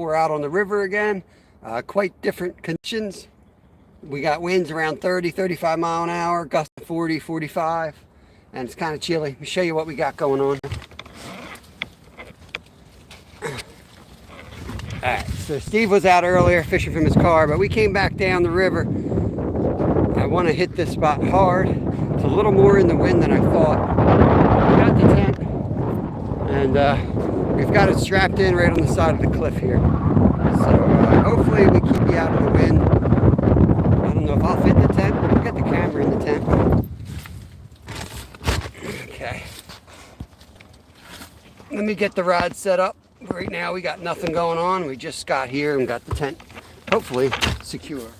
We're out on the river again. Quite different conditions. We got winds around 30, 35 mile an hour, gusts 40, 45, and it's kind of chilly. Let me show you what we got going on. Alright, so Steve was out earlier fishing from his car, but we came back down the river. I want to hit this spot hard. It's a little more in the wind than I thought. We got the tent, and we've got it strapped in right on the side of the cliff here. So hopefully we keep you out of the wind. I don't know if I'll fit the tent, but we'll get the camera in the tent. Okay. Let me get the rod set up. Right now we got nothing going on. We just got here and got the tent hopefully secure.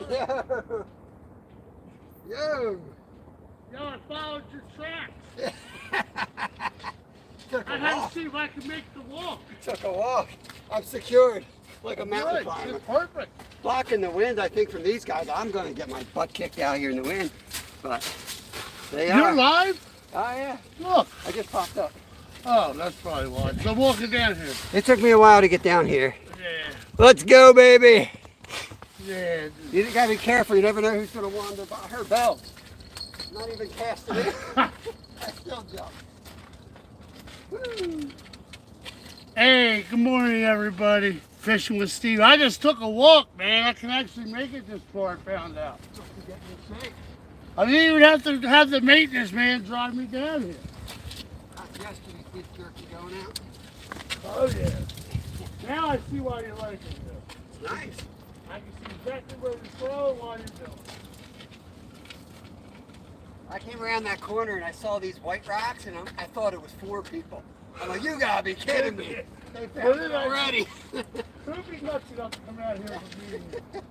Yo! Yo! Yo, I followed your tracks. Took a I had walk. to see if I could make the walk. Took a walk. I'm secured like a mountain Good. climber. It's perfect. Blocking the wind, I think, from these guys. I'm going to get my butt kicked out here in the wind. But they You're are. live? Oh, yeah. Look. I just popped up. Oh, that's probably why. So I'm walking down here. It took me a while to get down here. Yeah. Let's go, baby. Yeah. You gotta be careful. You never know who's gonna wander by her belt. Not even casting it. I still jump. Woo. Hey, good morning, everybody. Fishing with Steve. I just took a walk, man. I can actually make it this far, I found out. I didn't even have to have the maintenance man drive me down here. Yesterday's beef jerky going out. Oh, yeah. Now I see why you like it, though. It's nice. I can see exactly where to throw and what you're doing. I came around that corner and I saw these white rocks and I thought it was 4 people. I'm like, you gotta be kidding me. They found it already. Who'd be nuts enough to come out here with me?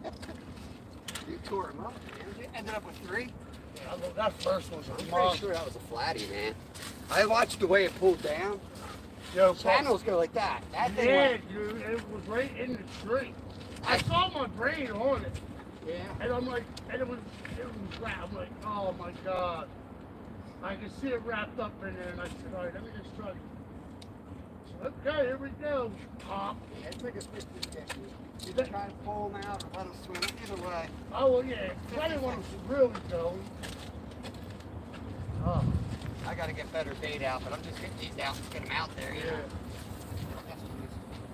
You tore them up, man. You ended up with 3? Yeah, look, that first one's I'm a pretty monster. sure that was a flatty, man. I watched the way it pulled down. Yo, Channels go like that. That thing yeah, went, dude, it was right in the tree. I saw my brain on it, yeah. and I'm like, and it was wrapped. I'm like, oh my god. I could see it wrapped up in there, and I said, all right, let me just try. So, okay, here we go. Pop. Yeah, it's like a 50-50. You can try to pull them out or let them swim. Either way. Oh, well, yeah, if I didn't want to really go. Oh, I got to get better bait out, but I'm just getting these out and get them out there. You know?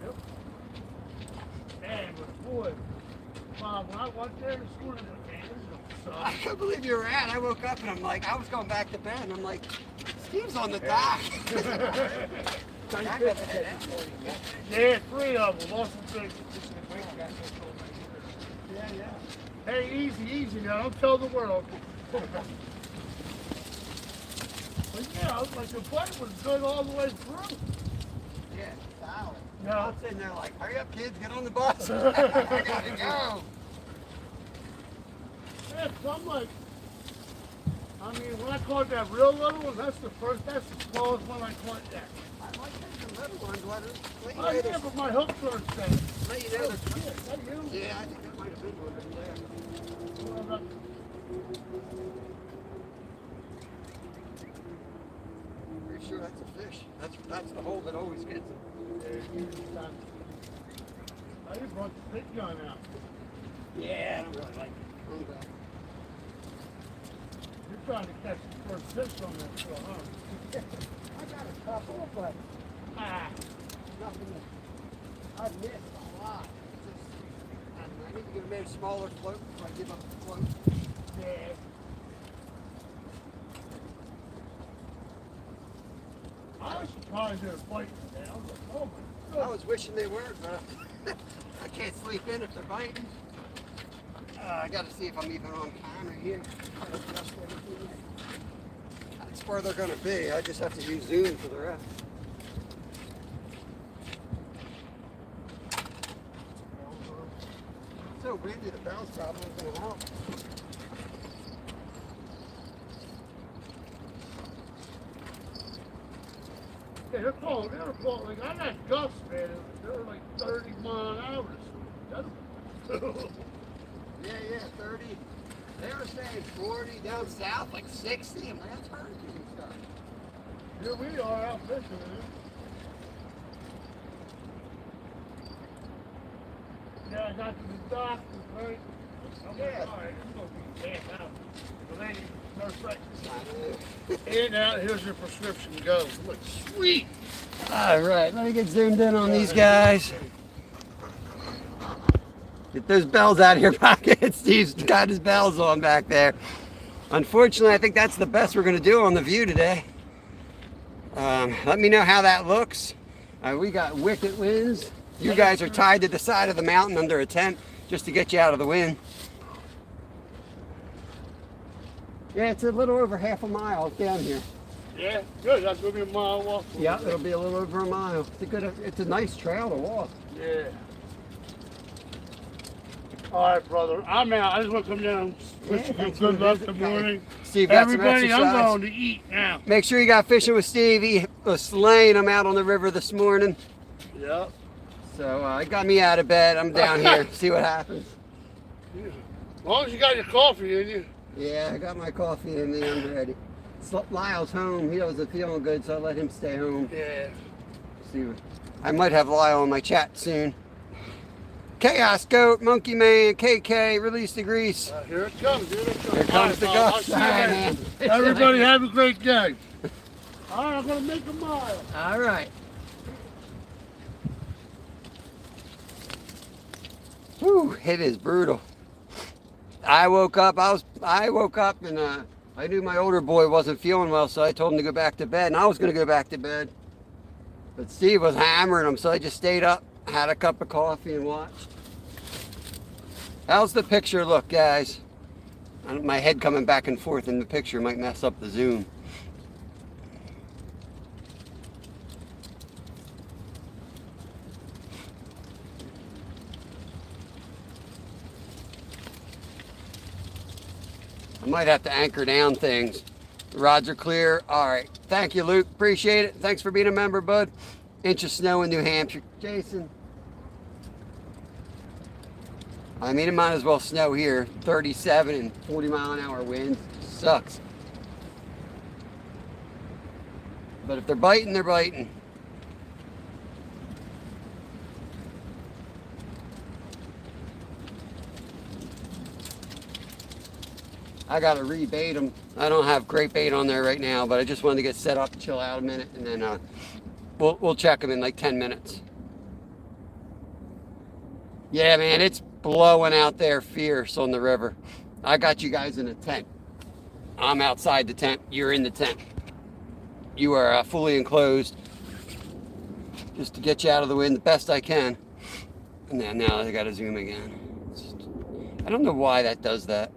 Yep. Man, but boy, Bob, when I went there this morning, man, this is a I can't believe you were out. I woke up and I'm like, I was going back to bed and I'm like, Steve's on the dock. I got to head out. Yeah, 3 of them. Lost some things. Yeah, yeah. Hey, easy now. Don't tell the world. But yeah, like the bite was good all the way through. Yeah, solid. No. I'm sitting there like, hurry up, kids, get on the bus. I gotta go. Yeah, so I'm like, I mean, when I caught that real little one, that's the smallest one I caught yet. I like the little ones. Let Oh, yeah, but my hook turned set. you know Yeah, that you? Yeah, I think that might have good one right there. Pretty sure that's a fish. That's the hole that always gets them. I just brought the big gun out. Yeah, I don't really like it. You're trying to catch the first fish on that show, huh? I got a couple, but nothing. I've missed a lot. I need to get a maybe smaller float before I give up the float. Yeah. I was surprised they were biting today. I was like, oh my I God. was wishing they weren't, but I can't sleep in if they're biting. I got to see if I'm even on camera here. That's where they're going to be. I just have to use zoom for the rest. It's so windy, the bell's probably going to help. Yeah, they were blowing, like, I got gusts, man. They were like 30 mile an hour. Yeah, 30. They were saying 40 down south, like 60. I'm like, that's hurricane stuff. Here we are out fishing, man. Yeah, I got to the doctor, right? I'm like, all right, it's going to be bad now. But then nurse and now here's your prescription. Go. Look, sweet. All right, let me get zoomed in on these guys. Get those bells out of your pocket. Steve's got his bells on back there. Unfortunately, I think that's the best we're going to do on the view today. Let me know how that looks. We got wicked winds. You guys are tied to the side of the mountain under a tent just to get you out of the wind. Yeah, it's a little over half a mile down here. Yeah, good. That's going to be a mile walk. Yeah, it'll be a little over a mile. It's a nice trail to walk. Yeah. All right, brother. I'm out. I just want to come down. Wish you good luck in the morning. Steve, got everybody, some exercise. I'm going to eat now. Make sure you got fishing with Steve. He was slaying them out on the river this morning. Yep. So it got me out of bed. I'm down here. See what happens. Yeah. As long as you got your coffee in you. Yeah, I got my coffee in me. I'm ready. Lyle's home. He wasn't feeling good, so I let him stay home. Yeah. See, I might have Lyle in my chat soon. Chaos Goat, Monkey Man, KK, release the grease. Here it comes. Here it comes. Here comes the gust. All right, man. Everybody have a great day. All right, I'm going to make a mile. All right. Whew, it is brutal. I woke up and I knew my older boy wasn't feeling well, so I told him to go back to bed, and I was going to go back to bed. But Steve was hammering him, so I just stayed up, had a cup of coffee, and watched. How's the picture look, guys? My head coming back and forth in the picture might mess up the zoom. I might have to anchor down things. The rods are clear. All right. Thank you, Luke. Appreciate it. Thanks for being a member, bud. Inch of snow in New Hampshire. Jason. I mean, it might as well snow here. 37 and 40 mile an hour winds. Sucks. But if they're biting, they're biting. I gotta rebait them. I don't have great bait on there right now, but I just wanted to get set up, chill out a minute, and then we'll check them in like 10 minutes. Yeah, man, it's blowing out there fierce on the river. I got you guys in a tent. I'm outside the tent. You're in the tent. You are fully enclosed, just to get you out of the wind the best I can. And then now I gotta zoom again. I don't know why that does that.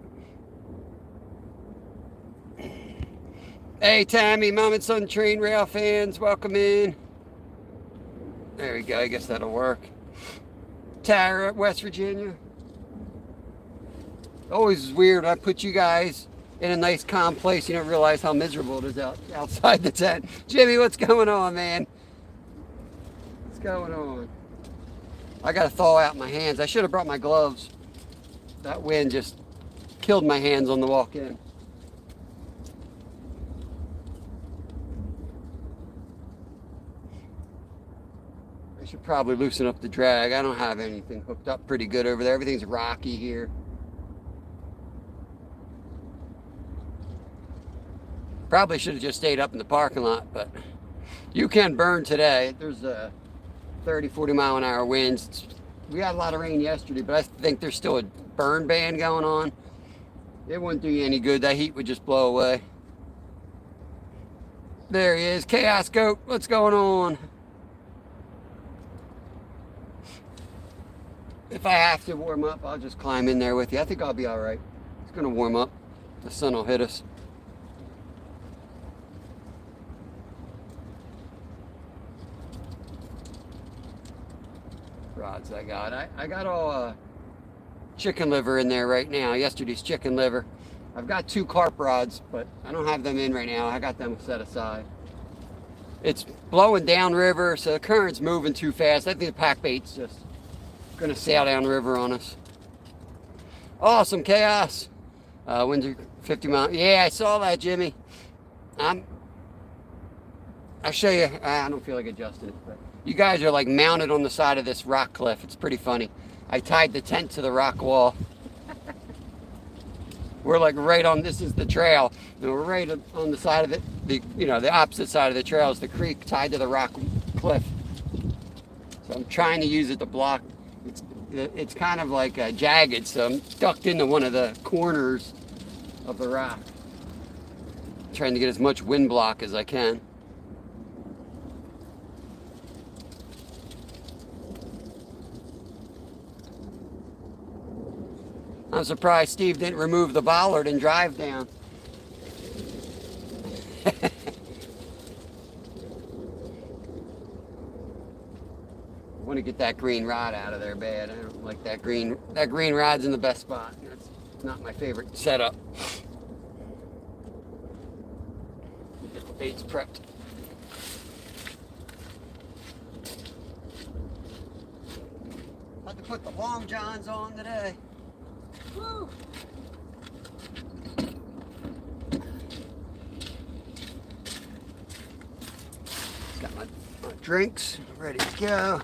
Hey Tammy, Mom and Son Train Rail fans, welcome in. There we go, I guess that'll work. Tara, West Virginia. Always weird, I put you guys in a nice calm place, you don't realize how miserable it is outside the tent. Jimmy, what's going on, man? What's going on? I gotta thaw out my hands. I should have brought my gloves. That wind just killed my hands on the walk in. I should probably loosen up the drag. I don't have anything hooked up pretty good over there. Everything's rocky here. Probably should have just stayed up in the parking lot, but you can burn today. There's a 30, 40 mile an hour winds. We had a lot of rain yesterday, but I think there's still a burn ban going on. It wouldn't do you any good. That heat would just blow away. There he is. Chaos Goat, what's going on? If I have to warm up, I'll just climb in there with you. I think I'll be all right. It's going to warm up. The sun will hit us. Rods I got. I got all chicken liver in there right now. Yesterday's chicken liver. I've got 2 carp rods, but I don't have them in right now. I got them set aside. It's blowing downriver, so the current's moving too fast. I think the pack bait's just gonna sail downriver on us. Awesome, Chaos. Winds are 50 miles. Yeah, I saw that, Jimmy. I'll show you. I don't feel like adjusting it, but you guys are like mounted on the side of this rock cliff. It's pretty funny. I tied the tent to the rock wall. We're like right on, this is the trail. And we're right on the side of it. The opposite side of the trail is the creek tied to the rock cliff. So I'm trying to use it to block. It's kind of like jagged, so I'm ducked into one of the corners of the rock. Trying to get as much wind block as I can. I'm surprised Steve didn't remove the bollard and drive down. I want to get that green rod out of there bad. I don't like that green. That green rod's in the best spot. It's not my favorite setup. Get the baits prepped. Had to put the long johns on today. Woo. Got my drinks ready to go.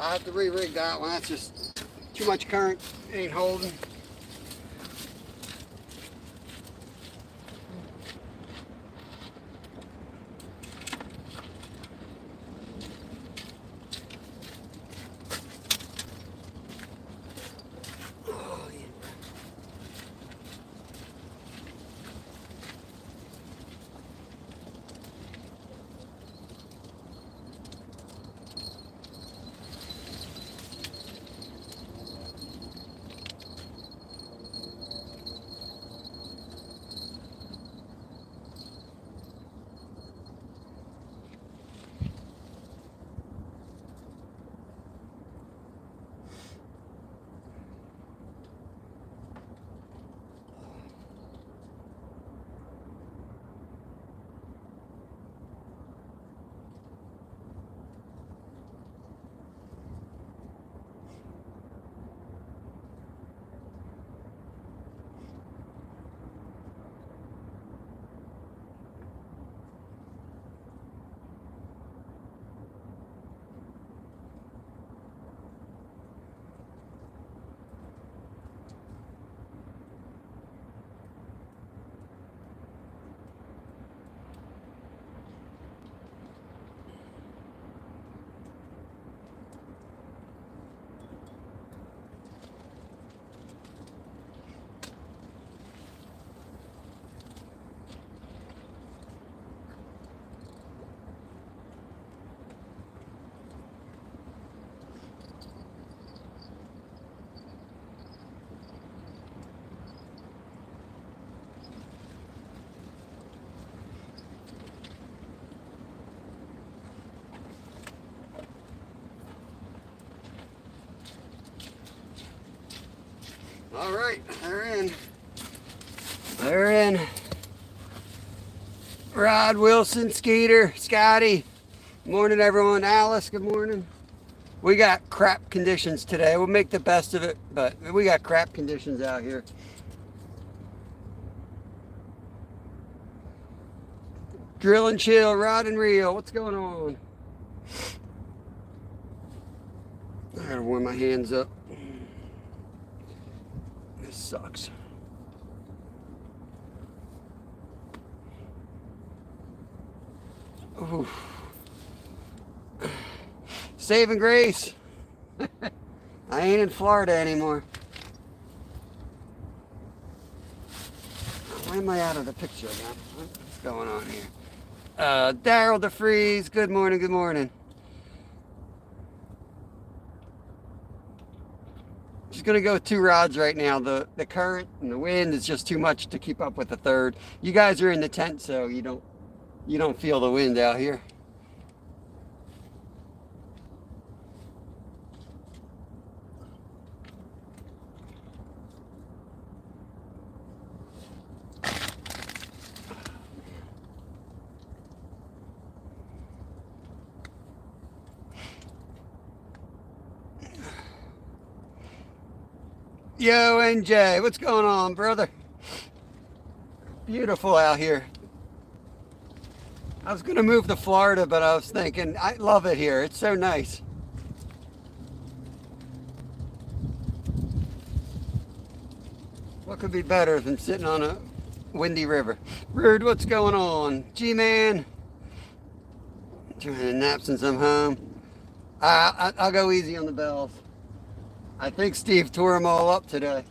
I have to re-rig that one. That's just too much current. Ain't holding. All right, they're in. They're in. Rod, Wilson, Skeeter, Scotty. Morning, everyone. Alice, good morning. We got crap conditions today. We'll make the best of it, but we got crap conditions out here. Drill and chill, rod and reel. What's going on? I gotta warm my hands up. This sucks. Ooh. Saving grace. I ain't in Florida anymore. Why am I out of the picture again? What's going on here? Daryl DeFreeze, good morning, good morning. Just gonna go with 2 rods right now. The current and the wind is just too much to keep up with the third. You guys are in the tent, so you don't feel the wind out here. Yo, NJ, what's going on, brother? Beautiful out here. I was going to move to Florida, but I was thinking, I love it here. It's so nice. What could be better than sitting on a windy river? Rude, what's going on? G-Man. Trying to nap since I'm home. I'll go easy on the bells. I think Steve tore them all up today.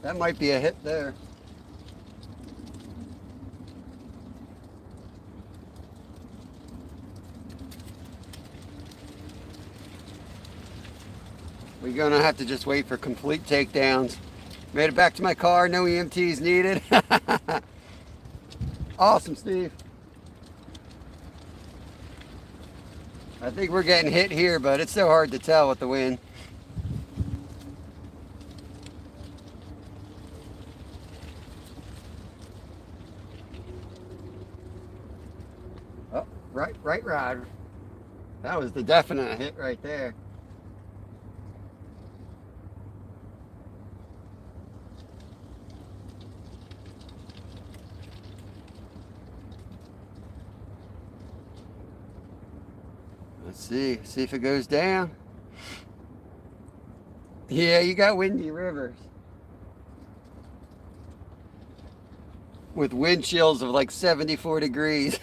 That might be a hit there. We're gonna have to just wait for complete takedowns. Made it back to my car, no EMTs needed. Awesome, Steve. I think we're getting hit here, but it's so hard to tell with the wind. Oh, right rod. That was the definite hit right there. Let's see if it goes down. Yeah, you got windy rivers with wind chills of like 74 degrees.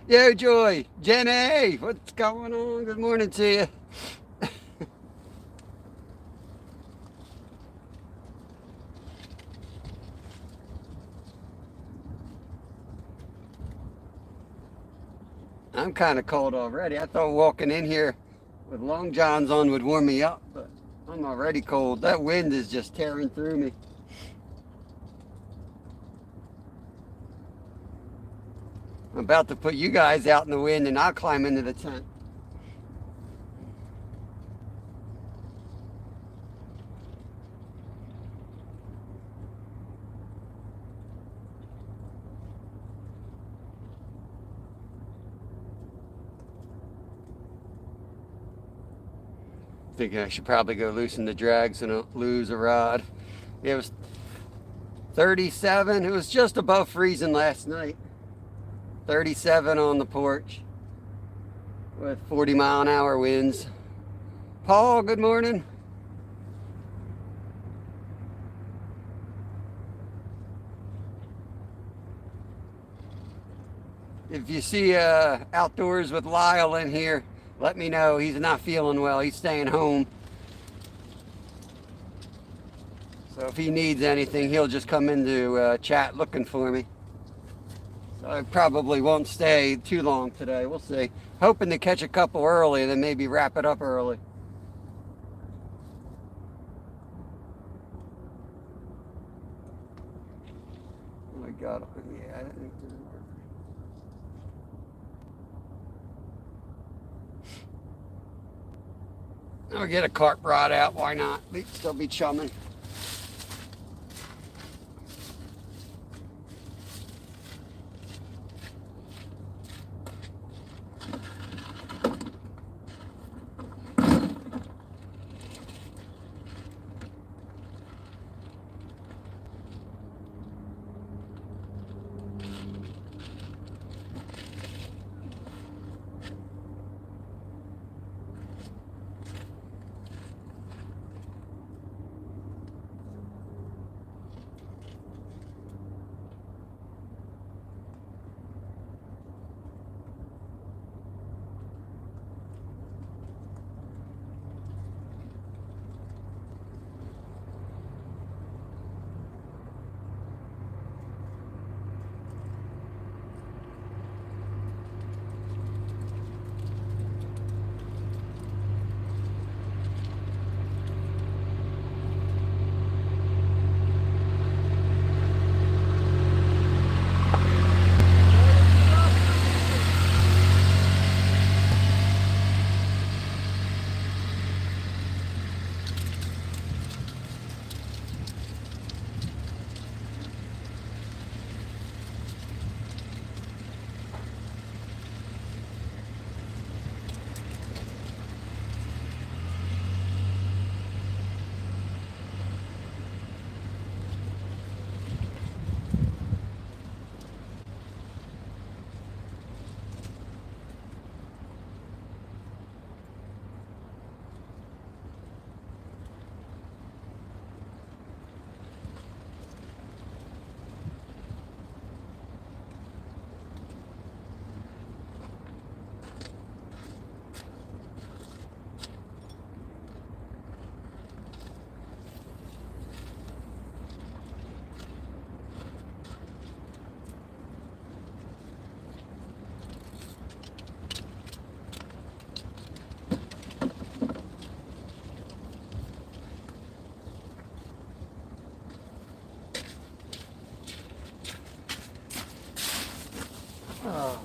Yo, Joy, Jenny, what's going on? Good morning to you. I'm kind of cold already. I thought walking in here with long johns on would warm me up, but I'm already cold. That wind is just tearing through me. I'm about to put you guys out in the wind and I'll climb into the tent. Thinking I should probably go loosen the drag so I don't lose a rod. It was 37. It was just above freezing last night. 37 on the porch with 40-mile-an-hour winds. Paul, good morning. If you see outdoors with Lyle in here, let me know. He's not feeling well. He's staying home. So if he needs anything, he'll just come into chat looking for me. So I probably won't stay too long today. We'll see. Hoping to catch a couple early and then maybe wrap it up early. Oh my God. Yeah, I didn't think it didn't work. I'll get a carp rod out. Why not? We'd still be chumming. Oh,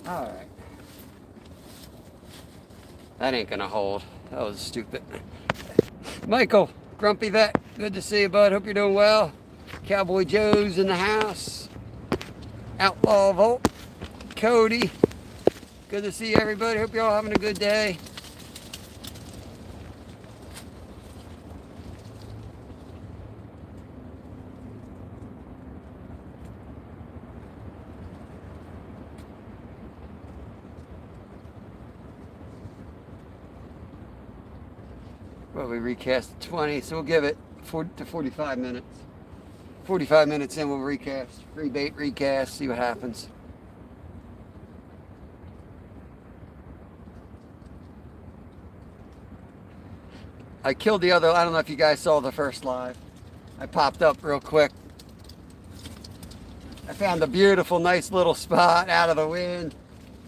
all right. That ain't gonna hold. That was stupid. Michael, Grumpy Vet, good to see you, bud. Hope you're doing well. Cowboy Joe's in the house. Outlaw Volt, Cody, good to see everybody. Hope you're all having a good day. Well, we recast at 20, so we'll give it 40 to 45 minutes. 45 minutes in, we'll recast. Rebait, recast, see what happens. I killed the other, I don't know if you guys saw the first live. I popped up real quick. I found a beautiful, nice little spot out of the wind.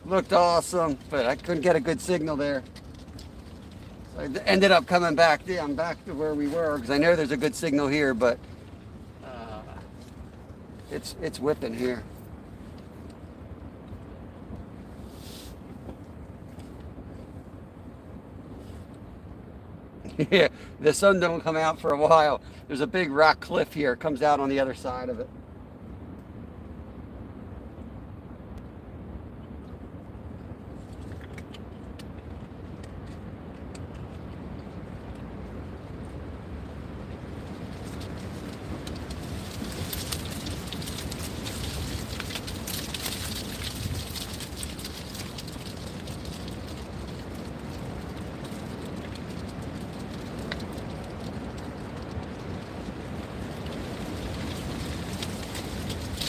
Looked awesome, but I couldn't get a good signal there. So I ended up coming back down, back to where we were, because I know there's a good signal here, but it's whipping here. Yeah, the sun don't come out for a while. There's a big rock cliff here. It comes out on the other side of it.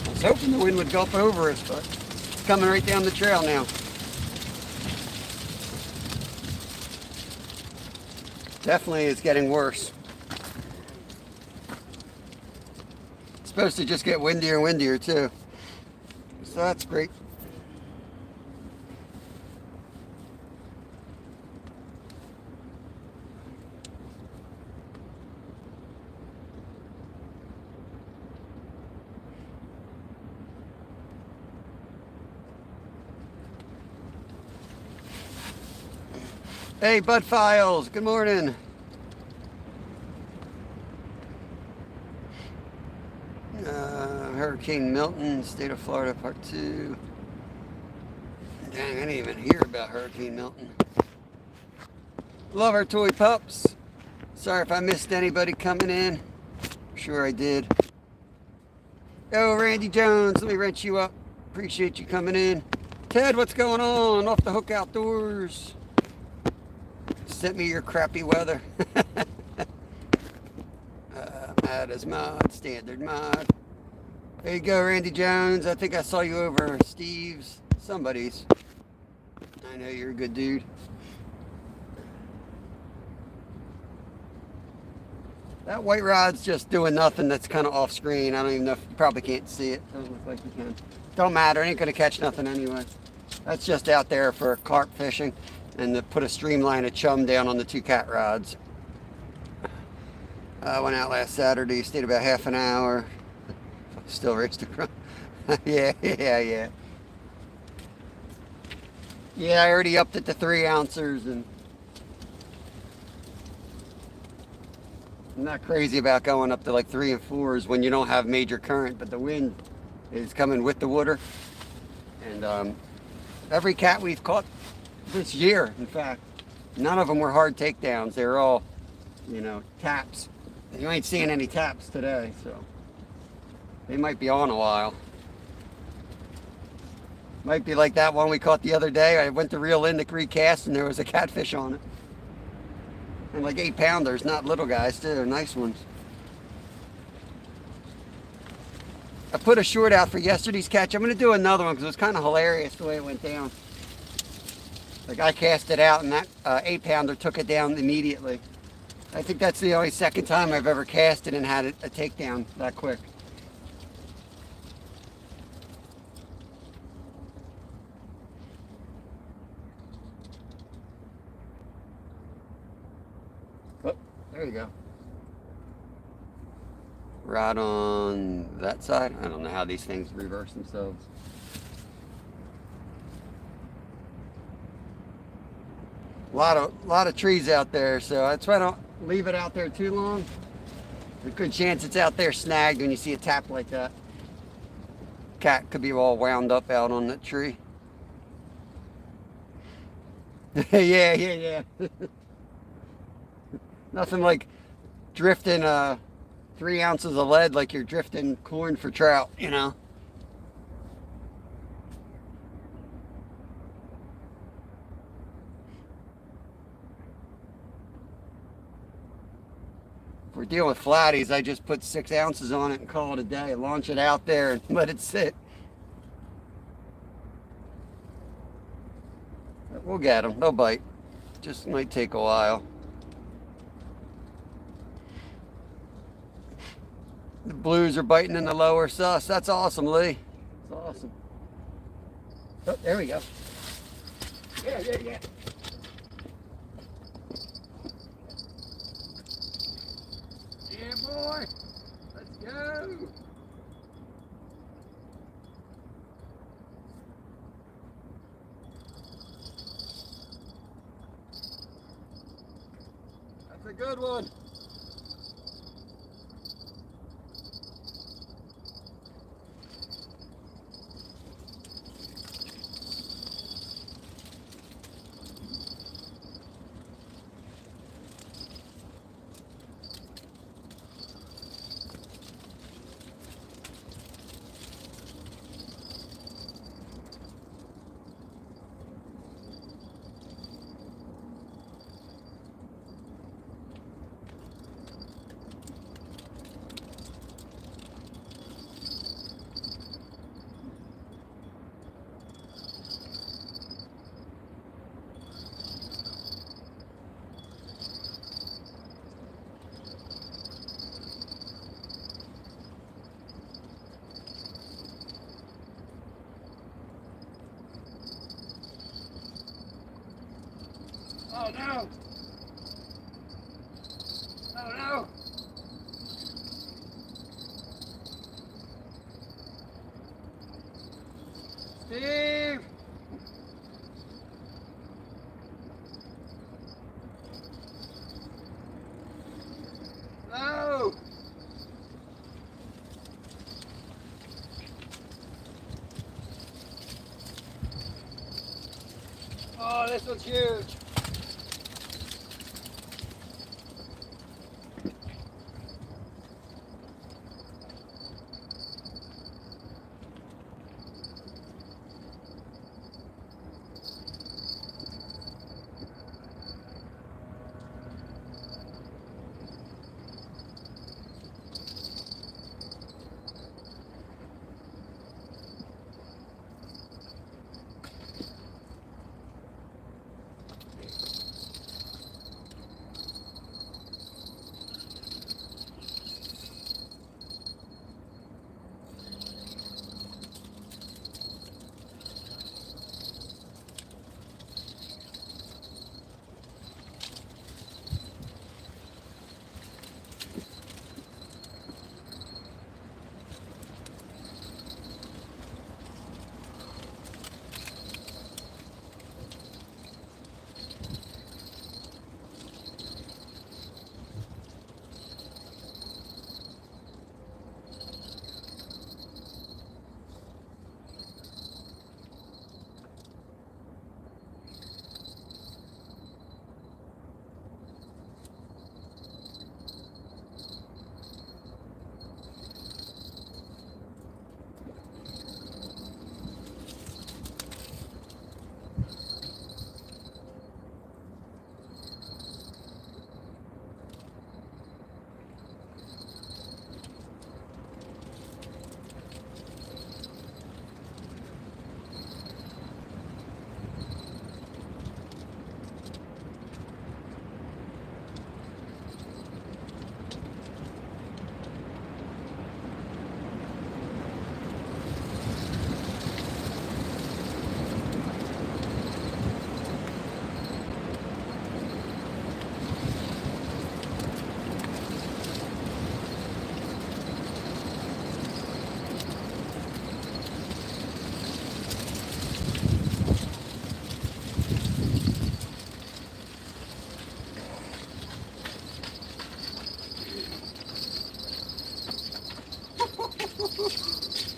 I was hoping the wind would gulp over us, but it's coming right down the trail now. Definitely it's getting worse. It's supposed to just get windier and windier too. So that's great. Hey, Bud Files, good morning. Hurricane Milton, State of Florida, Part 2. Dang, I didn't even hear about Hurricane Milton. Love our toy pups. Sorry if I missed anybody coming in. Sure I did. Oh, Randy Jones, let me wrench you up. Appreciate you coming in. Ted, what's going on? Off the Hook Outdoors. Sent me your crappy weather. Mod is mod, standard mod. There you go, Randy Jones. I think I saw you over Steve's, somebody's. I know you're a good dude. That white rod's just doing nothing. That's kind of off screen. I don't even know if you probably can't see it. Doesn't look like you can. Don't matter. It ain't gonna catch nothing anyway. That's just out there for carp fishing. And to put a streamline of chum down on the two cat rods. I went out last Saturday, stayed about half an hour. Still raced across. Yeah. Yeah, I already upped it to 3 ounces, and I'm not crazy about going up to like 3 and 4s when you don't have major current, but the wind is coming with the water. And every cat we've caught this year, in fact, none of them were hard takedowns. They were all, taps. You ain't seeing any taps today, so they might be on a while. Might be like that one we caught the other day. I went to reel in the recast and there was a catfish on it. And like 8-pounders, not little guys too, nice ones. I put a short out for yesterday's catch. I'm going to do another one because it was kind of hilarious the way it went down. Like I cast it out and that 8-pounder took it down immediately. I think that's the only second time I've ever cast it and had a takedown that quick. Oh, there you go. Rod on that side. I don't know how these things reverse themselves. A lot of trees out there, so that's why I don't leave it out there too long. There's a good chance it's out there snagged when you see a tap like that. Cat could be all wound up out on that tree. Yeah. Nothing like drifting 3 ounces of lead like you're drifting corn for trout, If we're dealing with flatties, I just put 6 ounces on it and call it a day. Launch it out there and let it sit. But we'll get them. They'll bite. Just might take a while. The blues are biting in the lower sus. That's awesome, Lee. That's awesome. Oh, there we go. Yeah. Yeah, boy. Let's go. That's a good one. Oh no! Oh no! Steve! No! Oh, this one's huge!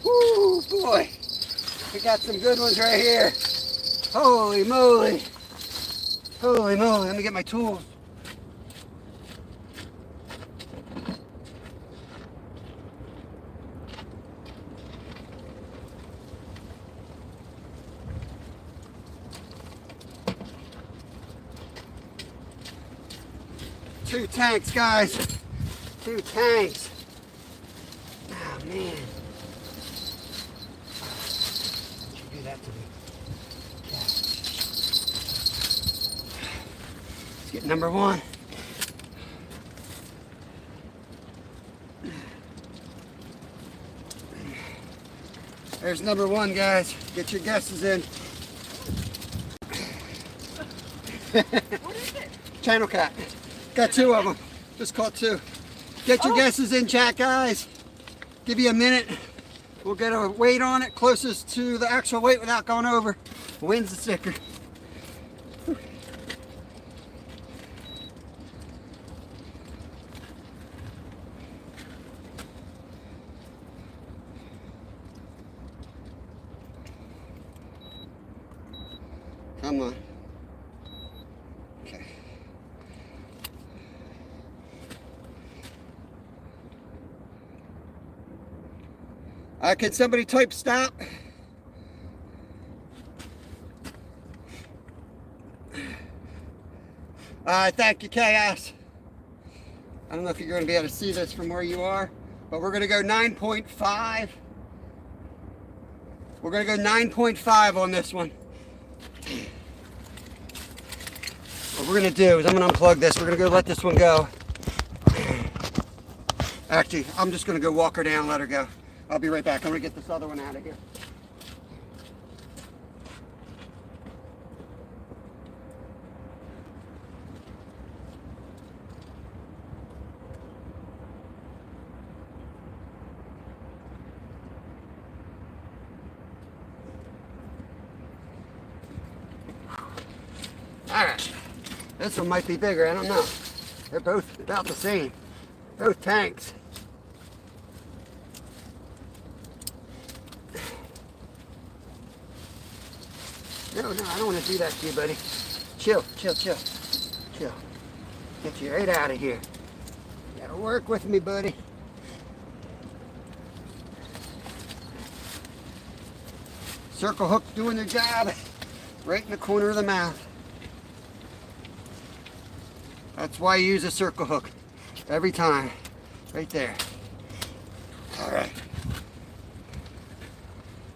Woo, boy. We got some good ones right here. Holy moly. Holy moly. Let me get my tools. Two tanks, guys. 2 tanks. Oh man. You do that to me. Yeah. Let's get number 1. There's number 1, guys. Get your guesses in. What is it? Channel cat. Got 2 of them. Just caught 2. Get your guesses in, chat, guys. Give you a minute. We'll get a weight on it closest to the actual weight without going over. Wins the sticker. Come on. Okay. Can somebody type stop? Thank you, Chaos. I don't know if you're going to be able to see this from where you are, but we're going to go 9.5. We're going to go 9.5 on this one. What we're going to do is I'm going to unplug this. We're going to go let this one go. Actually, I'm just going to go walk her down and let her go. I'll be right back. I'm going to get this other one out of here. All right. This one might be bigger. I don't know. They're both about the same. Both tanks. No, I don't want to do that to you, buddy. Chill. Chill. Get you right out of here. You gotta work with me, buddy. Circle hook doing their job. Right in the corner of the mouth. That's why you use a circle hook. Every time. Right there. All right.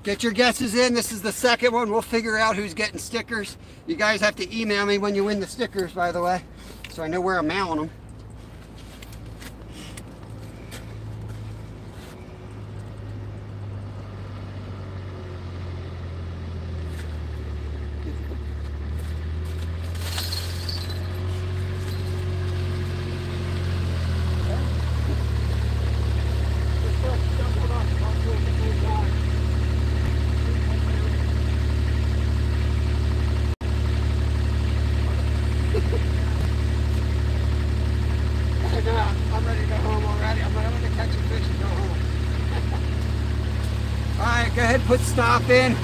Get your guesses in. This is the second one. We'll figure out who's getting stickers. You guys have to email me when you win the stickers, by the way, so I know where I'm mailing them. I'm ready to go home already. I'm going to catch a fish and go home. All right, go ahead and put stop in.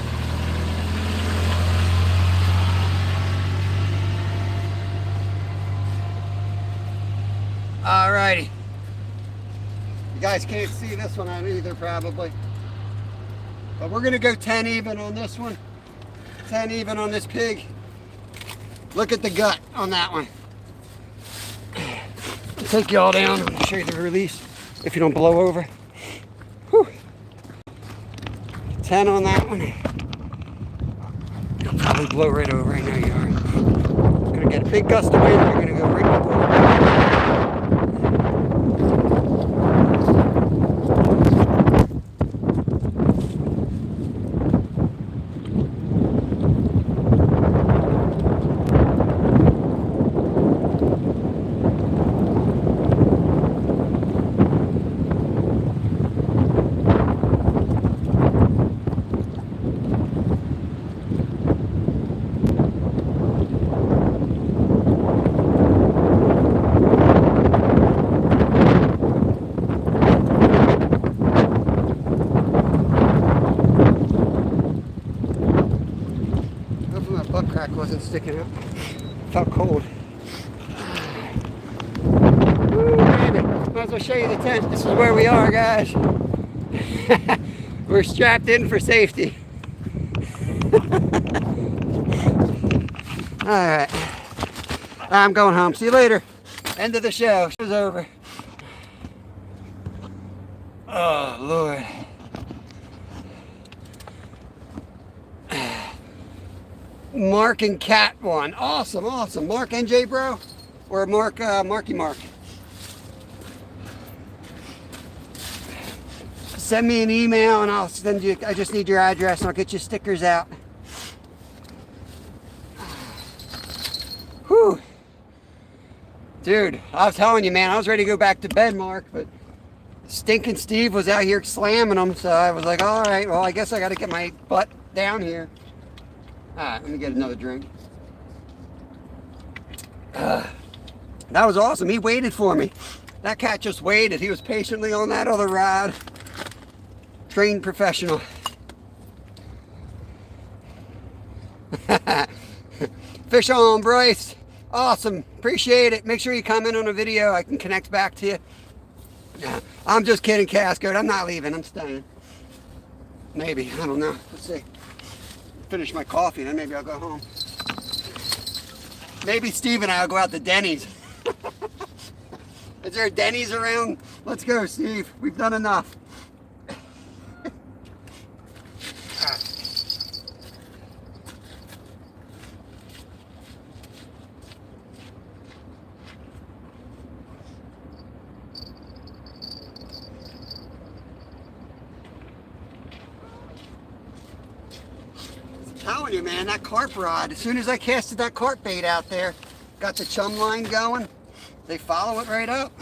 All righty. You guys can't see this one on either, probably. But we're going to go 10 even on this one. 10 even on this pig. Look at the gut on that one. I'll take you all down and show you the release if you don't blow over. Whew. 10 on that one. You'll probably blow right over. I know you are. It's going to get a big gust of wind. You're going to go right in the corner. Wasn't sticking out. Felt cold. Ooh, baby. Might as well show you the tent. This is where we are, guys. We're strapped in for safety. Alright. I'm going home. See you later. End of the show. Show's over. Oh, Lord. Mark and Cat one. Awesome, awesome. Mark NJ, bro? Or Mark, Marky Mark? Send me an email and I'll send you, I just need your address and I'll get you stickers out. Whew. Dude, I was telling you, man, I was ready to go back to bed, Mark, but Stinking Steve was out here slamming them, so I was like, all right, well, I guess I got to get my butt down here. All right, let me get another drink. That was awesome. He waited for me. That cat just waited. He was patiently on that other rod. Trained professional. Fish on, Bryce. Awesome. Appreciate it. Make sure you comment on a video. I can connect back to you. I'm just kidding, Cascode. I'm not leaving. I'm staying. Maybe. I don't know. Let's see. Finish my coffee, then maybe I'll go home. Maybe Steve and I will go out to Denny's. Is there a Denny's around? Let's go, Steve. We've done enough. Telling you, man, that carp rod, as soon as I casted that carp bait out there, got the chum line going, they follow it right up.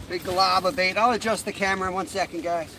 Big glob of bait. I'll adjust the camera in 1 second, guys.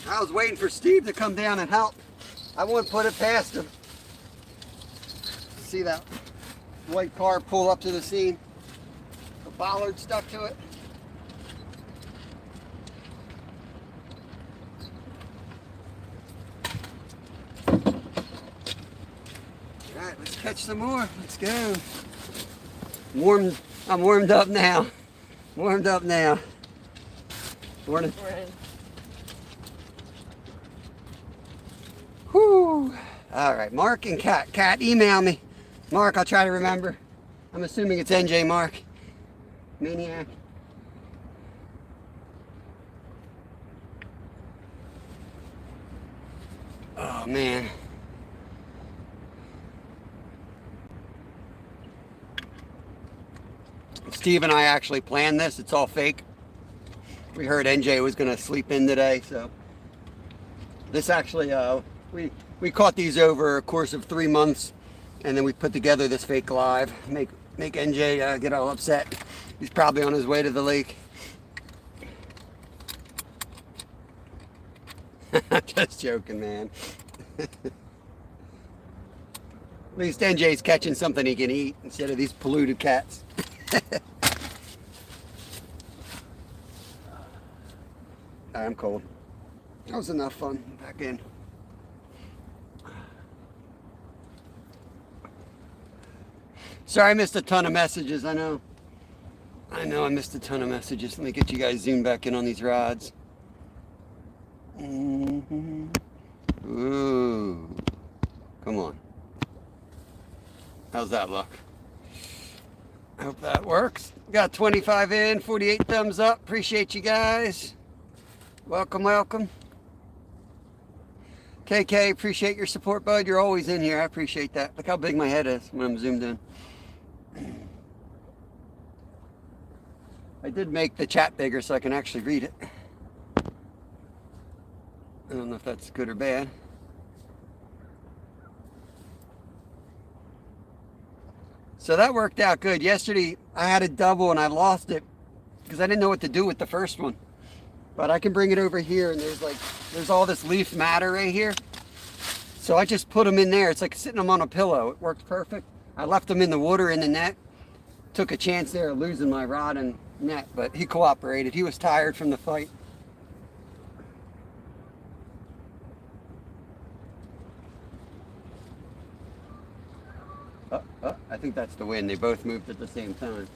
I was waiting for Steve to come down and help. I wouldn't put it past him. See that? white car pull up to the scene. A bollard stuck to it. Alright, let's catch some more. Let's go. I'm warmed up now. Warmed up now. Morning. Whew. Alright, Mark and Kat. Kat, email me. Mark, I'll try to remember. I'm assuming it's NJ Mark. Maniac. Oh, man. Steve and I actually planned this. It's all fake. We heard NJ was going to sleep in today, so this actually, we caught these over a course of 3 months, and then we put together this fake live. Make NJ get all upset. He's probably on his way to the lake. Just joking, man. At least NJ's catching something he can eat instead of these polluted cats. I'm cold. That was enough fun. Back in. Sorry I missed a ton of messages. I know I missed a ton of messages. Let me get you guys zoomed back in on these rods. Ooh. Come on. How's that look? I hope that works. Got 25 in, 48 thumbs up. Appreciate you guys. Welcome, welcome. KK, appreciate your support, bud. You're always in here. I appreciate that. Look how big my head is when I'm zoomed in. I did make the chat bigger so I can actually read it. I don't know if that's good or bad. So that worked out good. Yesterday I had a double and I lost it because I didn't know what to do with the first one. But I can bring it over here, and there's all this leaf matter right here. So I just put them in there. It's like sitting them on a pillow. It worked perfect. I left them in the water in the net. Took a chance there of losing my rod and net, but he cooperated. He was tired from the fight. I think that's the wind. They both moved at the same time.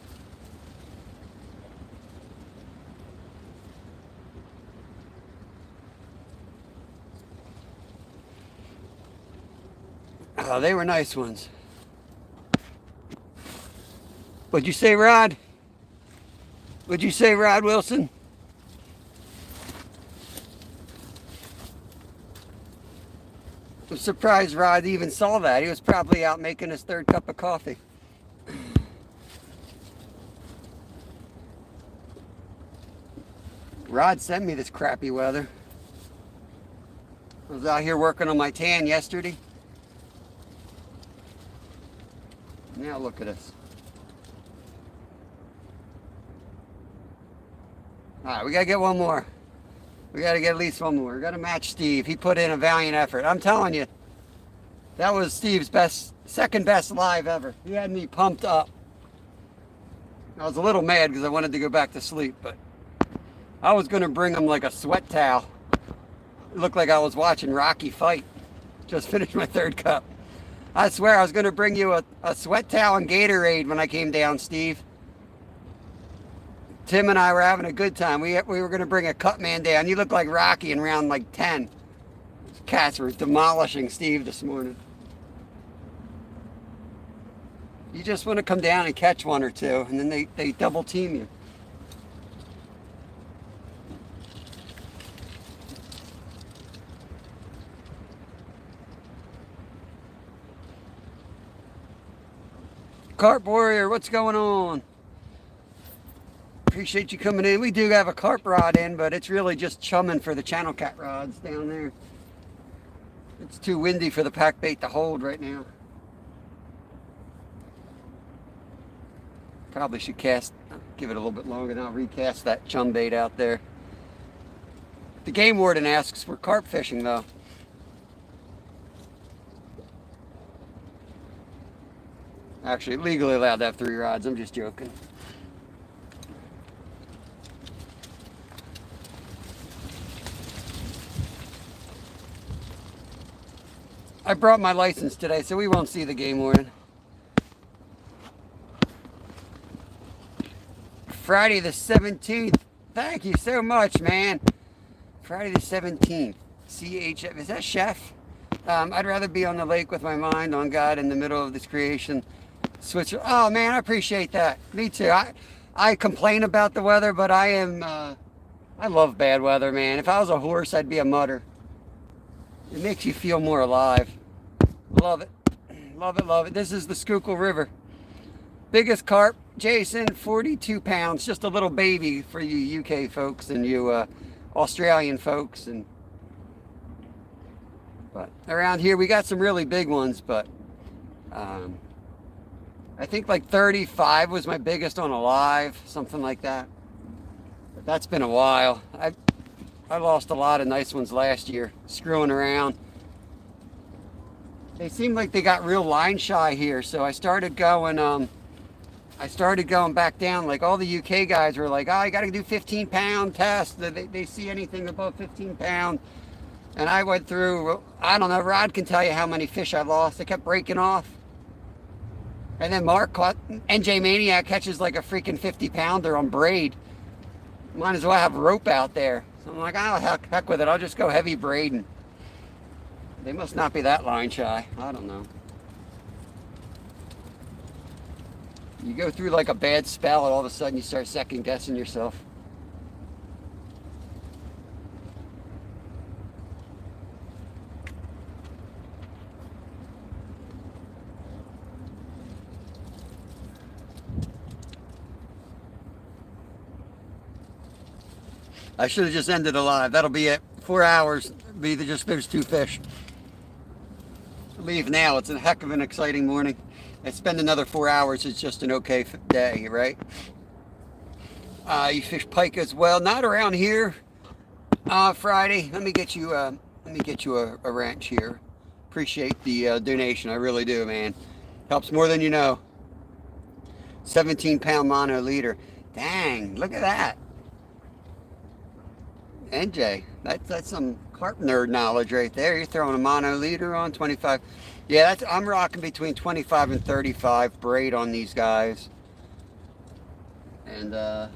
Oh, they were nice ones. What'd you say, Rod? What'd you say, Rod Wilson? I'm surprised Rod even saw that. He was probably out making his third cup of coffee. Rod sent me this crappy weather. I was out here working on my tan yesterday. Now look at us. Alright, we gotta get one more. We gotta get at least one more. We gotta match Steve. He put in a valiant effort. I'm telling you, that was Steve's second best live ever. He had me pumped up. I was a little mad because I wanted to go back to sleep, but I was gonna bring him like a sweat towel. It looked like I was watching Rocky fight. Just finished my third cup. I swear I was going to bring you a sweat towel and Gatorade when I came down, Steve. Tim and I were having a good time. We were going to bring a cut man down. You look like Rocky in round like 10. Cats were demolishing Steve this morning. You just want to come down and catch one or two, and then they double team you. Carp Warrior, what's going on? Appreciate you coming in. We do have a carp rod in, but it's really just chumming for the channel cat rods down there. It's too windy for the pack bait to hold right now. Probably should give it a little bit longer, and I'll recast that chum bait out there. The game warden asks for carp fishing though. Actually, legally allowed to have 3 rods. I'm just joking. I brought my license today, so we won't see the game warden. Friday the 17th. Thank you so much, man. Friday the 17th. CHF. Is that chef? I'd rather be on the lake with my mind on God in the middle of this creation. Switzer. Oh, man, I appreciate that. Me too. I complain about the weather, but I love bad weather, man. If I was a horse, I'd be a mutter. It makes you feel more alive. Love it. Love it, love it. This is the Schuylkill River. Biggest carp, Jason, 42 pounds. Just a little baby for you UK folks and you Australian folks. But around here, we got some really big ones, but I think like 35 was my biggest on a live, something like that. But that's been a while. I lost a lot of nice ones last year, screwing around. They seem like they got real line shy here, so I started going back down. Like all the UK guys were like, oh, you got to do 15-pound test. They see anything above 15 pounds. And I went through, I don't know, Rod can tell you how many fish I lost. They kept breaking off. And then Mark caught, NJ Maniac catches like a freaking 50-pounder on braid. Might as well have rope out there. So I'm like, oh, heck with it. I'll just go heavy braiding. They must not be that line shy. I don't know. You go through like a bad spell and all of a sudden you start second guessing yourself. I should have just ended it live. That'll be it. 4 hours. We either just finished 2 fish. Leave now. It's a heck of an exciting morning. I spend another 4 hours. It's just an okay day, right? You fish pike as well. Not around here. Friday. Let me get you a wrench here. Appreciate the donation. I really do, man. Helps more than you know. 17-pound mono leader. Dang! Look at that. NJ, that's some carp nerd knowledge right there. You're throwing a mono leader on 25. Yeah, I'm rocking between 25 and 35 braid on these guys. And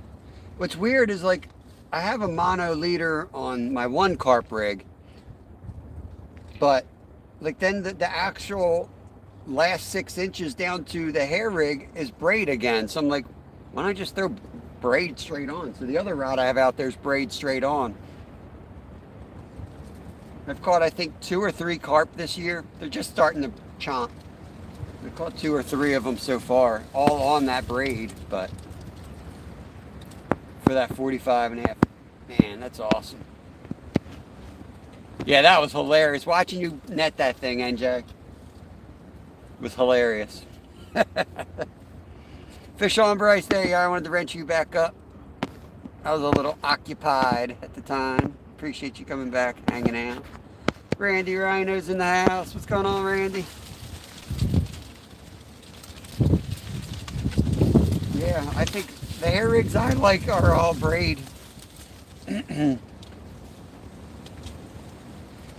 what's weird is like I have a mono leader on my one carp rig, but like then the actual last 6 inches down to the hair rig is braid again. So I'm like, why don't I just throw braid straight on? So the other rod I have out there is braid straight on. I've caught, I think, 2 or 3 carp this year. They're just starting to chomp. I've caught 2 or 3 of them so far, all on that braid, but for that 45.5, man, that's awesome. Yeah, that was hilarious. Watching you net that thing, NJ, was hilarious. Fish on, Bryce. There you are. I wanted to wrench you back up. I was a little occupied at the time. Appreciate you coming back, hanging out. Randy Rhino's in the house. What's going on, Randy? Yeah, I think the hair rigs I like are all braid.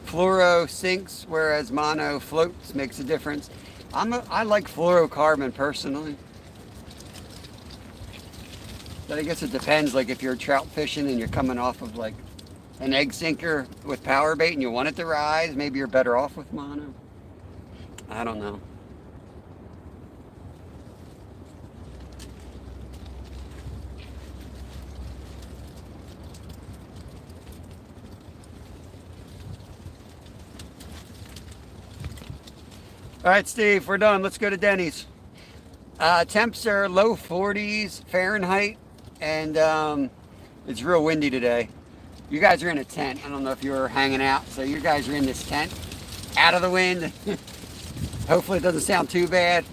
Fluoro sinks, whereas mono floats. Makes a difference. I like fluorocarbon personally. But I guess it depends, like if you're trout fishing and you're coming off of like an egg sinker with power bait and you want it to rise, maybe you're better off with mono. I don't know. All right, Steve, we're done. Let's go to Denny's. Temps are low 40s Fahrenheit, and it's real windy today. You guys are in a tent. I don't know if you were hanging out, so you guys are in this tent, out of the wind. Hopefully it doesn't sound too bad.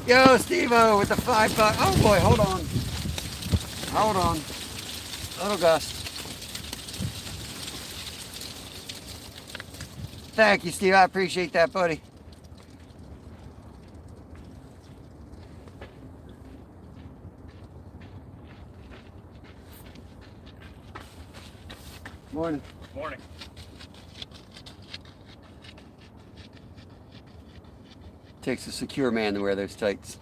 Yo, Steve-O with the $5. Oh boy, hold on. Hold on. Little gust. Thank you, Steve. I appreciate that, buddy. Morning. Morning. Takes a secure man to wear those tights.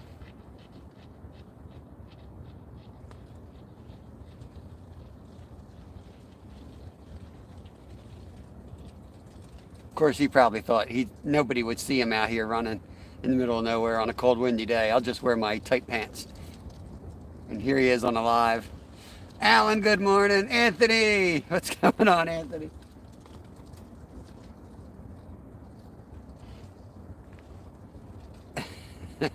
Of course, he probably thought nobody would see him out here running in the middle of nowhere on a cold, windy day. I'll just wear my tight pants. And here he is on a live. Alan, good morning. Anthony, what's going on, Anthony? Man,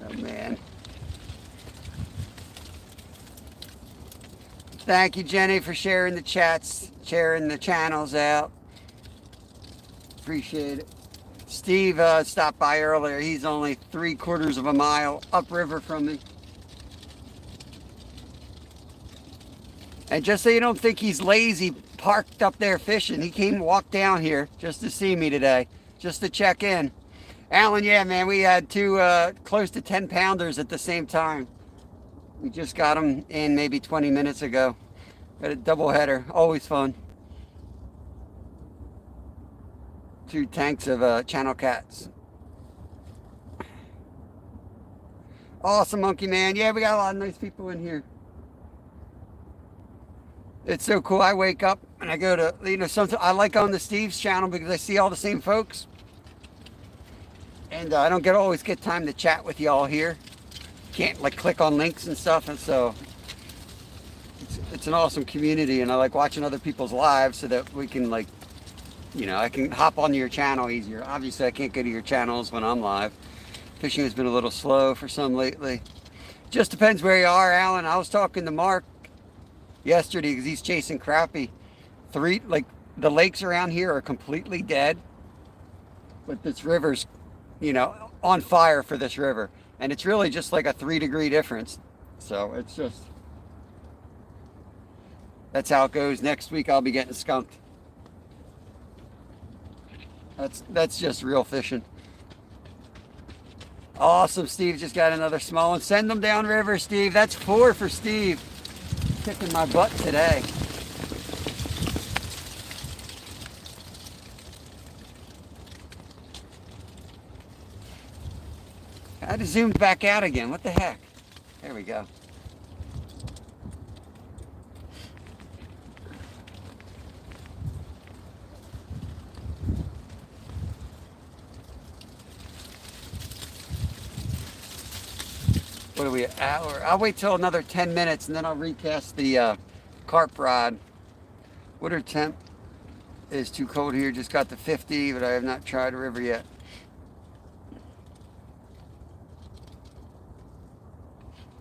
oh man. Thank you, Jenny, for sharing the chats, sharing the channels out. Appreciate it. Steve stopped by earlier. He's only 3/4 of a mile upriver from me. And just so you don't think he's lazy, parked up there fishing, he came and walked down here just to see me today, just to check in. Alan, yeah, man, we had two close to 10-pounders at the same time. We just got them in maybe 20 minutes ago. Got a double header, always fun. 2 tanks of channel cats. Awesome, Monkey Man. Yeah, we got a lot of nice people in here. It's so cool. I wake up and I go to, something. I like on the Steve's channel because I see all the same folks. And I don't always get time to chat with y'all here. Can't like click on links and stuff. And so it's an awesome community. And I like watching other people's lives so that we can I can hop onto your channel easier. Obviously, I can't go to your channels when I'm live. Fishing has been a little slow for some lately. Just depends where you are, Alan. I was talking to Mark yesterday because he's chasing crappie. The lakes around here are completely dead, but this river's, on fire for this river. And it's really just like a 3-degree difference. So it's just, that's how it goes. Next week I'll be getting skunked. That's just real fishing. Awesome, Steve just got another small one. Send them down river, Steve. That's 4 for Steve. Kicking my butt today. I had to zoom back out again. What the heck? There we go. What are we, an hour? I'll wait till another 10 minutes and then I'll recast the carp rod. Water temp is too cold here. Just got to 50, but I have not tried a river yet.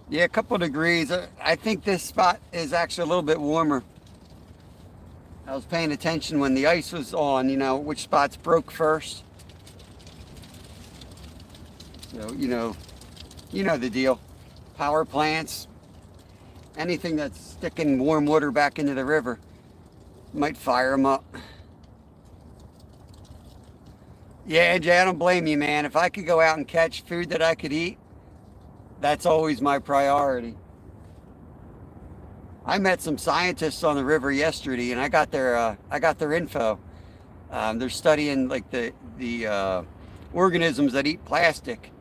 Yeah, a couple of degrees. I think this spot is actually a little bit warmer. I was paying attention when the ice was on, which spots broke first. So, you know the deal. Power plants, anything that's sticking warm water back into the river might fire them up. Yeah, Jay, I don't blame you, man. If I could go out and catch food that I could eat, that's always my priority. I met some scientists on the river yesterday, and I got their info. They're studying like the organisms that eat plastic.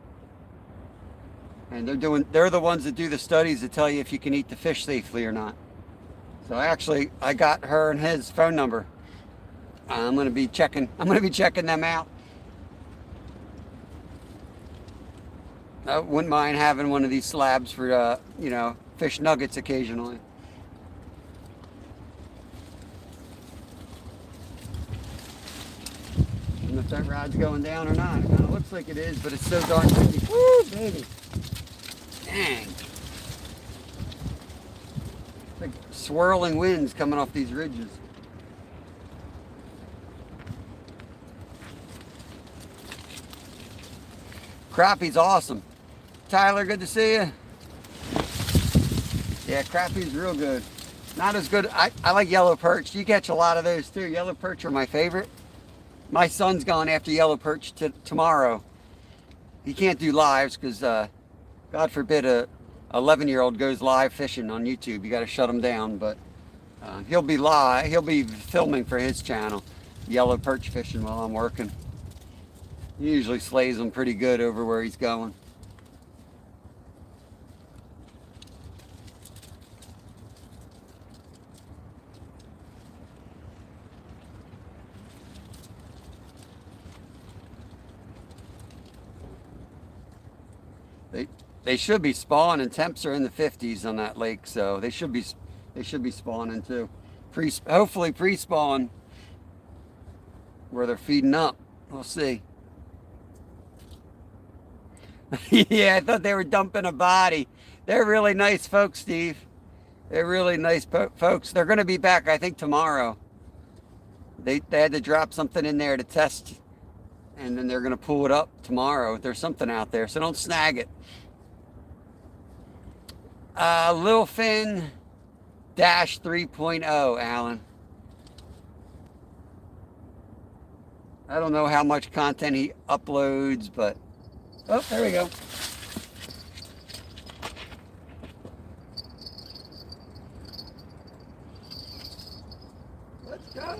And they're the ones that do the studies that tell you if you can eat the fish safely or not. So actually, I got her and his phone number. I'm gonna be checking them out. I wouldn't mind having one of these slabs for fish nuggets occasionally. I don't know if that rod's going down or not. It kind of looks like it is, but it's so darn tricky. Woo, baby. Dang. It's like swirling winds coming off these ridges. Crappie's awesome. Tyler, good to see you. Yeah, crappie's real good. Not as good. I like yellow perch. You catch a lot of those too. Yellow perch are my favorite. My son's going after yellow perch tomorrow. He can't do lives because, God forbid, a 11-year-old goes live fishing on YouTube. You got to shut him down, but he'll be live. He'll be filming for his channel, yellow perch fishing while I'm working. He usually slays them pretty good over where he's going. They should be spawning. Temps are in the 50s on that lake, so they should be spawning too. Hopefully pre-spawn where they're feeding up. We'll see. Yeah, I thought they were dumping a body. They're really nice folks, Steve. They're really nice folks. They're going to be back, I think, tomorrow. They had to drop something in there to test, and then they're going to pull it up tomorrow. There's something out there, so don't snag it. Little Fin Dash 3.0, Alan. I don't know how much content he uploads, but oh, there we go. Let's go.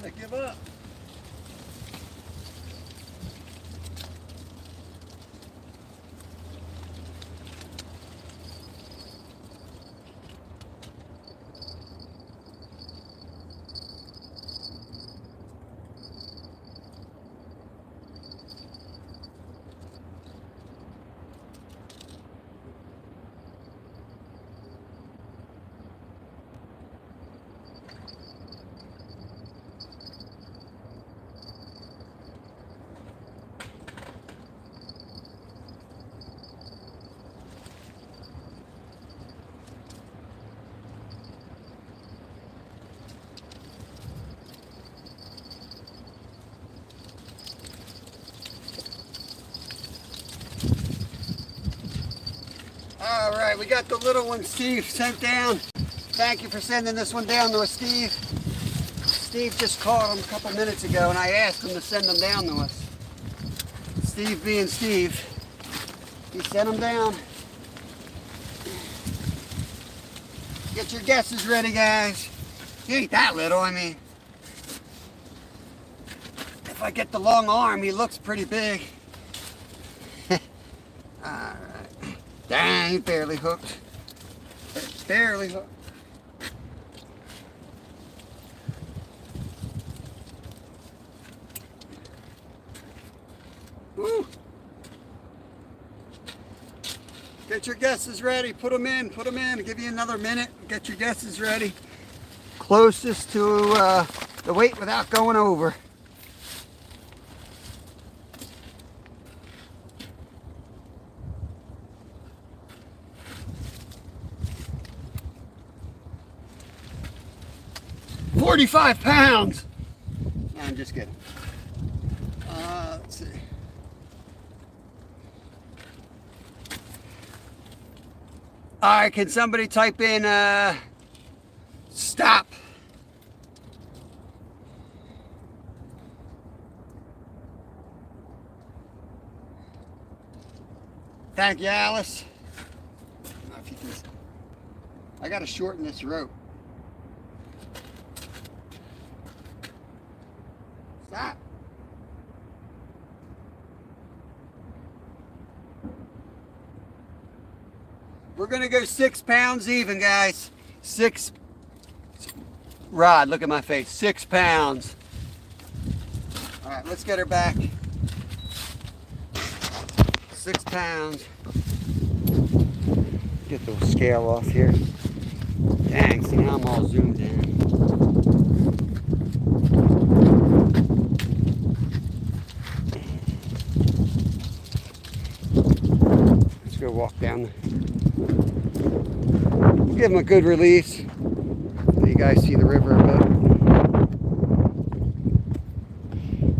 To give up. All right, we got the little one Steve sent down. Thank you for sending this one down to us, Steve. Steve just caught him a couple minutes ago, and I asked him to send them down to us. Steve being Steve, he sent them down. Get your guesses ready, guys. He ain't that little, I mean. If I get the long arm, he looks pretty big. Alright. Dang, he barely hooked. Barely hooked. Woo. Get your guesses ready. Put them in. Put them in. I'll give you another minute. Get your guesses ready. Closest to the weight without going over. £45. No, I'm just kidding. Let's see. All right, can somebody type in stop? Thank you, Alice. I gotta shorten this rope. Stop. We're gonna go 6 pounds even, guys. 6 rod, look at my face. 6 pounds. All right, let's get her back. 6 pounds. Get the scale off here. Dang, see now I'm all zoomed in. Let's go walk down. Give them a good release. You guys see the river a bit.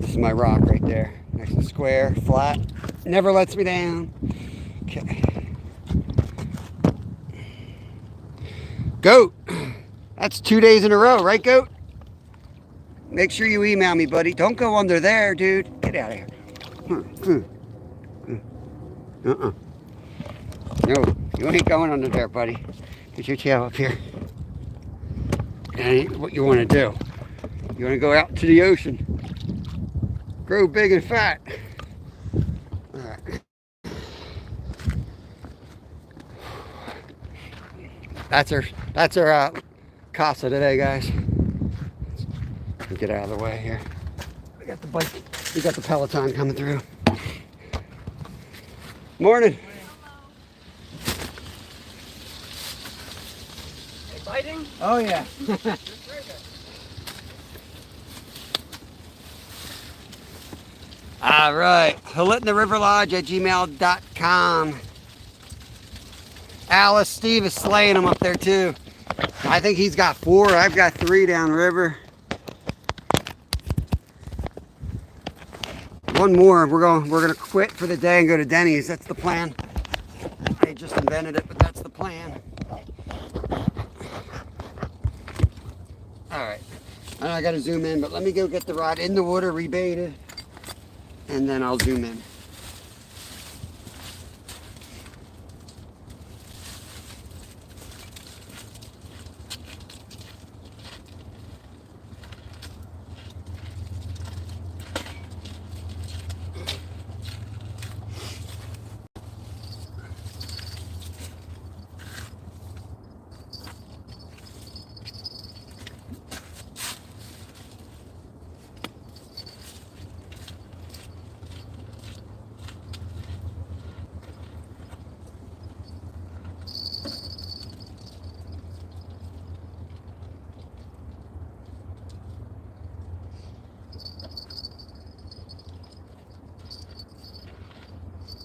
This is my rock right there. Nice and square, flat. Never lets me down. Okay. Goat. That's 2 days in a row, right, Goat? Make sure you email me, buddy. Don't go under there, dude. Get out of here. No, you ain't going under there, buddy. Get your tail up here. That ain't what you want to do. You want to go out to the ocean. Grow big and fat. All right. That's our casa today, guys. Get out of the way here. We got the bike. We got the Peloton coming through. Morning. Biting? Oh yeah. All right. HolitnaRiverLodge@gmail.com. Alice, Steve is slaying them up there too. I think he's got 4. I've got 3 downriver. One more. We're gonna quit for the day and go to Denny's. That's the plan. I just invented it, but that's the plan. All right. I gotta zoom in, but let me go get the rod in the water, rebaited, and then I'll zoom in.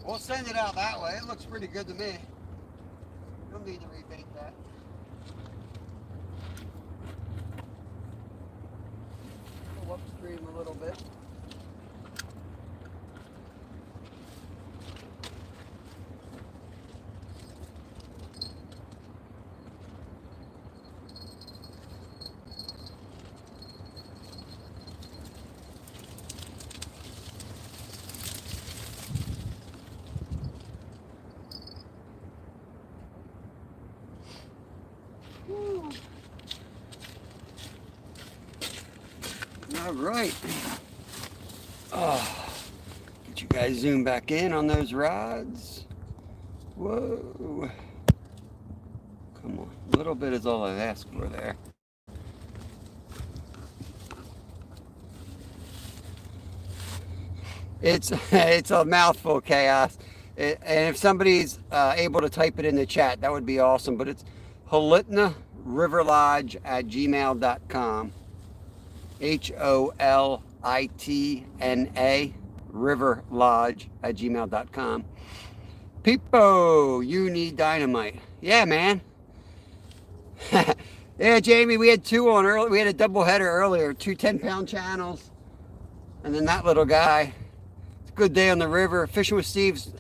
We'll send it out that way. It looks pretty good to me. You'll need to rebait that. Go upstream a little bit. All right. Oh, get you guys zoom back in on those rods. Whoa. Come on. A little bit is all I asked for there. It's a mouthful, Chaos. And if somebody's able to type it in the chat, that would be awesome. But it's HolitnaRiverLodge@gmail.com. HOLITNA riverlodge@gmail.com. Peepo, you need dynamite. Yeah, man. Yeah, Jamie, we had 2 on early. We had a double header earlier, 2 10-pound channels, and then that little guy. It's a good day on the river. Fishing with Steve's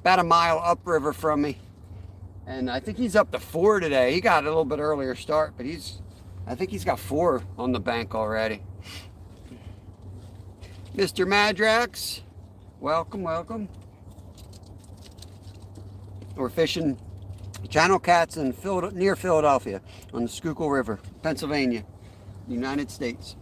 about a mile upriver from me, and I think he's up to 4 today. He got a little bit earlier start, but I think he's got 4 on the bank already. Mr. Madrax, welcome, welcome. We're fishing channel cats in near Philadelphia on the Schuylkill River, Pennsylvania, United States.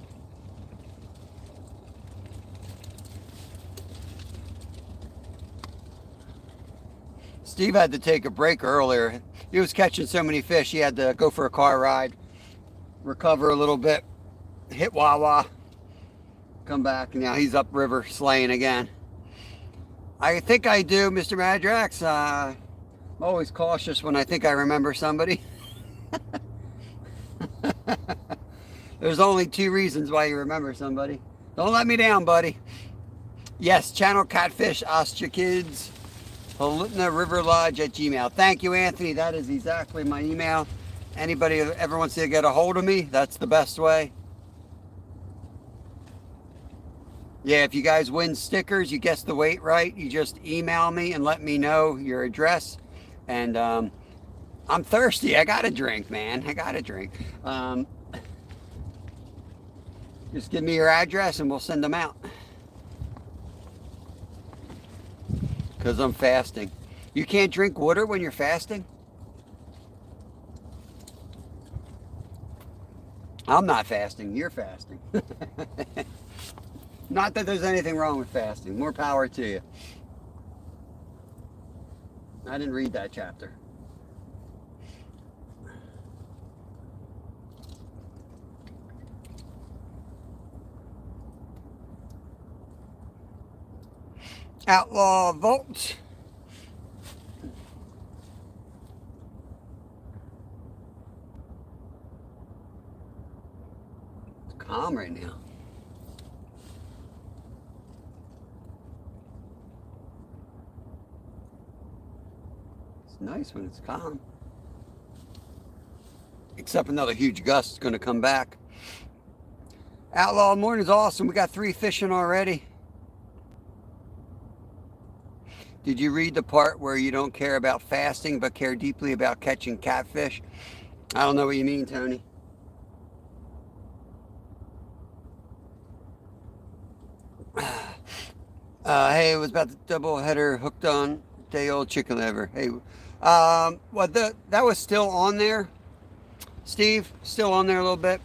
Steve had to take a break earlier. He was catching so many fish, he had to go for a car ride, recover a little bit, hit Wawa, come back, and now he's upriver slaying again. I think I do, Mr. Madrax. I'm always cautious when I think I remember somebody. There's only 2 reasons why you remember somebody. Don't let me down, buddy. Yes, channel catfish, ask your kids. Riverlodge@gmail. Thank you, Anthony. That is exactly my email. Anybody that ever wants to get a hold of me, that's the best way. Yeah, if you guys win stickers, you guess the weight right, you just email me and let me know your address. And I'm thirsty. I got a drink, man. I got a drink. Just give me your address and we'll send them out. Because I'm fasting. You can't drink water when you're fasting? I'm not fasting. You're fasting. Not that there's anything wrong with fasting. More power to you. I didn't read that chapter. Outlaw Vault. It's calm right now. It's nice when it's calm. Except another huge gust is going to come back. Outlaw morning is awesome. We got 3 fishing already. Did you read the part where you don't care about fasting but care deeply about catching catfish? I don't know what you mean, Tony. Hey, it was about the double header hooked on day old chicken liver. Hey, that was still on there, Steve? Still on there a little bit?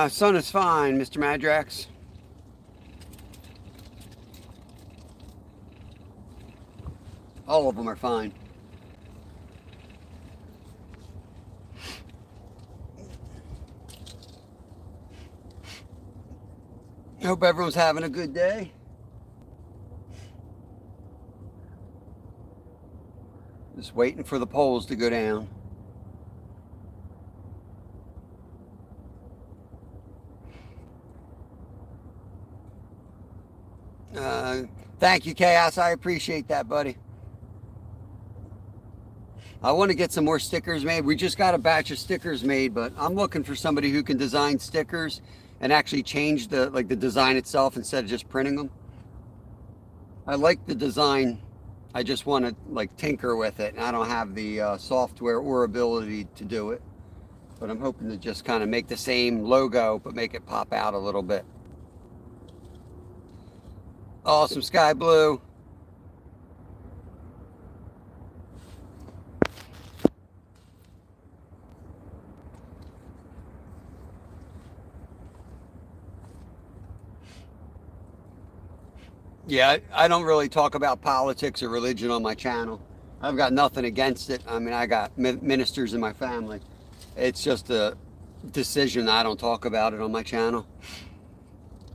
Sun is fine, Mr. Madrax. All of them are fine. Hope everyone's having a good day. Just waiting for the polls to go down. Thank you, Chaos. I appreciate that, buddy. I want to get some more stickers made. We just got a batch of stickers made, but I'm looking for somebody who can design stickers and actually change the design itself instead of just printing them. I like the design. I just want to tinker with it, and I don't have the software or ability to do it. But I'm hoping to just kind of make the same logo, but make it pop out a little bit. Awesome sky blue. Yeah, I don't really talk about politics or religion on my channel. I've got nothing against it. I mean, I got ministers in my family. It's just a decision. I don't talk about it on my channel.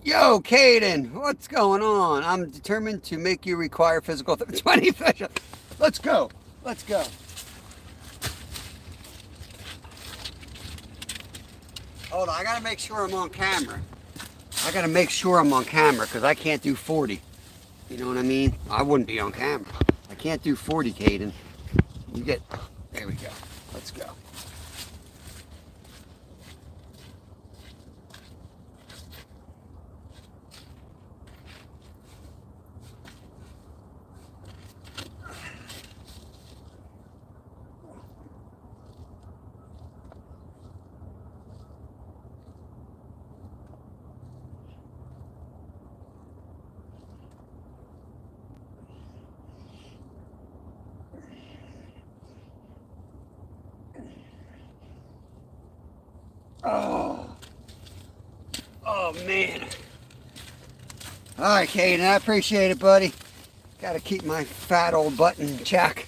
Yo, Caden, what's going on? I'm determined to make you require physical 20 fish. Let's go. Let's go. Hold on, I gotta make sure I'm on camera. I gotta make sure I'm on camera because I can't do 40. You know what I mean? I wouldn't be on camera. I can't do 40, Caden. You get, there we go. Let's go. Oh. Oh, man. All right, Caden, I appreciate it, buddy. Got to keep my fat old butt in check.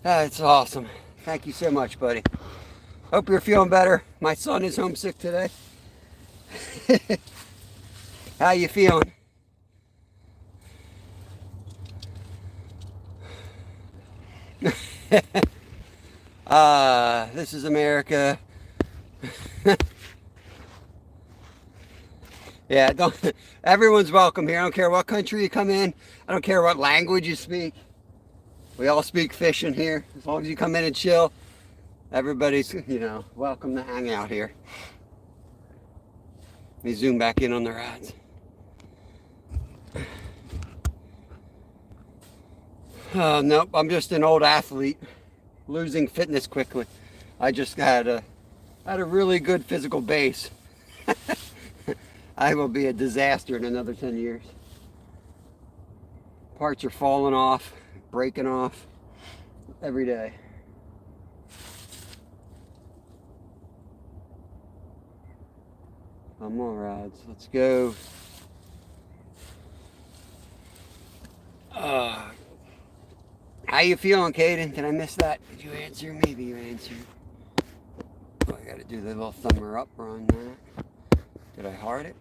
That's awesome. Thank you so much, buddy. Hope you're feeling better. My son is homesick today. How you feeling? This is America. Yeah, everyone's welcome here. I don't care what country you come in. I don't care what language you speak. We all speak fishing here. As long as you come in and chill, everybody's, welcome to hang out here. Let me zoom back in on the rods. Oh, nope, I'm just an old athlete losing fitness quickly. I just had a really good physical base. I will be a disaster in another 10 years. Parts are falling off, breaking off every day. Come on, rods, let's go. How you feeling, Caden? Did I miss that? Did you answer? Maybe you answered. Oh, I gotta do the little thumber up on that. Did I heart it?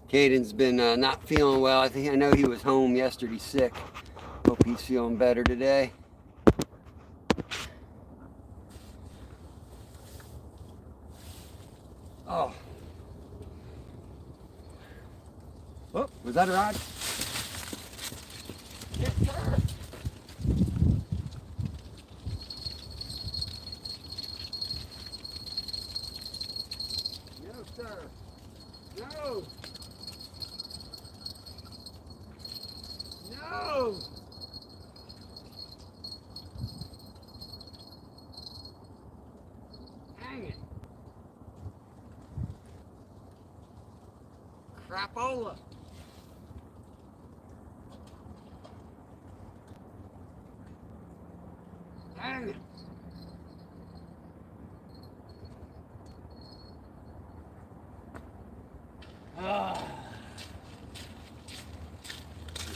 Caden's been not feeling well. I know he was home yesterday sick. Hope he's feeling better today. Oh. Oh, was that a rod? Yes, sir. No, sir. No. No. Hang it. Crapola. Dang it.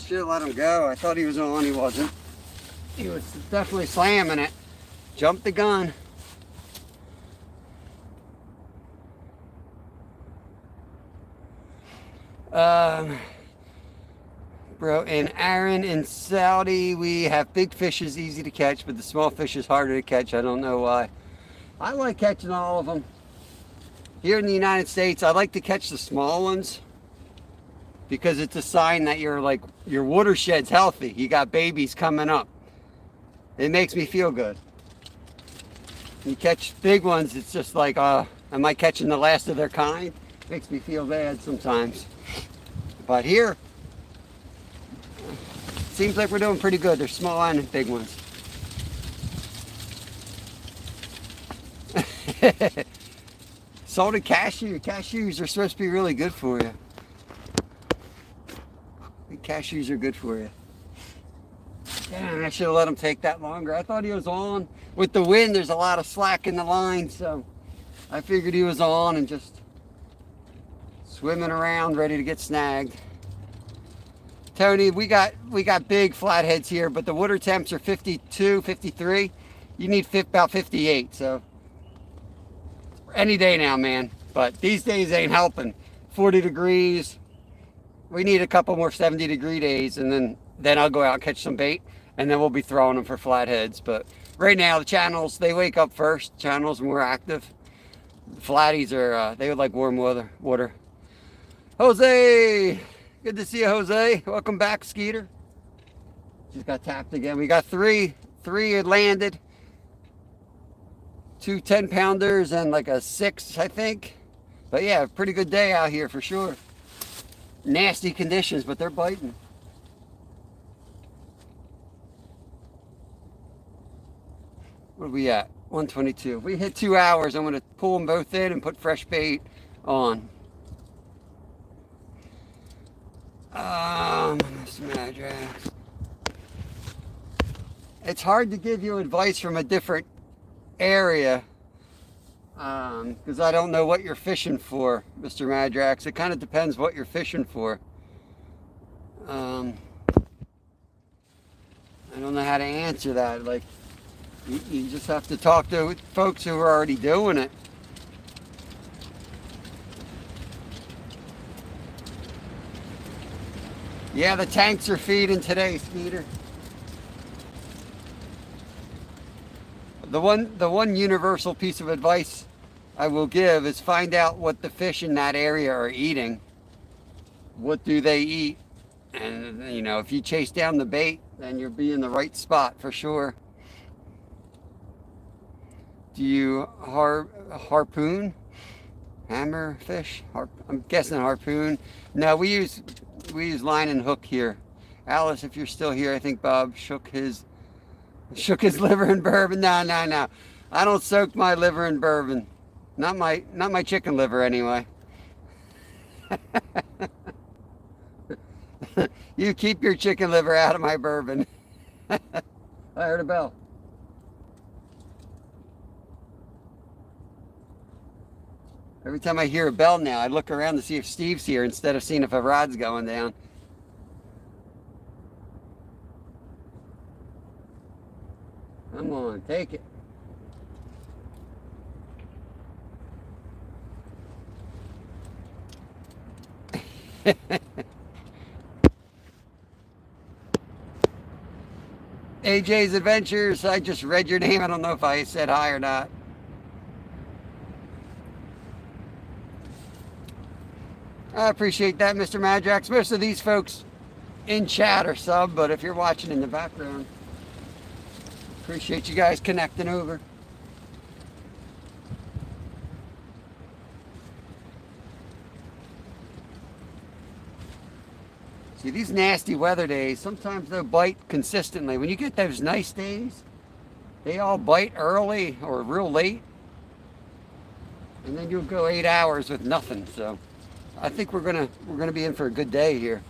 Should have let him go. I thought he was on. He wasn't. He was definitely slamming it. Jumped the gun. Bro, in Aaron in Saudi, we have big fish is easy to catch, but the small fish is harder to catch. I don't know why. I like catching all of them. Here in the United States, I like to catch the small ones because it's a sign that your watershed's healthy. You got babies coming up. It makes me feel good. You catch big ones, it's just like, am I catching the last of their kind? Makes me feel bad sometimes. But here, seems like we're doing pretty good. There's small and big ones. Salted cashew. Cashews are supposed to be really good for you. Cashews are good for you. Damn, I should have let him take that longer. I thought he was on. With the wind, there's a lot of slack in the line, so I figured he was on and just swimming around, ready to get snagged. Tony, we got big flatheads here, but the water temps are 52, 53. You need about 58, so any day now, man. But these days ain't helping. 40 degrees. We need a couple more 70-degree days, and then I'll go out and catch some bait, and then we'll be throwing them for flatheads. But right now, the channels, they wake up first. Channels more active. The flatties are, they would like warm water. Jose! Good to see you, Jose. Welcome back, Skeeter. Just got tapped again. We got three had landed. 2 10-pounders and like a 6, I think. But yeah, pretty good day out here for sure. Nasty conditions, but they're biting. What are we at? 122. If we hit 2 hours, I'm going to pull them both in and put fresh bait on. It's hard to give you advice from a different area, because I don't know what you're fishing for, Mr. Madrax. It kind of depends what you're fishing for. I don't know how to answer that. Like, you just have to talk to folks who are already doing it. Yeah, the tanks are feeding today, Skeeter. The one universal piece of advice I will give is find out what the fish in that area are eating. What do they eat? And you know, if you chase down the bait, then you'll be in the right spot for sure. Do you harpoon? Hammer fish? I'm guessing harpoon. No, we use line and hook here. Alice, if you're still here, I think Bob shook his liver in bourbon. No. I don't soak my liver in bourbon. Not my chicken liver anyway. You keep your chicken liver out of my bourbon. I heard a bell. Every time I hear a bell now, I look around to see if Steve's here instead of seeing if a rod's going down. Come on, take it. AJ's Adventures, I just read your name. I don't know if I said hi or not. I appreciate that, Mr. Madrax. Most of these folks in chat are sub, but if you're watching in the background, appreciate you guys connecting over. See, these nasty weather days, sometimes they'll bite consistently. When you get those nice days, they all bite early or real late. And then you'll go 8 hours with nothing. So I think we're gonna be in for a good day here.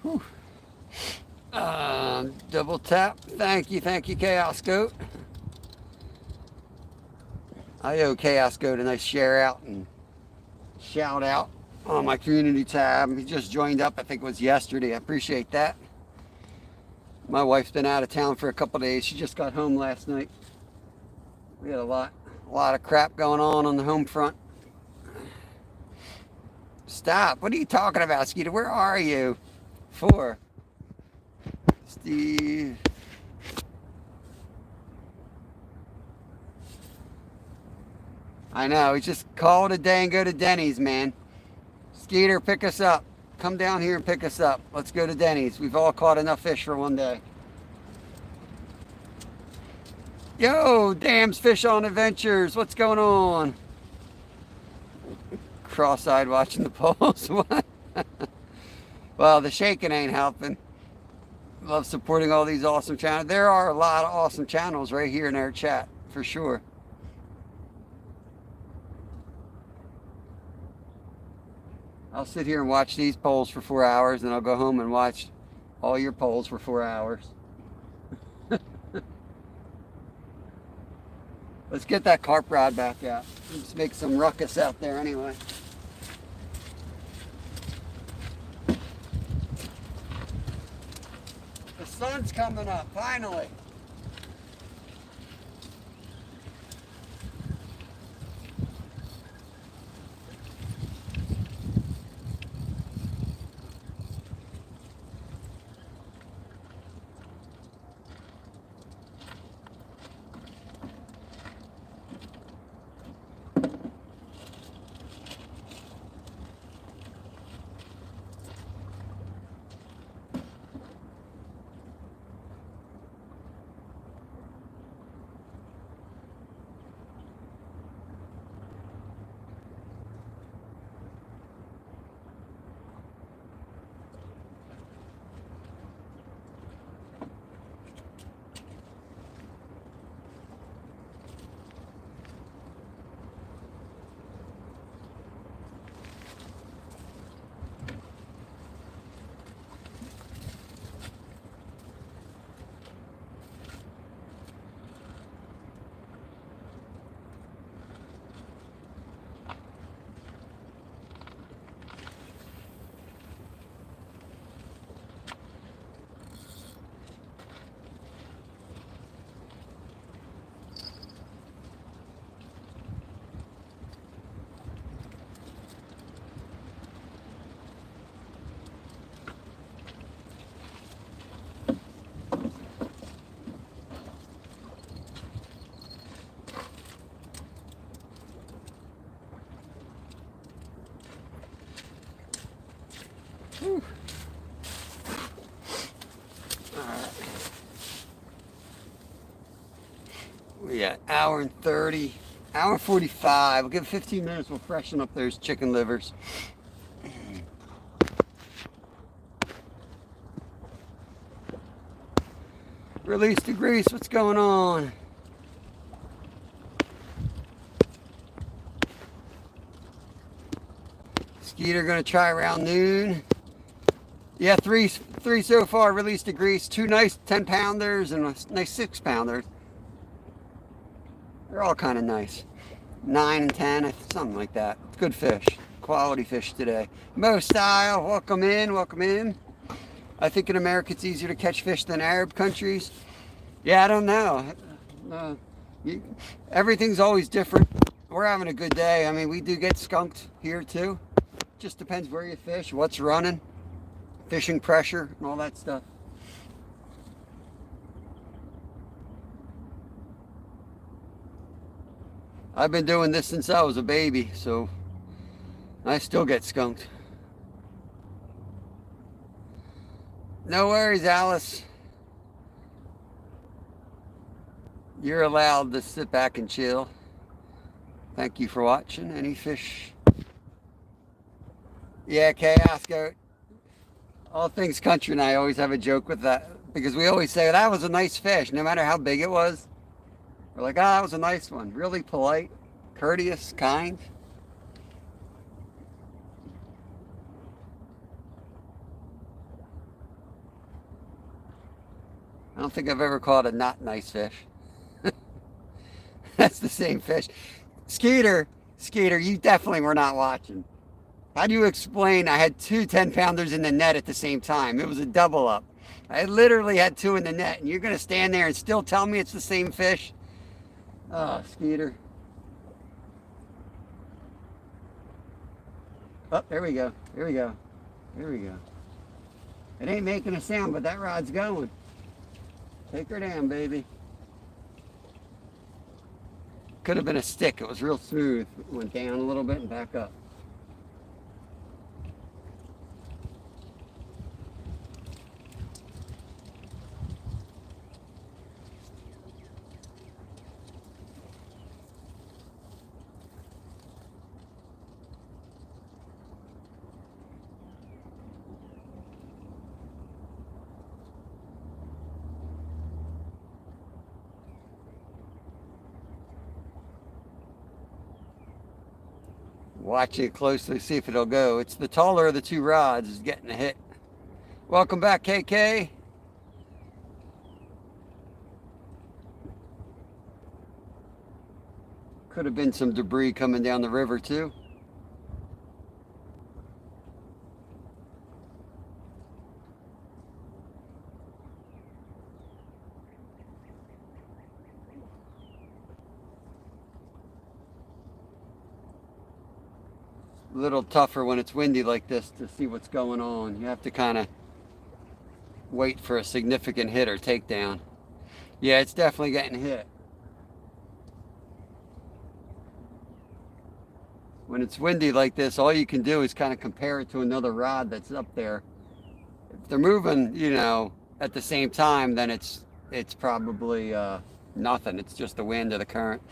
Whew. Double tap. Thank you, Chaos Goat. I owe Chaos Goat a nice share out and shout out on my community tab. He just joined up, I think it was yesterday. I appreciate that. My wife's been out of town for a couple days. She just got home last night. We had a lot of crap going on the home front. Stop. What are you talking about, Skeeter? Where are you? Steve. I know, he's just call it a day and go to Denny's, man. Skeeter, pick us up. Come down here and pick us up. Let's go to Denny's. We've all caught enough fish for one day. Yo, Dam's Fish on Adventures. What's going on? Cross-eyed watching the polls. What? Well, the shaking ain't helping. Love supporting all these awesome channels. There are a lot of awesome channels right here in our chat, for sure. I'll sit here and watch these polls for 4 hours, and I'll go home and watch all your polls for 4 hours. Let's get that carp rod back out. Let's make some ruckus out there anyway. The sun's coming up, finally. Whew. All right. We got hour and 30, hour and 45. We'll give it 15 minutes. We'll freshen up those chicken livers. Release the grease. What's going on? Skeeter gonna try around noon. Yeah, three so far. Released the grease. 2 nice 10-pounders and a nice 6-pounder. They're all kind of nice. 9 and 10, something like that. It's good fish. Quality fish today. Mo Style, welcome in, welcome in. I think in America it's easier to catch fish than Arab countries. Yeah, I don't know. Everything's always different. We're having a good day. I mean, we do get skunked here too. Just depends where you fish, what's running, fishing pressure, and all that stuff. I've been doing this since I was a baby, so I still get skunked. No worries, Alice. You're allowed to sit back and chill. Thank you for watching. Any fish? Yeah, Chaos Goat. All things country, and I always have a joke with that because we always say that was a nice fish, no matter how big it was. We're like, that was a nice one. Really polite, courteous, kind. I don't think I've ever caught a not nice fish. That's the same fish. Skeeter, you definitely were not watching. How do you explain I had 2 10-pounders in the net at the same time? It was a double up. I literally had 2 in the net, and you're going to stand there and still tell me it's the same fish? Oh, Skeeter. Oh, there we go. Here we go. Here we go. It ain't making a sound, but that rod's going. Take her down, baby. Could have been a stick. It was real smooth. It went down a little bit and back up. Watch it closely, see if it'll go. It's the taller of the 2 rods is getting a hit. Welcome back, KK. Could have been some debris coming down the river too. A little tougher when it's windy like this to see what's going on. You have to kind of wait for a significant hit or takedown. Yeah, it's definitely getting hit. When it's windy like this, all you can do is kind of compare it to another rod that's up there. If they're moving, you know, at the same time, then it's probably nothing. It's just the wind or the current.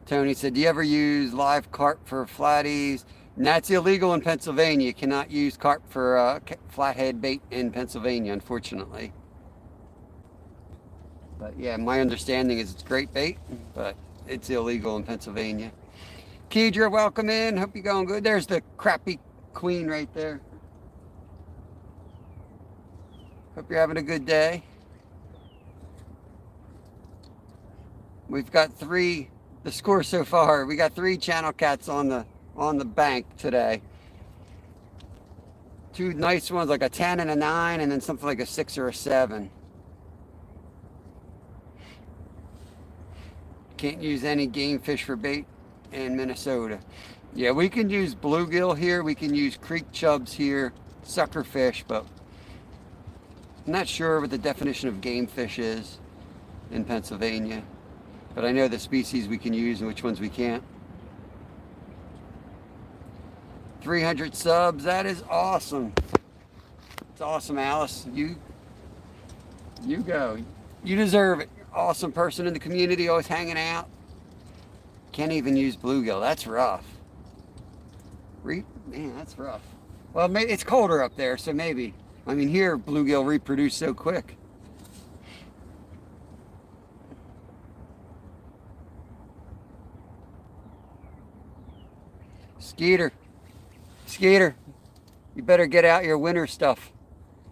Tony said, do you ever use live carp for flatties? And that's illegal in Pennsylvania. You cannot use carp for flathead bait in Pennsylvania, unfortunately. But yeah, my understanding is it's great bait, but it's illegal in Pennsylvania. Kedra, welcome in. Hope you're going good. There's the crappie queen right there. Hope you're having a good day. We've got 3, the score so far, we got 3 channel cats on the bank today. 2 nice ones, like a 10 and a 9, and then something like a 6 or a 7. Can't use any game fish for bait in Minnesota. Yeah, we can use bluegill here, we can use creek chubs here, sucker fish, but I'm not sure what the definition of game fish is in Pennsylvania. But I know the species we can use and which ones we can't. 300 subs, that is awesome. It's awesome, Alice. You go. You deserve it. You're an awesome person in the community, always hanging out. Can't even use bluegill. That's rough. Man, that's rough. Well, maybe it's colder up there, so maybe. I mean, here bluegill reproduce so quick. Skeeter, Skeeter, you better get out your winter stuff.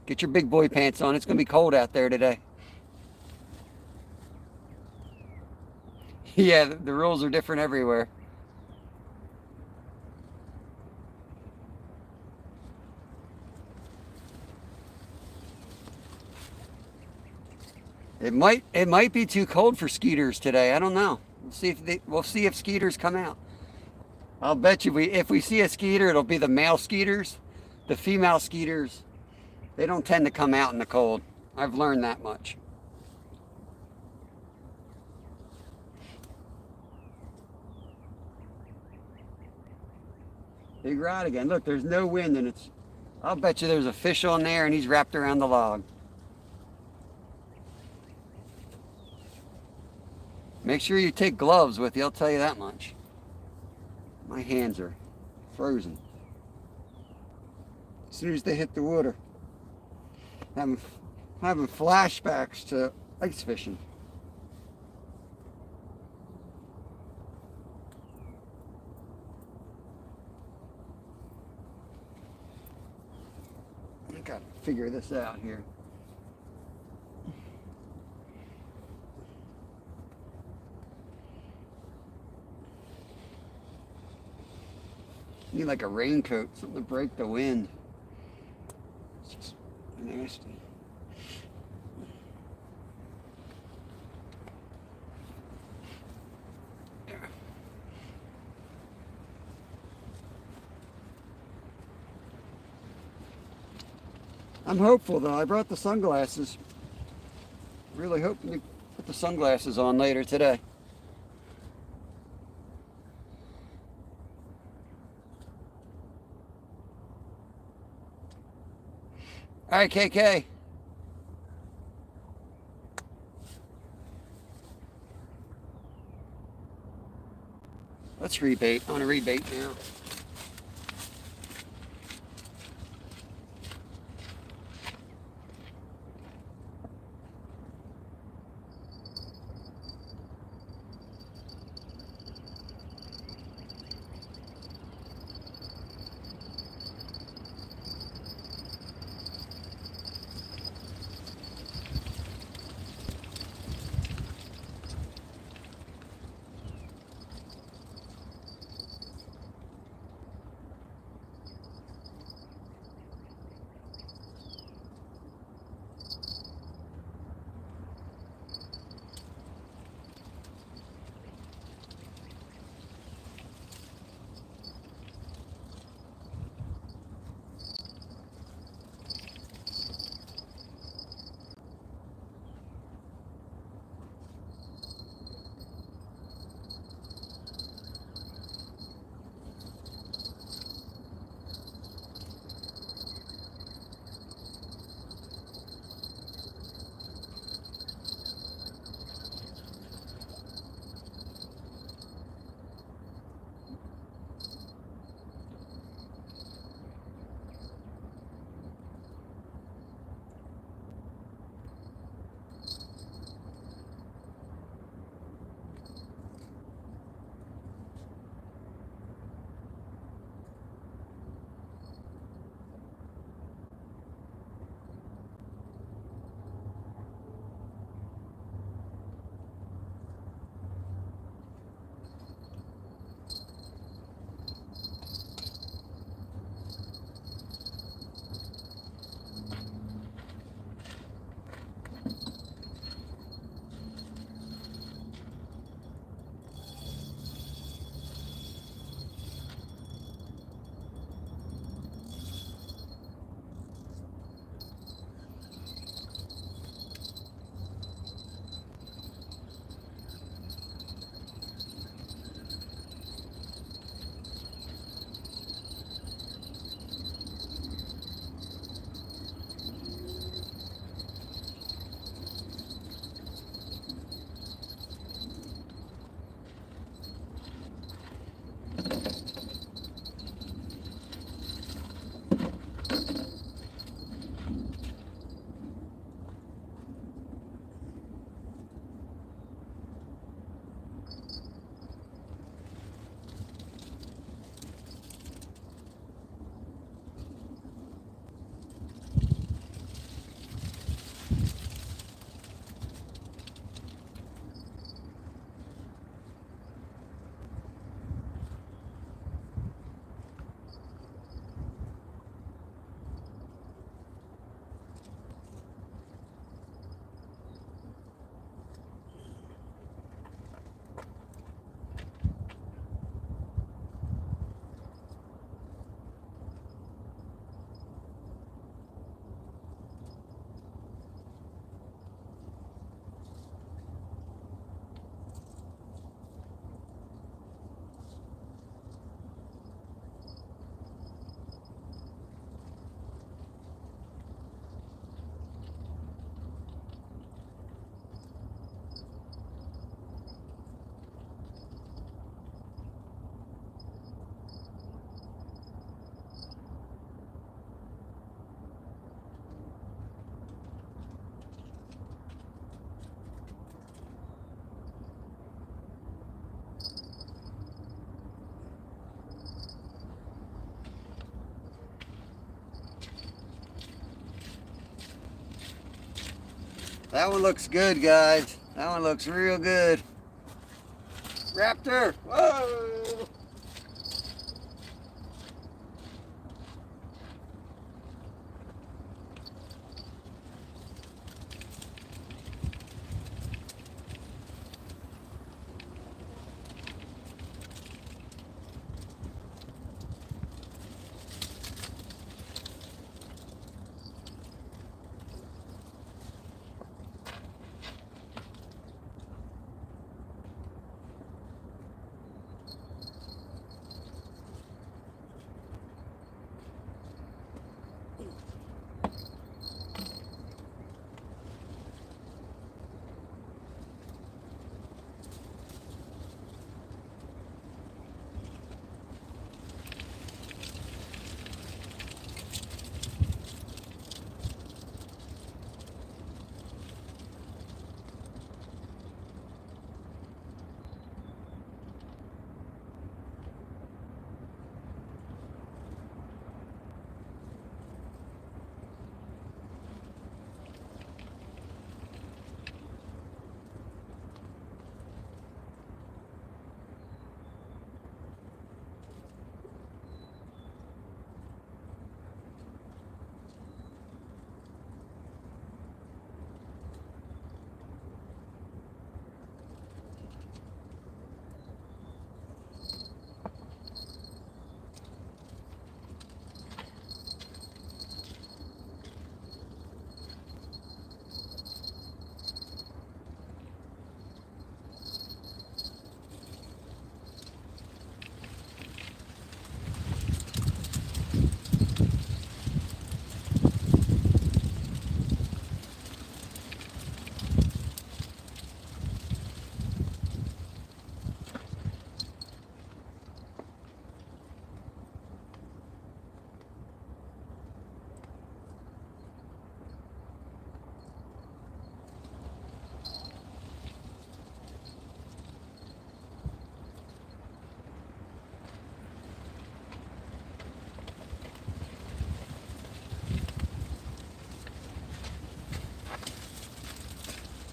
Get your big boy pants on. It's gonna be cold out there today. Yeah, the rules are different everywhere. It might be too cold for skeeters today. I don't know. We'll see if skeeters come out. I'll bet you if we see a skeeter, it'll be the male skeeters. The female skeeters, they don't tend to come out in the cold. I've learned that much. Big rod again. Look, there's no wind and I'll bet you there's a fish on there and he's wrapped around the log. Make sure you take gloves with you, I'll tell you that much. My hands are frozen. As soon as they hit the water. I'm having flashbacks to ice fishing. I gotta figure this out here. Need like a raincoat, something to break the wind. It's just nasty. I'm hopeful though. I brought the sunglasses. Really hoping to put the sunglasses on later today. All right, KK. Let's rebait. I want to rebait now. That one looks good, guys. That one looks real good. Raptor. Whoa.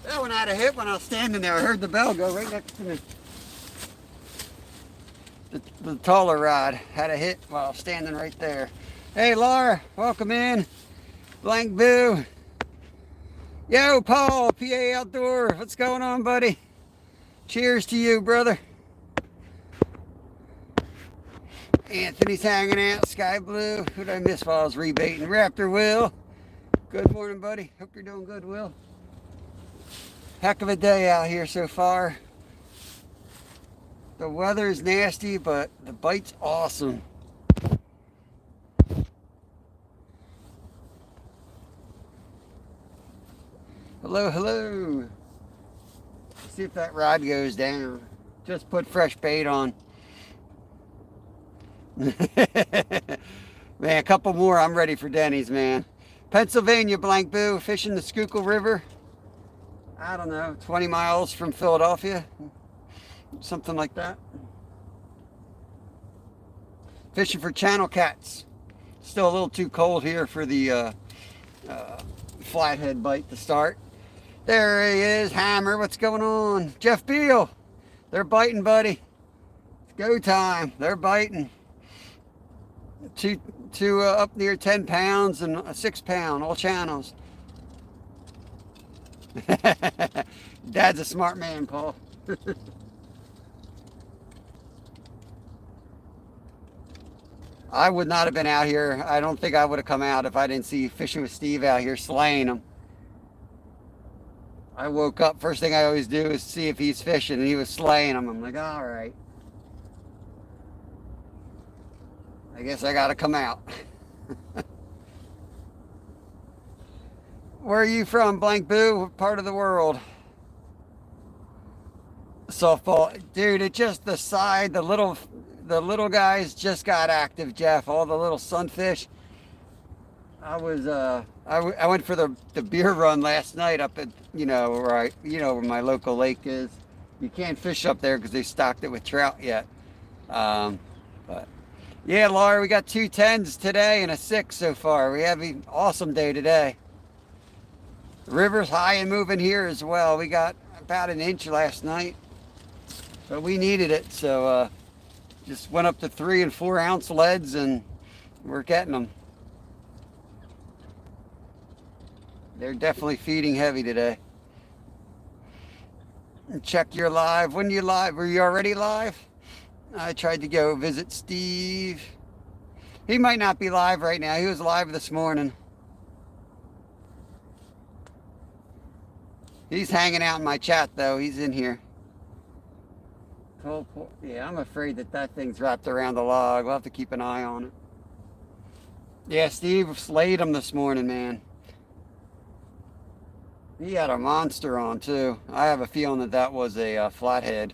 That one had a hit when I was standing there. I heard the bell go right next to me. The taller rod had a hit while I was standing right there. Hey Laura, welcome in. Blank Boo. Yo Paul, PA Outdoor. What's going on, buddy? Cheers to you, brother. Anthony's hanging out. Sky Blue. Who did I miss while I was rebaiting? Raptor Will. Good morning, buddy. Hope you're doing good, Will. Heck of a day out here so far. The weather is nasty, but the bite's awesome. Hello, hello. Let's see if that rod goes down. Just put fresh bait on. Man, a couple more. I'm ready for Denny's, man. Pennsylvania, Blank Boo, fishing the Schuylkill River. I don't know, 20 miles from Philadelphia, something like that. Fishing for channel cats. Still a little too cold here for the flathead bite to start. There he is, Hammer. What's going on? Jeff Beal. They're biting, buddy. It's go time. They're biting. Two up near 10 pounds and a 6 pound, all channels. Dad's a smart man, Paul. I would not have been out here. I don't think I would have come out if I didn't see Fishing with Steve out here slaying them. I woke up, first thing I always do is see if he's fishing, and he was slaying them. I'm like, all right. I guess I got to come out. Where are you from, Blank Boo? What part of the world? Softball. Dude, it just the side, the little guys just got active, Jeff. All the little sunfish. I went for the beer run last night up at, where my local lake is. You can't fish up there because they stocked it with trout yet. But yeah, Laura, we got 2 10s today and a 6 so far. We have an awesome day today. The river's high and moving here as well. We got about an inch last night, but we needed it, so just went up to 3 and 4 ounce leads, and we're getting them. They're definitely feeding heavy today. And check your live. When you live? Were you already live? I tried to go visit Steve. He might not be live right now. He was live this morning. He's hanging out in my chat though. He's in here. Yeah, I'm afraid that thing's wrapped around the log. We'll have to keep an eye on it. Yeah, Steve slayed him this morning, man. He had a monster on too. I have a feeling that was a flathead.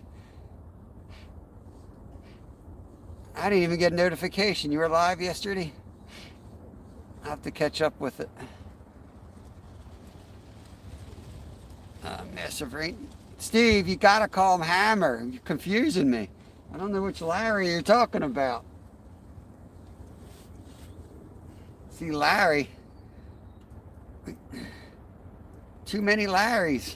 I didn't even get a notification. You were live yesterday? I'll have to catch up with it. Massive rain. Steve, you gotta call him Hammer. You're confusing me. I don't know which Larry you're talking about. See, Larry. Too many Larrys.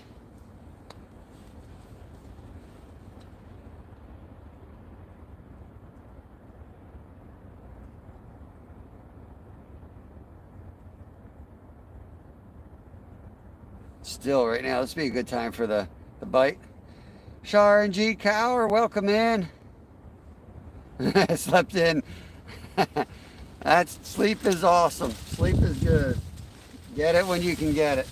Still, right now, this would be a good time for the bite. Shar and G Cower, welcome in. Slept in. Sleep is awesome. Sleep is good. Get it when you can get it.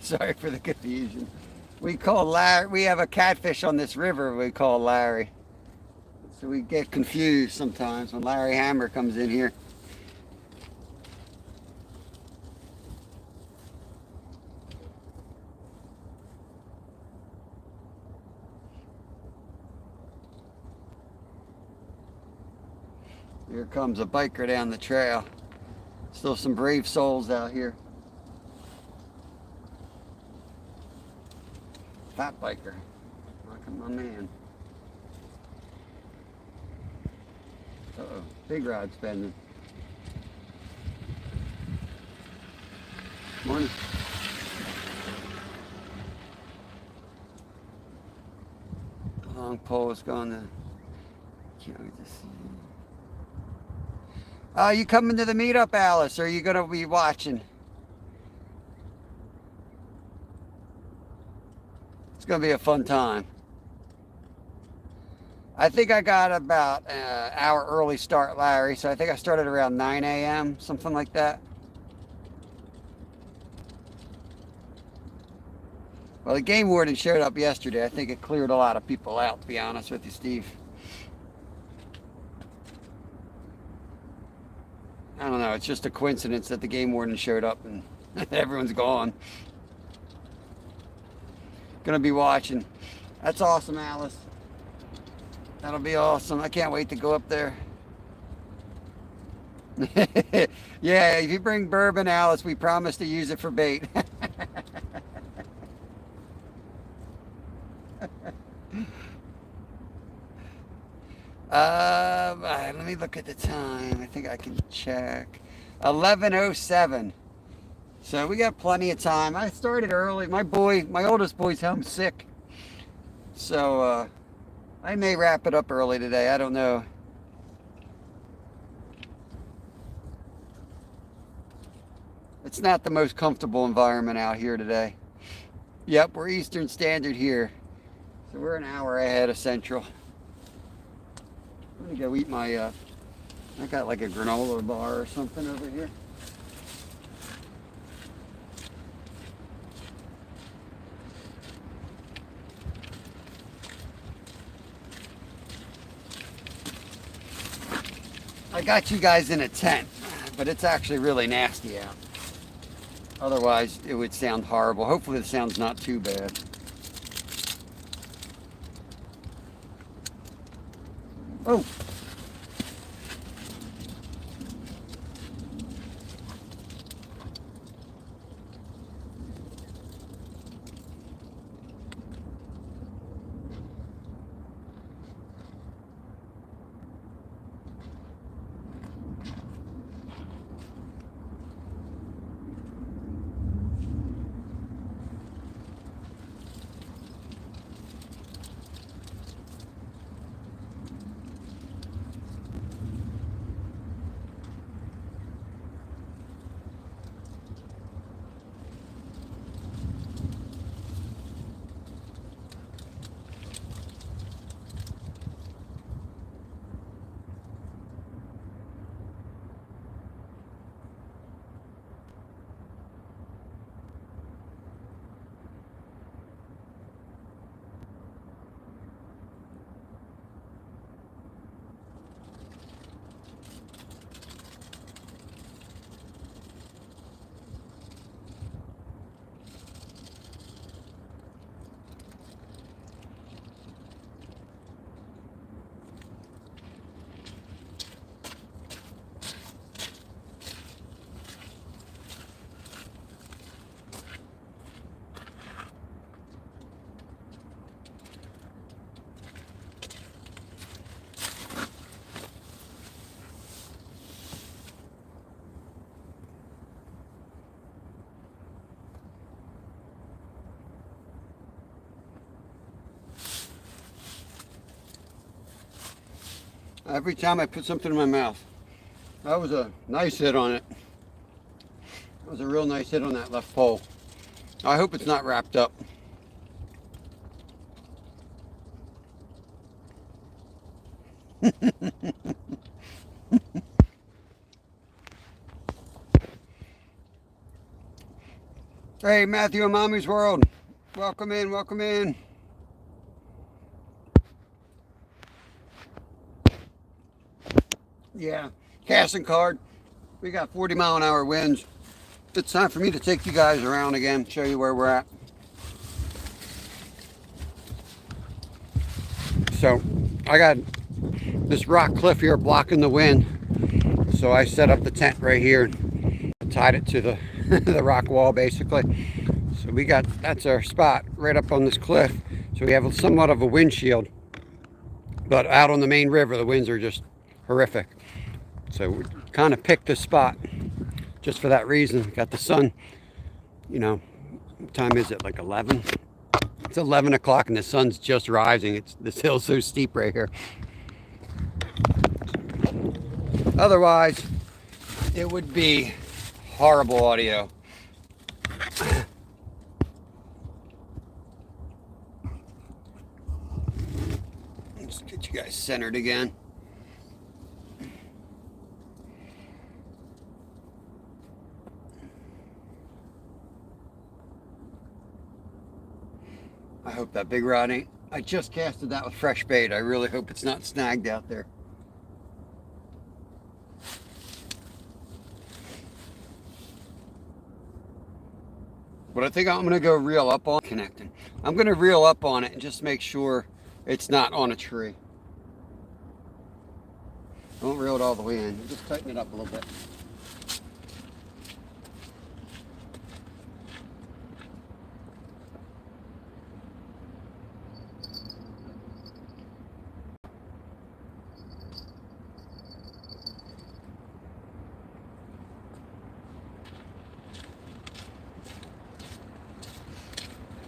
Sorry for the confusion. We call Larry, we have a catfish on this river we call Larry. So we get confused sometimes when Larry Hammer comes in here. Here comes a biker down the trail. Still some brave souls out here. Fat biker. Look at my man. Uh-oh. Big rod spending. Morning. Long pole is going to... Can't wait to see. You coming to the meetup, Alice? Or are you going to be watching? It's going to be a fun time. I think I got about an hour early start, Larry. So I think I started around 9 a.m., something like that. Well, the game warden showed up yesterday. I think it cleared a lot of people out, to be honest with you, Steve. I don't know. It's just a coincidence that the game warden showed up and everyone's gone. Gonna be watching. That's awesome, Alice. That'll be awesome. I can't wait to go up there. Yeah, if you bring bourbon, Alice, we promise to use it for bait. Let me look at the time. I think I can check. 11:07. So we got plenty of time. I started early. My oldest boy's home sick. So I may wrap it up early today. I don't know. It's not the most comfortable environment out here today. Yep, we're Eastern Standard here. So we're an hour ahead of Central. I'm gonna go eat my, I got like a granola bar or something over here. I got you guys in a tent, but it's actually really nasty out. Otherwise, it would sound horrible. Hopefully the sound's not too bad. Oh! every time I put something in my mouth. That was a nice hit on it. That was a real nice hit on that left pole. I hope it's not wrapped up. Hey, Matthew and Mommy's World. Welcome in, welcome in. Yeah, casting card. We got 40-mile-an-hour winds. It's time for me to take you guys around again, show you where we're at. So, I got this rock cliff here blocking the wind. So I set up the tent right here and tied it to the, the rock wall basically. So that's our spot right up on this cliff. So we have somewhat of a windshield. But out on the main river, the winds are just horrific. So we kind of picked this spot just for that reason. Got the sun, you know, what time is it, like 11? It's 11 o'clock and the sun's just rising. This hill's so steep right here. Otherwise, it would be horrible audio. Let's get you guys centered again. I hope that big rod ain't. I just casted that with fresh bait. I really hope it's not snagged out there. But I think I'm going to go reel up on connecting. I'm going to reel up on it and just make sure it's not on a tree. Don't reel it all the way in. Just tighten it up a little bit.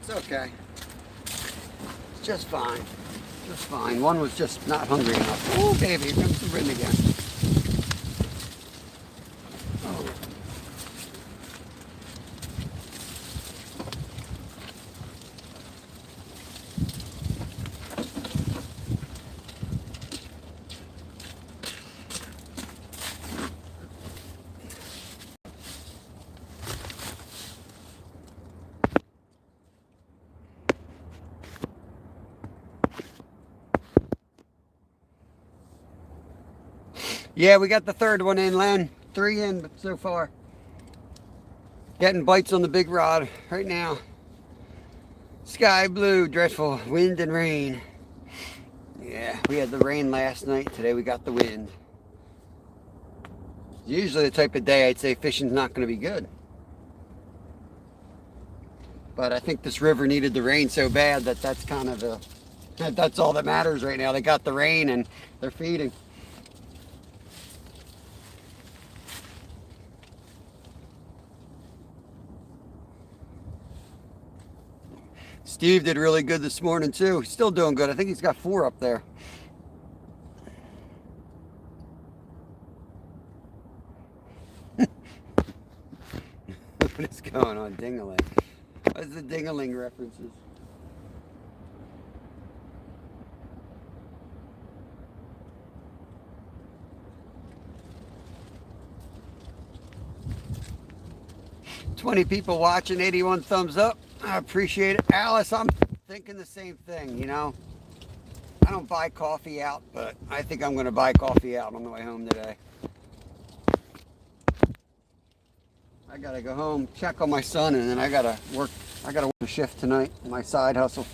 It's okay. It's just fine. Just fine. One was just not hungry enough. Oh, baby, here comes the wind again. Oh. Yeah, we got the third one in, Len. 3 in, but so far. Getting bites on the big rod right now. Sky blue, dreadful, wind and rain. Yeah, we had the rain last night. Today we got the wind. Usually the type of day I'd say fishing's not going to be good. But I think this river needed the rain so bad that that's kind of that's all that matters right now. They got the rain and they're feeding. Steve did really good this morning too. He's still doing good. I think he's got 4 up there. What is going on, Ding-a-ling? What's the Ding-a-ling references? $20 people watching, 81 thumbs up. I appreciate it. Alice, I'm thinking the same thing, you know. I don't buy coffee out, but I think I'm going to buy coffee out on the way home today. I got to go home, check on my son, and then I got to work a shift tonight, my side hustle.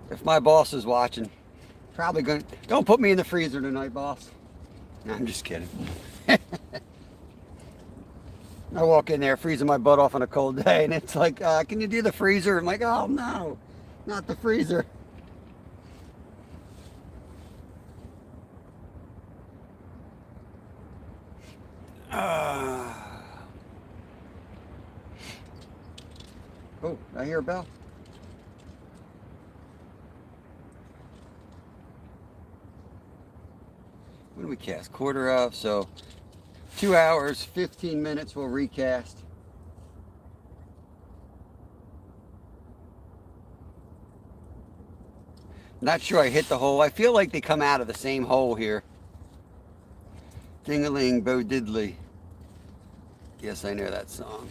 If my boss is watching, probably going to, don't put me in the freezer tonight, boss. No, I'm just kidding. I walk in there freezing my butt off on a cold day, and it's like, can you do the freezer? I'm like, oh no, not the freezer. hear a bell? What do we cast? Quarter of, so 2 hours, 15 minutes we'll recast. Not sure I hit the hole. I feel like they come out of the same hole here. Ding-a-ling, bo diddly. Yes, I know that song.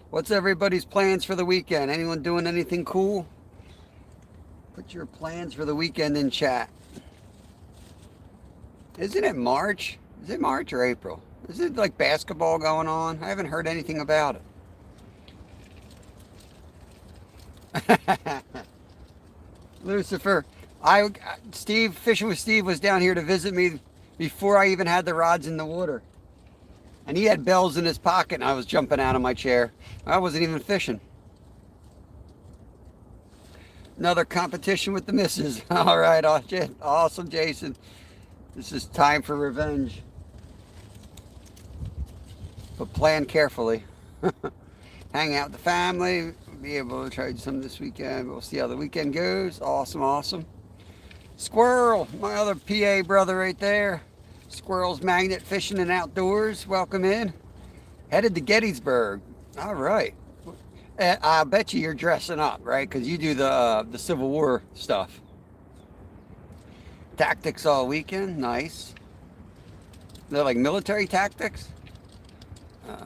What's everybody's plans for the weekend? Anyone doing anything cool? Put your plans for the weekend in chat. Isn't it March? Is it March or April? Is it like basketball going on? I haven't heard anything about it. Lucifer, Steve, Fishing with Steve was down here to visit me before I even had the rods in the water. And he had bells in his pocket and I was jumping out of my chair. I wasn't even fishing. Another competition with the missus. All right, awesome, Jason. This is time for revenge. But plan carefully. Hang out with the family. Be able to try some this weekend. We'll see how the weekend goes. Awesome, awesome. Squirrel, my other PA brother right there. Squirrel's Magnet Fishing and Outdoors. Welcome in. Headed to Gettysburg. All right. I bet you're dressing up, right? Because you do the Civil War stuff. Tactics all weekend. Nice. They're like military tactics. I'm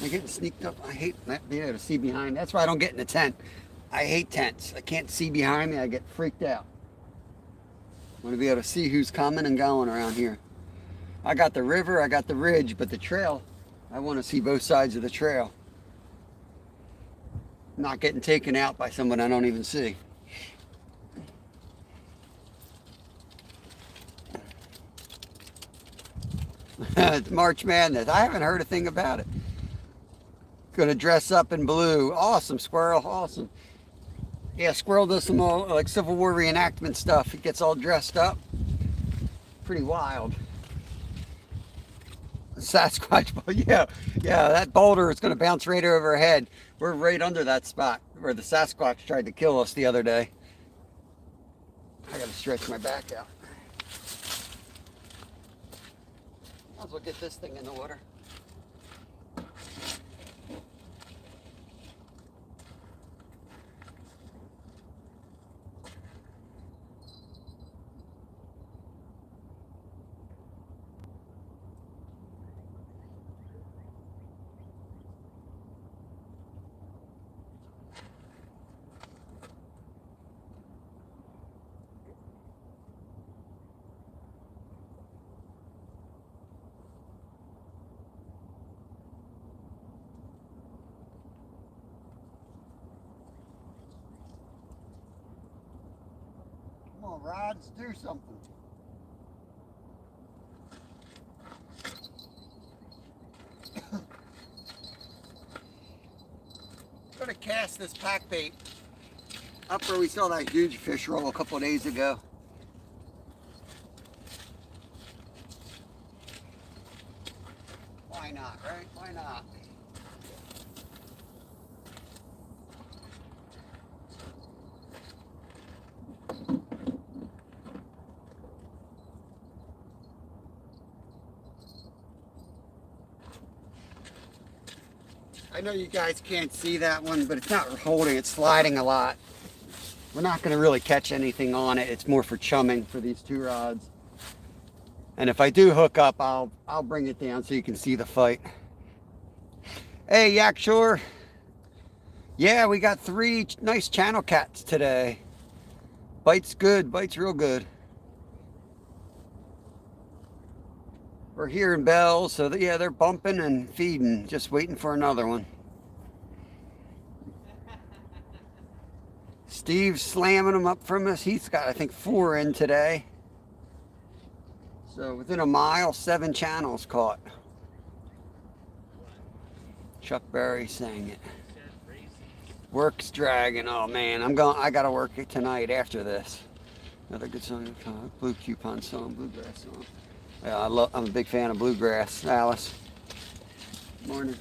getting sneaked up. I hate not being able to see behind. That's why I don't get in a tent. I hate tents. I can't see behind me. I get freaked out. I want to be able to see who's coming and going around here. I got the river, I got the ridge, but the trail, I want to see both sides of the trail. Not getting taken out by someone I don't even see. It's March Madness. I haven't heard a thing about it. Gonna dress up in blue. Awesome, Squirrel. Awesome. Yeah, Squirrel does some like Civil War reenactment stuff. He gets all dressed up. Pretty wild. Sasquatch. Yeah, that boulder is gonna bounce right over our head. We're right under that spot where the Sasquatch tried to kill us the other day. I gotta stretch my back out. Might as well get this thing in the water. Come on, rods, do something. I'm gonna cast this pack bait up where we saw that huge fish roll a couple of days ago. Why not, right? Why not? I know you guys can't see that one, but it's not holding, it's sliding a lot. We're not going to really catch anything on it. It's more for chumming for these two rods. And if I do hook up, I'll bring it down so you can see the fight. Hey, Yak Shore. Yeah, we got 3 nice channel cats today. Bite's good, bite's real good. We're hearing bells, so yeah, they're bumping and feeding, just waiting for another one. Steve's slamming them up from us. He's got, I think, 4 in today. So within a mile, 7 channels caught. Chuck Berry sang it. Work's dragging. Oh man, I gotta work it tonight after this. Another good song. Blue coupon song, bluegrass song. Yeah, I'm a big fan of bluegrass. Alice. Morning.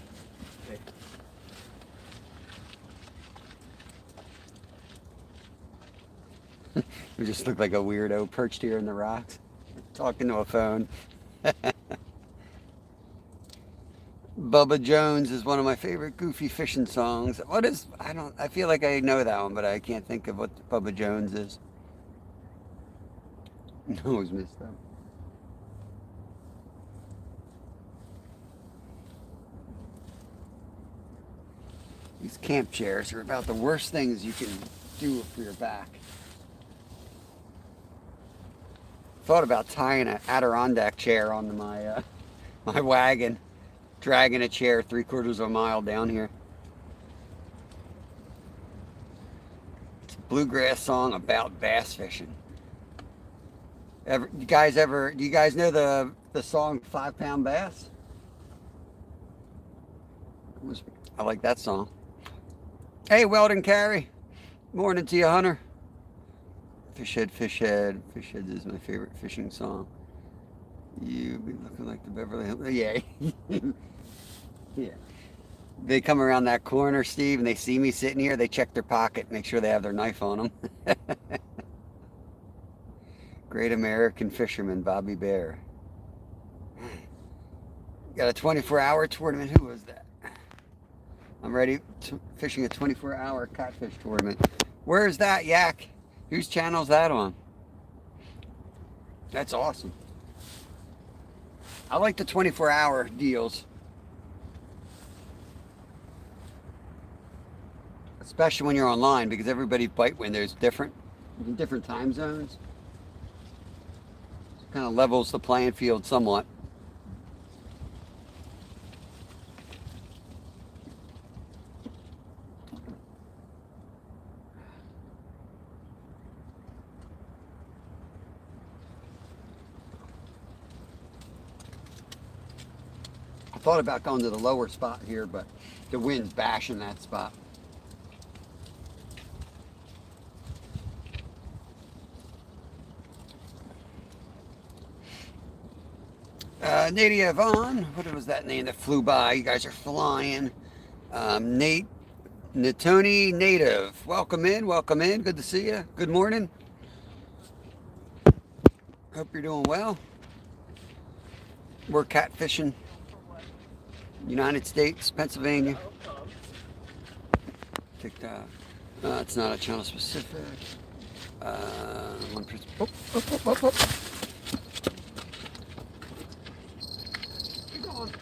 We just look like a weirdo perched here in the rocks, talking to a phone. Bubba Jones is one of my favorite goofy fishing songs. What is, I feel like I know that one, but I can't think of what Bubba Jones is. No, it's missed up. These camp chairs are about the worst things you can do for your back. Thought about tying an Adirondack chair onto my my wagon, dragging a chair 3/4 of a mile down here. It's a bluegrass song about bass fishing. Do you guys know the song 5 Pound Bass? I like that song. Hey, Weldon Carey. Morning to you, Hunter. Fish Head, Fish Head. Fish Head is my favorite fishing song. You be looking like the Beverly Hills. Yeah. Yeah. They come around that corner, Steve, and they see me sitting here. They check their pocket, make sure they have their knife on them. Great American Fisherman, Bobby Bear. Got a 24-hour tournament. Who was that? I'm ready fishing a 24-hour catfish tournament. Where's that, Yak? Whose channel's that on? That's awesome. I like the 24-hour deals. Especially when you're online, because everybody's bite window's different. In different time zones. Kind of levels the playing field somewhat. I thought about going to the lower spot here, but the wind's bashing that spot. Nadia Vaughn, what was that name that flew by? You guys are flying. Natoni Native, welcome in, welcome in. Good to see you. Good morning. Hope you're doing well. We're catfishing. United States, Pennsylvania. TikTok. It's not a channel specific. One person. Oh. Keep going.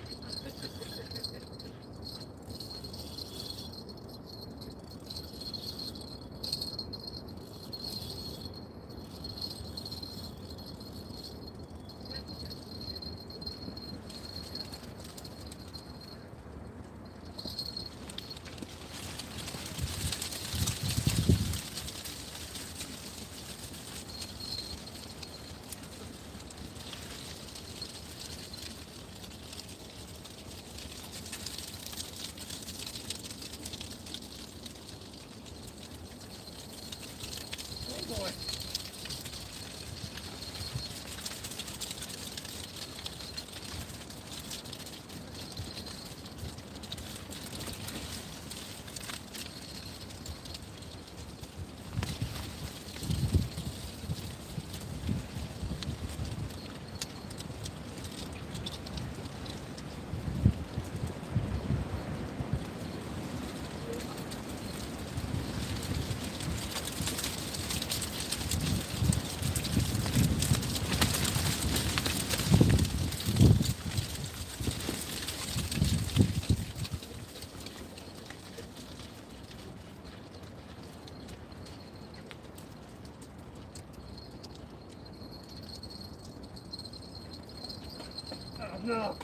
No.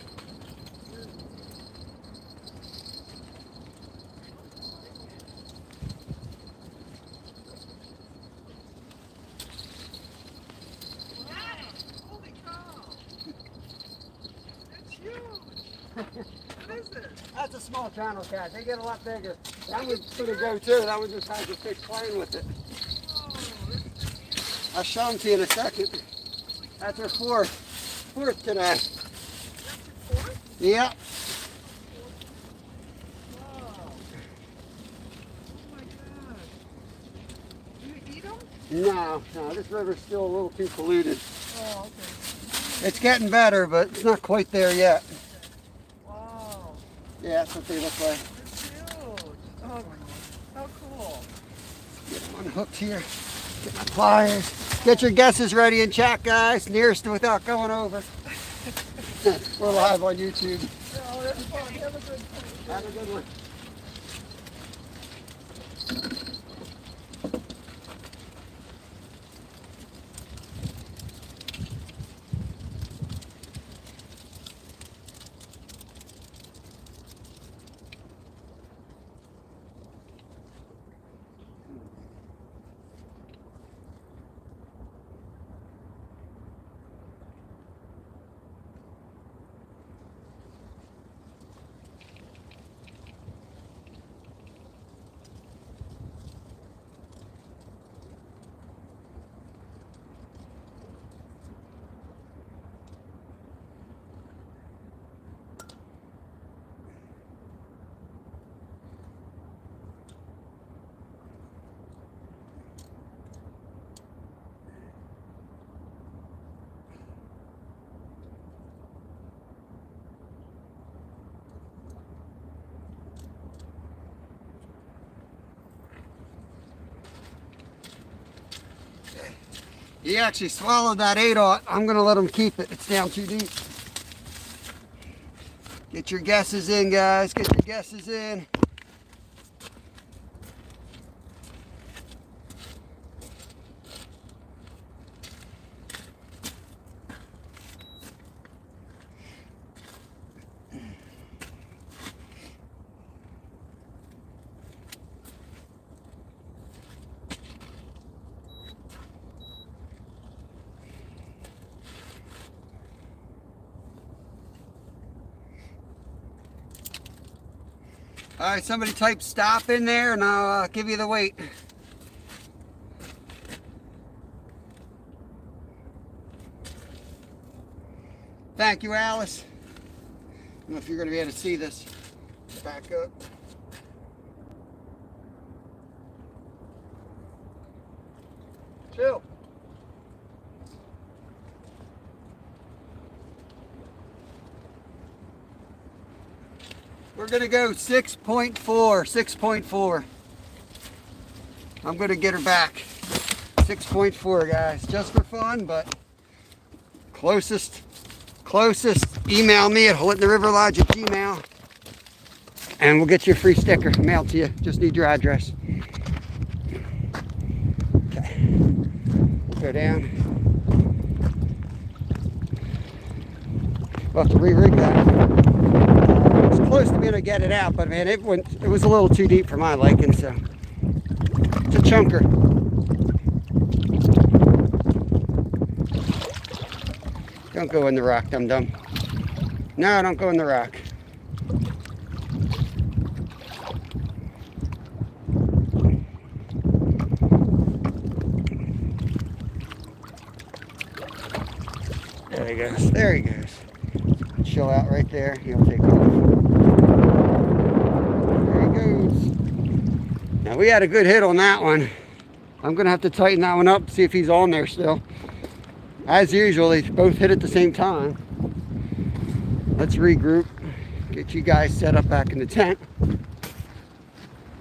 Holy cow! That's huge! What is it? That's a small channel cat. They get a lot bigger. That one's gonna go too. That one just has a fish playing with it. I'll show them to you in a second. That's our fourth today. That's your fourth? Yeah. Wow. Oh my gosh. Do you eat them? No, this river's still a little too polluted. Oh, okay. It's getting better, but it's not quite there yet. Wow. Yeah, that's what they look like. They're huge. Oh, how cool. Get them unhooked here. Get my pliers. Get your guesses ready in chat, guys. Nearest without going over. We're live on YouTube. Oh, that's fun. Have a good time. Have a good one. He actually swallowed that 8/0. I'm going to let him keep it. It's down too deep. Get your guesses in, guys. Get your guesses in. All right, somebody type stop in there and I'll give you the weight. Thank you, Alice. I don't know if you're going to be able to see this. Back up. Chill. We're going to go 6.4, 6.4. I'm going to get her back. 6.4, guys. Just for fun, but closest. Email me at holittenriverlodge@gmail. And we'll get you a free sticker mailed to you. Just need your address. Okay. We'll go down. We'll have to re-rig that. Close to being able to get it out, but man, it was a little too deep for my liking, so it's a chunker. Don't go in the rock, dum-dum. No, don't go in the rock. There he goes. There he goes. Chill out right there. He'll take off. There he goes. Now we had a good hit on that one. I'm gonna have to tighten that one up, see if he's on there still. As usual, they both hit at the same time. Let's regroup. Get you guys set up back in the tent.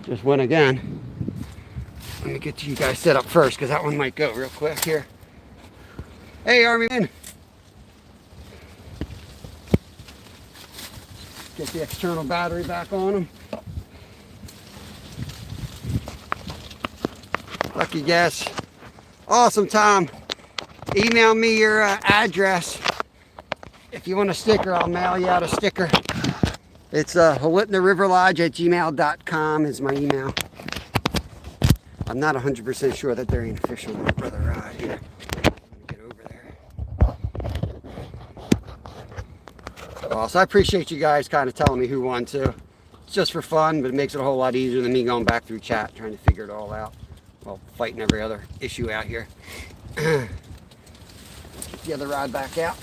Just went again. Let me get you guys set up first because that one might go real quick here. Hey, Army man. Get the external battery back on them. Lucky guess. Awesome, Tom. Email me your address. If you want a sticker, I'll mail you out a sticker. It's holittenriverlodge@gmail.com is my email. I'm not 100% sure that there ain't fish on my brother rod here. Get over there. Well, so I appreciate you guys kind of telling me who won too. just for fun, but it makes it a whole lot easier than me going back through chat trying to figure it all out. Well, fighting every other issue out here. Get the other rod back out.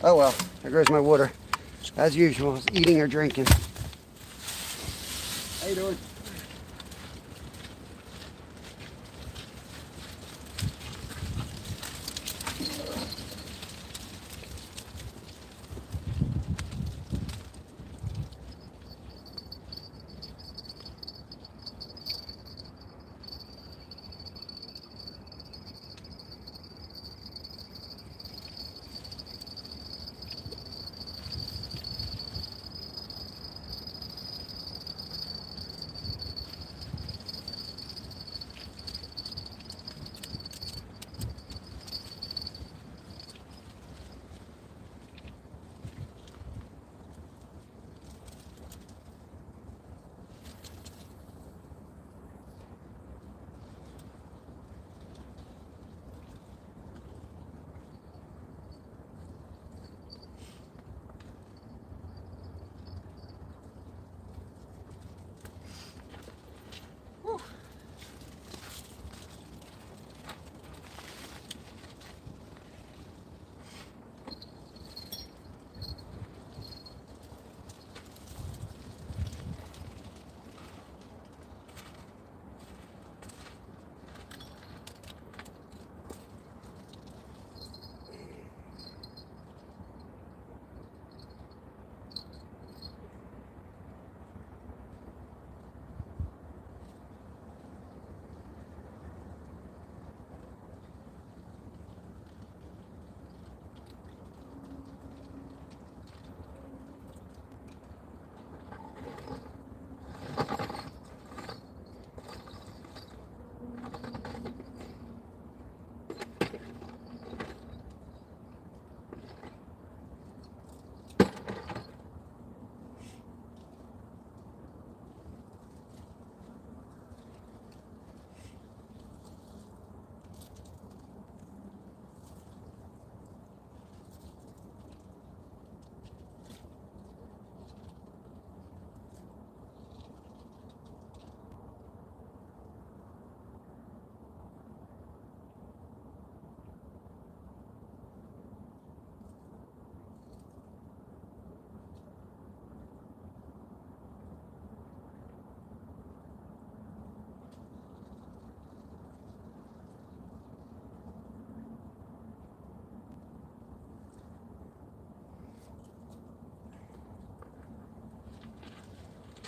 Oh well, there goes my water. As usual, it's eating or drinking. How you doing?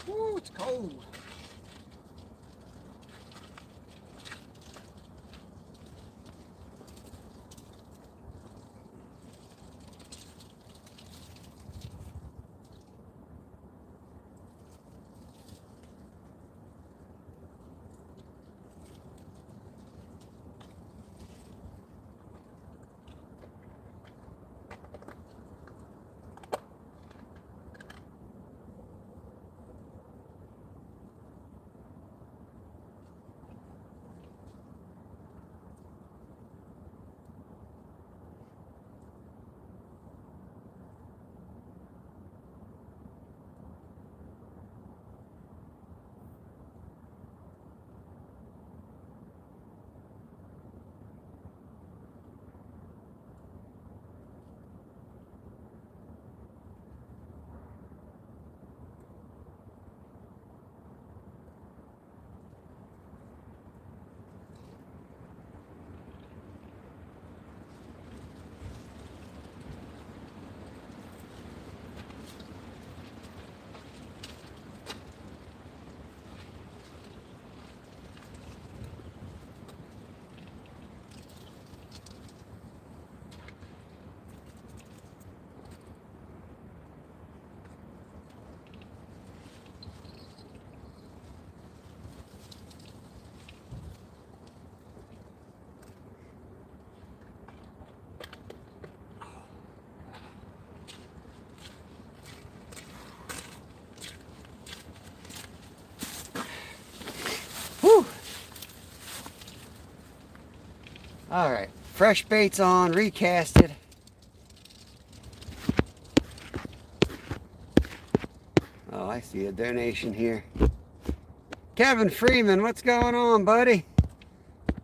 Ooh, it's cold. Whew. All right, fresh baits on, recasted. Oh, See a donation here. Kevin Freeman, what's going on, buddy?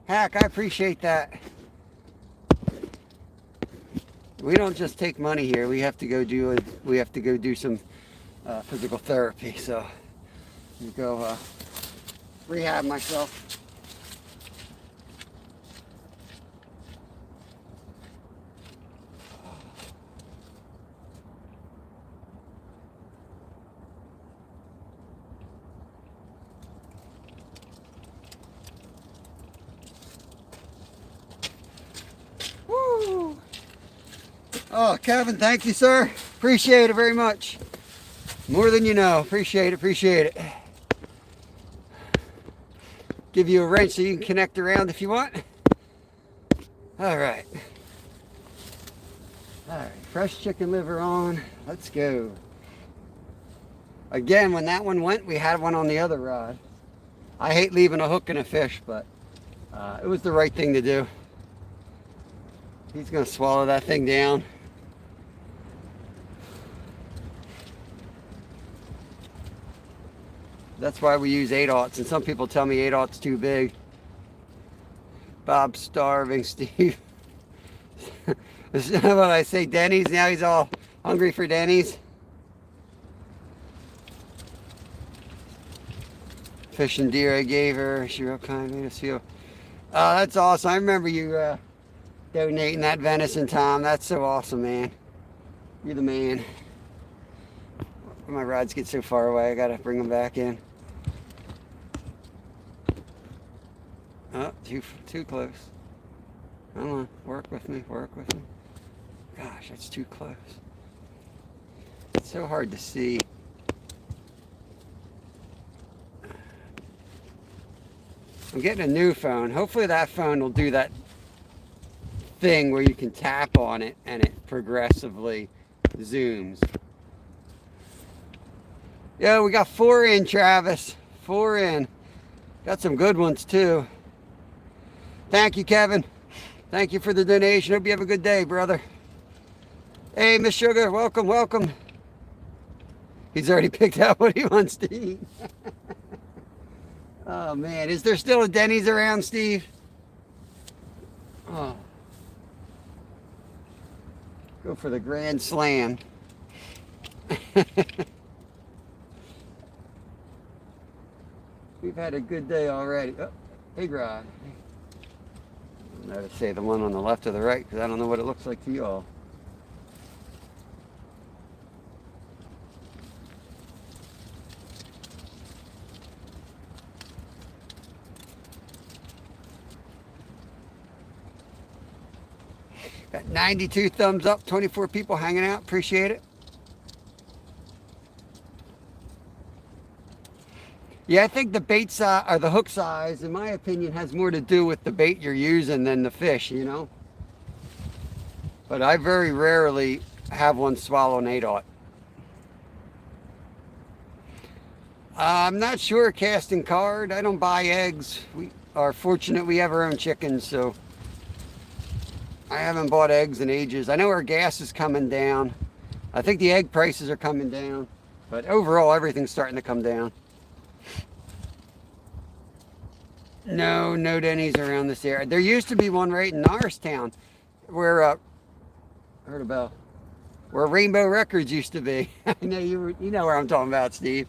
Heck, I appreciate that. We don't just take money here. We have to go do some physical therapy. So you go rehab myself. Woo! Oh, Kevin, thank you, sir. Appreciate it very much. More than you know. Appreciate it. Appreciate it. Give you a wrench so you can connect around if you want. All right. All right. Fresh chicken liver on. Let's go. Again, when that one went, we had one on the other rod. I hate leaving a hook in a fish, but it was the right thing to do. He's going to swallow that thing down. That's why we use 8/0s, and some people tell me 8/0's too big. Bob's starving, Steve. Is that what I say, Denny's? Now he's all hungry for Denny's. Fish and deer I gave her. She real kind, made us feel. Oh, that's awesome. I remember you donating that venison, Tom. That's so awesome, man. You're the man. My rods get so far away, I gotta bring them back in. Oh, too close. Come on, work with me, work with me. Gosh, that's too close. It's so hard to see. I'm getting a new phone. Hopefully that phone will do that thing where you can tap on it and it progressively zooms. Yeah, we got 4 in, Travis. 4 in. Got some good ones too. Thank you, Kevin. Thank you for the donation. Hope you have a good day, brother. Hey, Miss Sugar, welcome, welcome. He's already picked out what he wants to eat. Oh, man. Is there still a Denny's around, Steve? Oh. Go for the Grand Slam. We've had a good day already. Oh, hey, Rod. I don't know to say the one on the left or the right because I don't know what it looks like to you all. Got 92 thumbs up, 24 people hanging out. Appreciate it. Yeah, I think the bait size or the hook size, in my opinion, has more to do with the bait you're using than the fish, you know. But I very rarely have one swallow an 8/0. I'm not sure, casting card. I don't buy eggs. We are fortunate we have our own chickens, so I haven't bought eggs in ages. I know our gas is coming down. I think the egg prices are coming down, but overall everything's starting to come down. No Denny's around this area. There used to be one right in Norristown where heard about where Rainbow Records used to be. I know you know where I'm talking about, Steve.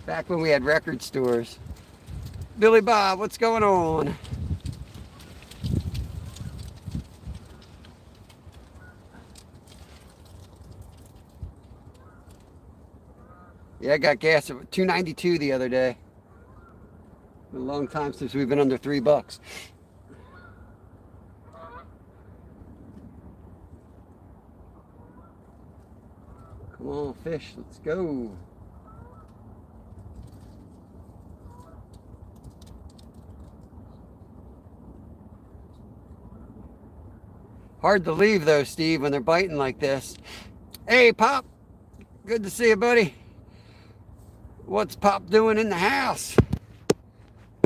Back when we had record stores. Billy Bob, what's going on? Yeah, I got gas at $2.92 the other day. Been a long time since we've been under $3. Come on, fish, let's go. Hard to leave though, Steve, when they're biting like this. Hey, Pop. Good to see you, buddy. What's Pop doing in the house?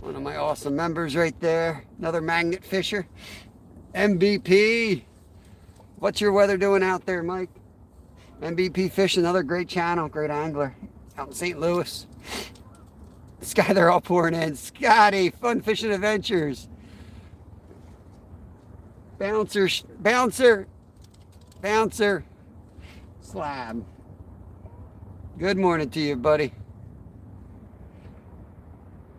One of my awesome members right there. Another magnet fisher. MVP. What's your weather doing out there, Mike? MVP Fish, another great channel, great angler out in St. Louis. This guy, they're all pouring in. Scotty, Fun Fishing Adventures. Bouncer, bouncer, bouncer, slab. Good morning to you, buddy.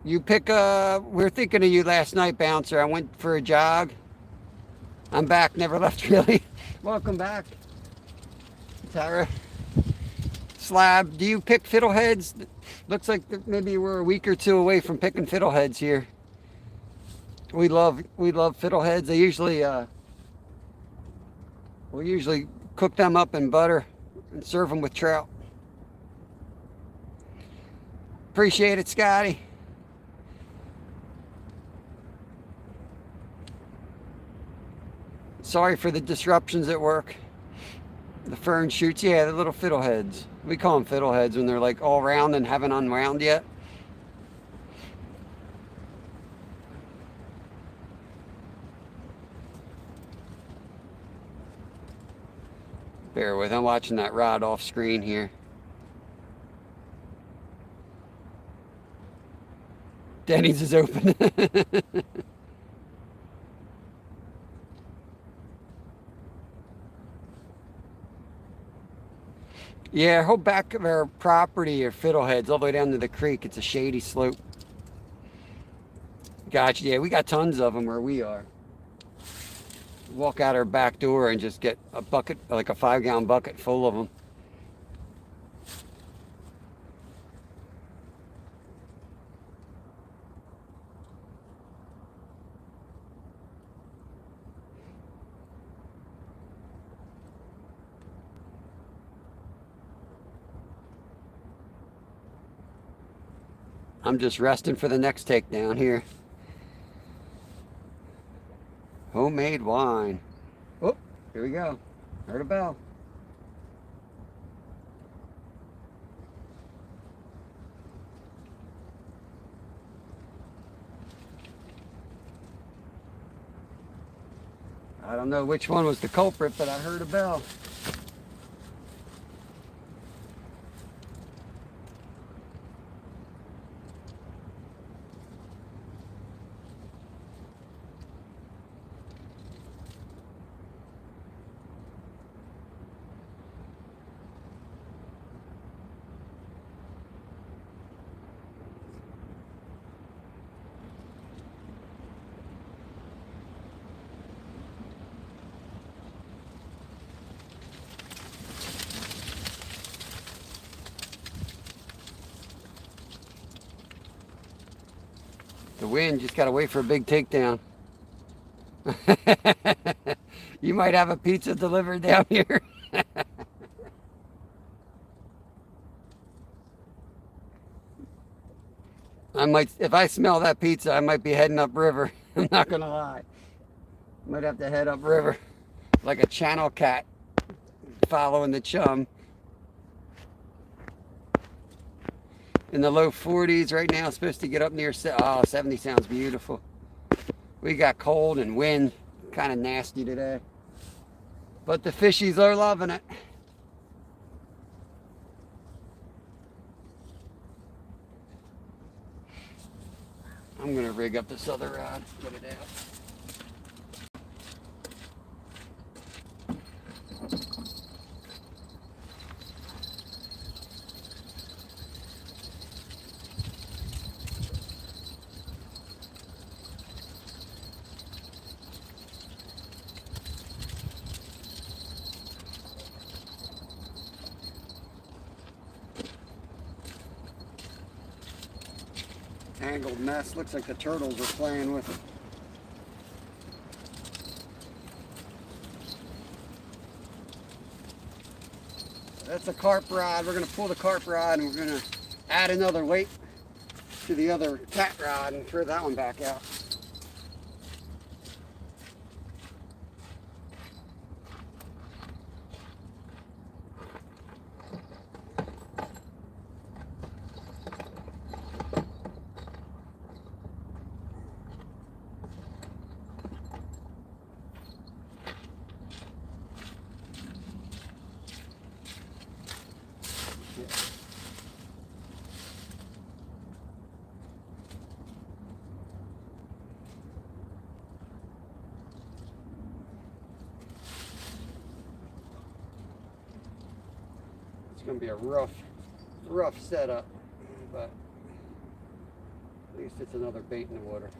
You pick we're thinking of you last night, Bouncer. I went for a jog. I'm back, never left really. Welcome back, Tara. Slab, do you pick fiddleheads? Looks like maybe we're a week or two away from picking fiddleheads here. We love fiddleheads. They usually we usually cook them up in butter and serve them with trout. Appreciate it, Scotty. Sorry for the disruptions at work. The fern shoots, yeah, the little fiddleheads. We call them fiddleheads when they're like all round and haven't unwound yet. Bear with, I'm watching that rod off screen here. Denny's is open. Yeah, our whole back of our property are fiddleheads all the way down to the creek. It's a shady slope. Gotcha. Yeah, we got tons of them where we are. Walk out our back door and just get a bucket, like a 5-gallon bucket full of them. I'm just resting for the next takedown here. Homemade wine. Oh, here we go. Heard a bell. I don't know which one was the culprit, but I heard a bell. The wind, just gotta wait for a big takedown. You might have a pizza delivered down here. I might, if I smell that pizza, I might be heading upriver. I'm not gonna lie. Might have to head upriver like a channel cat following the chum. In the low 40s right now, supposed to get up near 70 sounds beautiful. We got cold and wind, kind of nasty today. But the fishies are loving it. I'm gonna rig up this other rod, put it out. Tangled mess. Looks like the turtles are playing with it. That's a carp rod. We're going to pull the carp rod and we're going to add another weight to the other cat rod and throw that one back out. going to be a rough setup, but at least it's another bait in the water.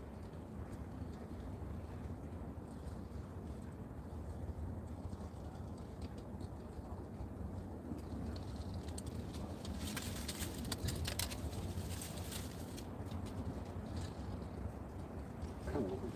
Come on.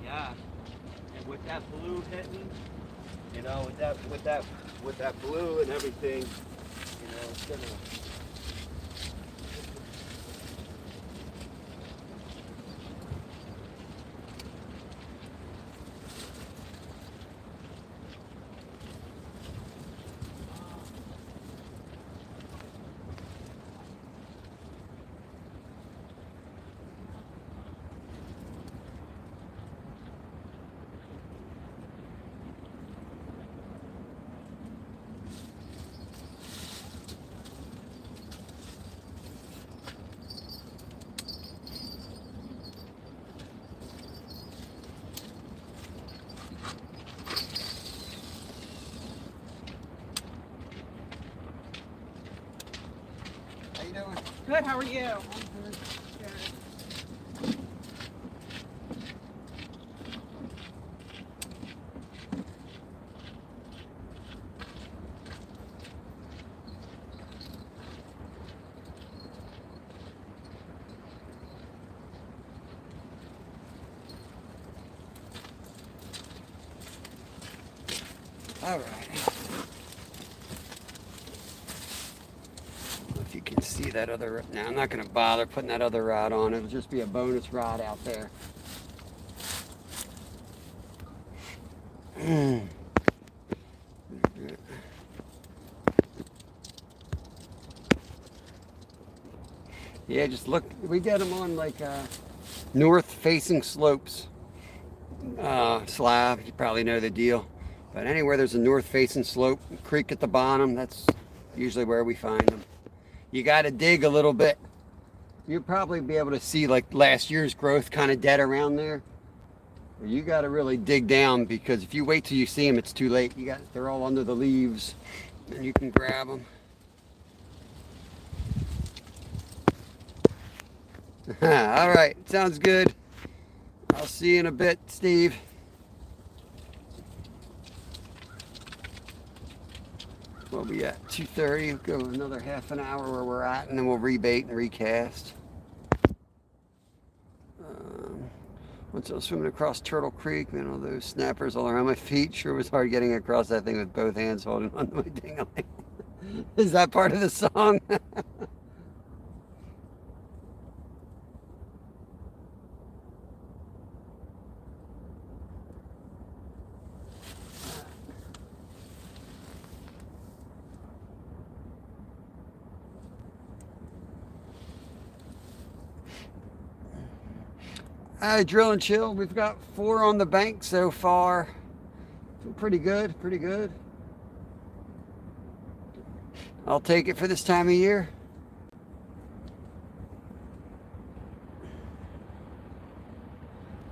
Yeah, and with that blue hitting, you know, with that blue and everything, you know, it's gonna. How you doing? Good, how are you? All right. If you can see that other, now I'm not going to bother putting that other rod on. It'll just be a bonus rod out there. Yeah, just look. We get them on like north-facing slopes. Slab, you probably know the deal. But anywhere there's a north-facing slope, creek at the bottom, that's usually where we find them. You got to dig a little bit. You'll probably be able to see like last year's growth kind of dead around there. You got to really dig down, because if you wait till you see them, it's too late. They're all under the leaves, and you can grab them. All right, sounds good. I'll see you in a bit, Steve. We'll be at 2:30. We'll go another half an hour where we're at, and then we'll rebait and recast. Once I was swimming across Turtle Creek, man, all those snappers all around my feet. Sure was hard getting across that thing with both hands holding onto my dingling. Is that part of the song? Drill and chill. We've got 4 on the bank so far. Pretty good, pretty good. I'll take it for this time of year.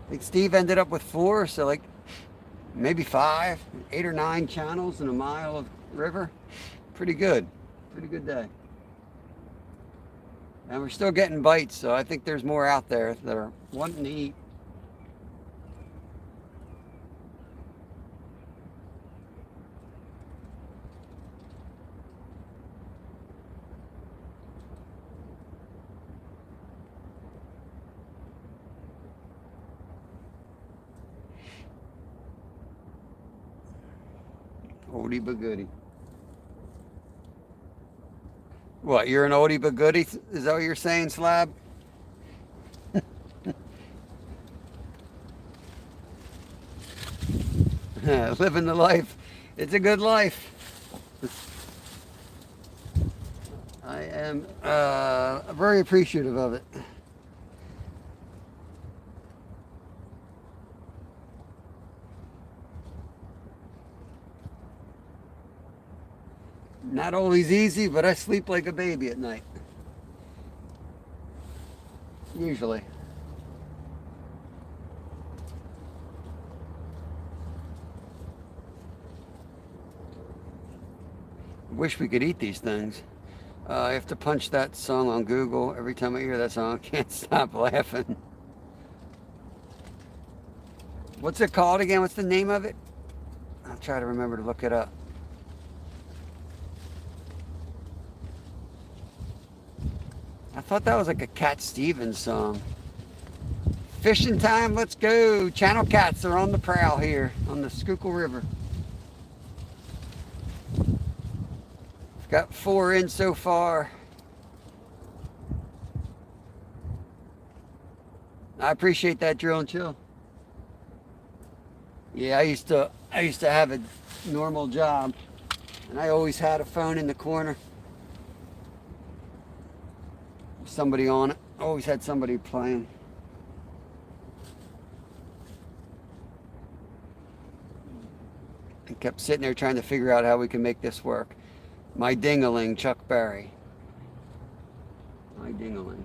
I think Steve ended up with 4, so like maybe 5, 8 or 9 channels in a mile of river. Pretty good day. And we're still getting bites, so I think there's more out there that are wanting to eat. Oldie but goodie. What, you're an oldie but goodie? Is that what you're saying, Slab? Living the life. It's a good life. I am very appreciative of it. Not always easy, but I sleep like a baby at night. Usually. Wish we could eat these things. I have to punch that song on Google. Every time I hear that song, I can't stop laughing. What's it called again? What's the name of it? I'll try to remember to look it up. I thought that was like a Cat Stevens song. Fishing time, let's go. Channel cats are on the prowl here on the Schuylkill River. Got 4 in so far. I appreciate that, Drill and Chill. Yeah, I used to have a normal job, and I always had a phone in the corner. Somebody on it. Always had somebody playing. I kept sitting there trying to figure out how we can make this work. My Ding-a-ling, Chuck Berry. My Ding-a-ling.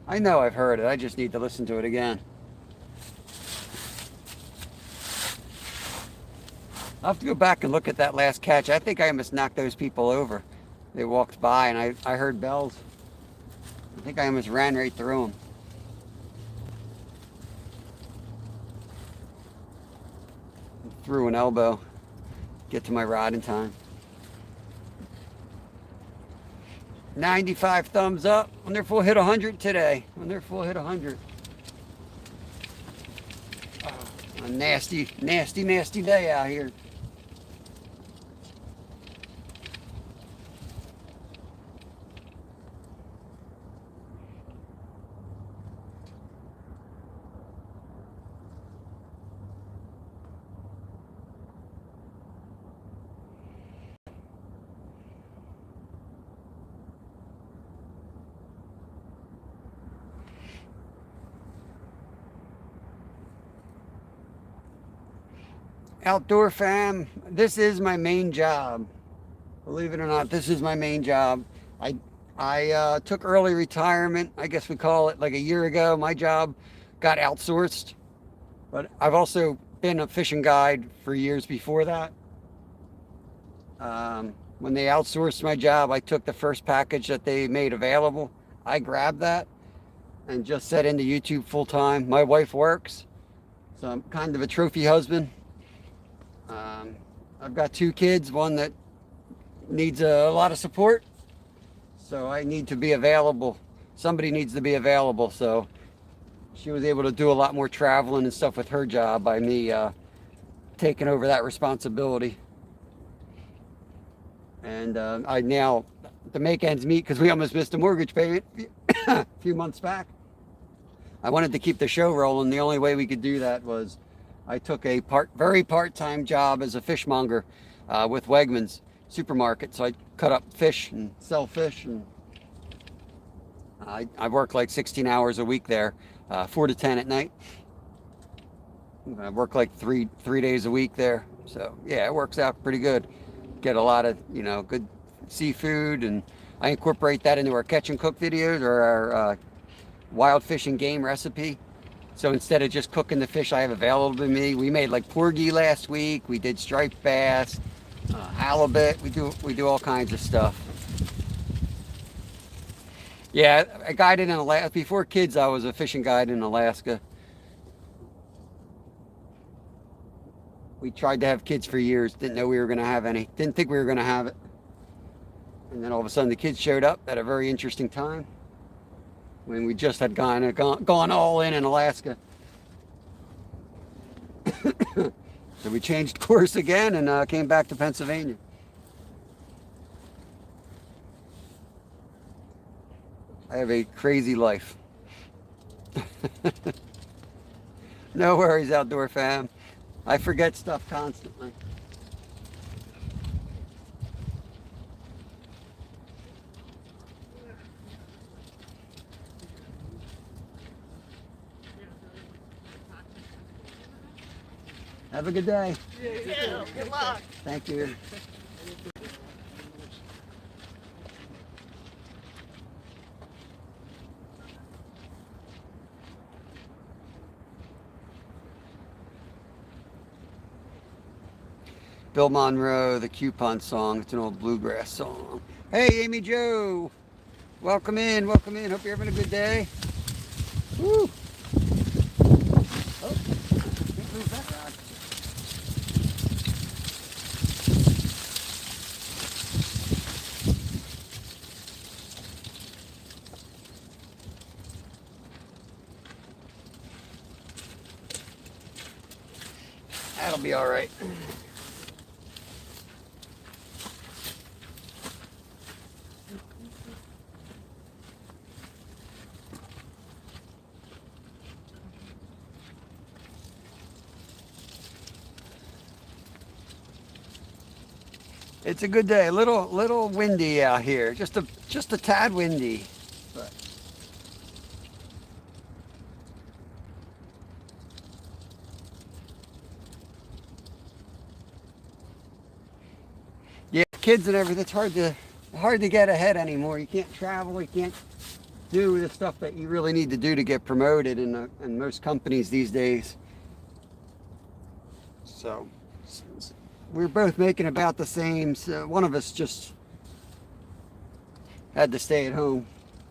I know I've heard it. I just need to listen to it again. I'll have to go back and look at that last catch. I think I almost knocked those people over. They walked by and I heard bells. I think I almost ran right through them. Threw an elbow. Get to my rod in time. 95 thumbs up. Wonderful hit 100 today. Wonderful hit 100. A nasty, nasty, nasty day out here. Outdoor fam, this is my main job. Believe it or not, this is my main job. I took early retirement, I guess we call it, like a year ago. My job got outsourced, but I've also been a fishing guide for years before that. When they outsourced my job, I took the first package that they made available. I grabbed that and just set into YouTube full time. My wife works, so I'm kind of a trophy husband. I've got 2 kids, one that needs a lot of support, so I need to be available. Somebody needs to be available, so she was able to do a lot more traveling and stuff with her job by me taking over that responsibility. And I now, to make ends meet, because we almost missed a mortgage payment a few months back, I wanted to keep the show rolling. The only way we could do that was I took a very part-time job as a fishmonger with Wegmans supermarket. So I cut up fish and sell fish, and I work like 16 hours a week there, 4 to 10 at night. I work like three days a week there. So yeah, it works out pretty good. Get a lot of, good seafood, and I incorporate that into our catch and cook videos or our wild fish and game recipe. So instead of just cooking the fish I have available to me, we made like porgy last week. We did striped bass, halibut. We do all kinds of stuff. Yeah, I guided in Alaska. Before kids, I was a fishing guide in Alaska. We tried to have kids for years. Didn't know we were going to have any. Didn't think we were going to have it. And then all of a sudden the kids showed up at a very interesting time, when we just had gone all in Alaska. So we changed course again and came back to Pennsylvania. I have a crazy life. No worries, outdoor fam. I forget stuff constantly. Have a good day. Yeah, good luck. Thank you. Bill Monroe, the coupon song. It's an old bluegrass song. Hey, Amy Joe. Welcome in, welcome in. Hope you're having a good day. Woo. Oh, can't move that rod. That'll be all right. It's a good day. A little windy out here. Just a tad windy. But yeah, kids and everything. It's hard to get ahead anymore. You can't travel. You can't do the stuff that you really need to do to get promoted in most companies these days. So we're both making about the same. So one of us just had to stay at home.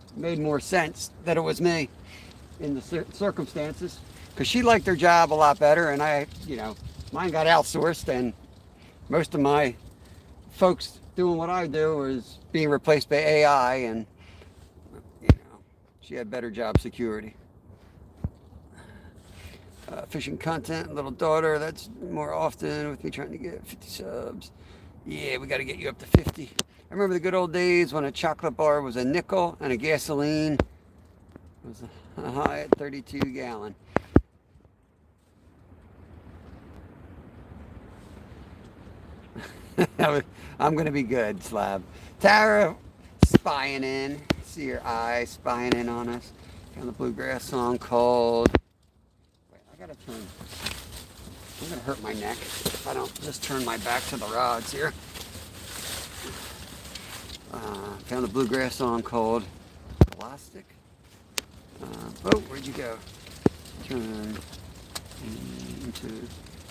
It made more sense that it was me in the circumstances, because she liked her job a lot better, and mine got outsourced, and most of my folks doing what I do is being replaced by AI, and she had better job security. Fishing content, little daughter, that's more often with me trying to get 50 subs. Yeah, we got to get you up to 50. I remember the good old days when a chocolate bar was a nickel and a gasoline was a high at 32 gallon. I'm going to be good, Slab. Tara spying in. See your eyes spying in on us. Found the bluegrass song called... Wait, I got to turn... I'm going to hurt my neck if I don't just turn my back to the rods here. Found a bluegrass song called Elastic. Where'd you go? Turn into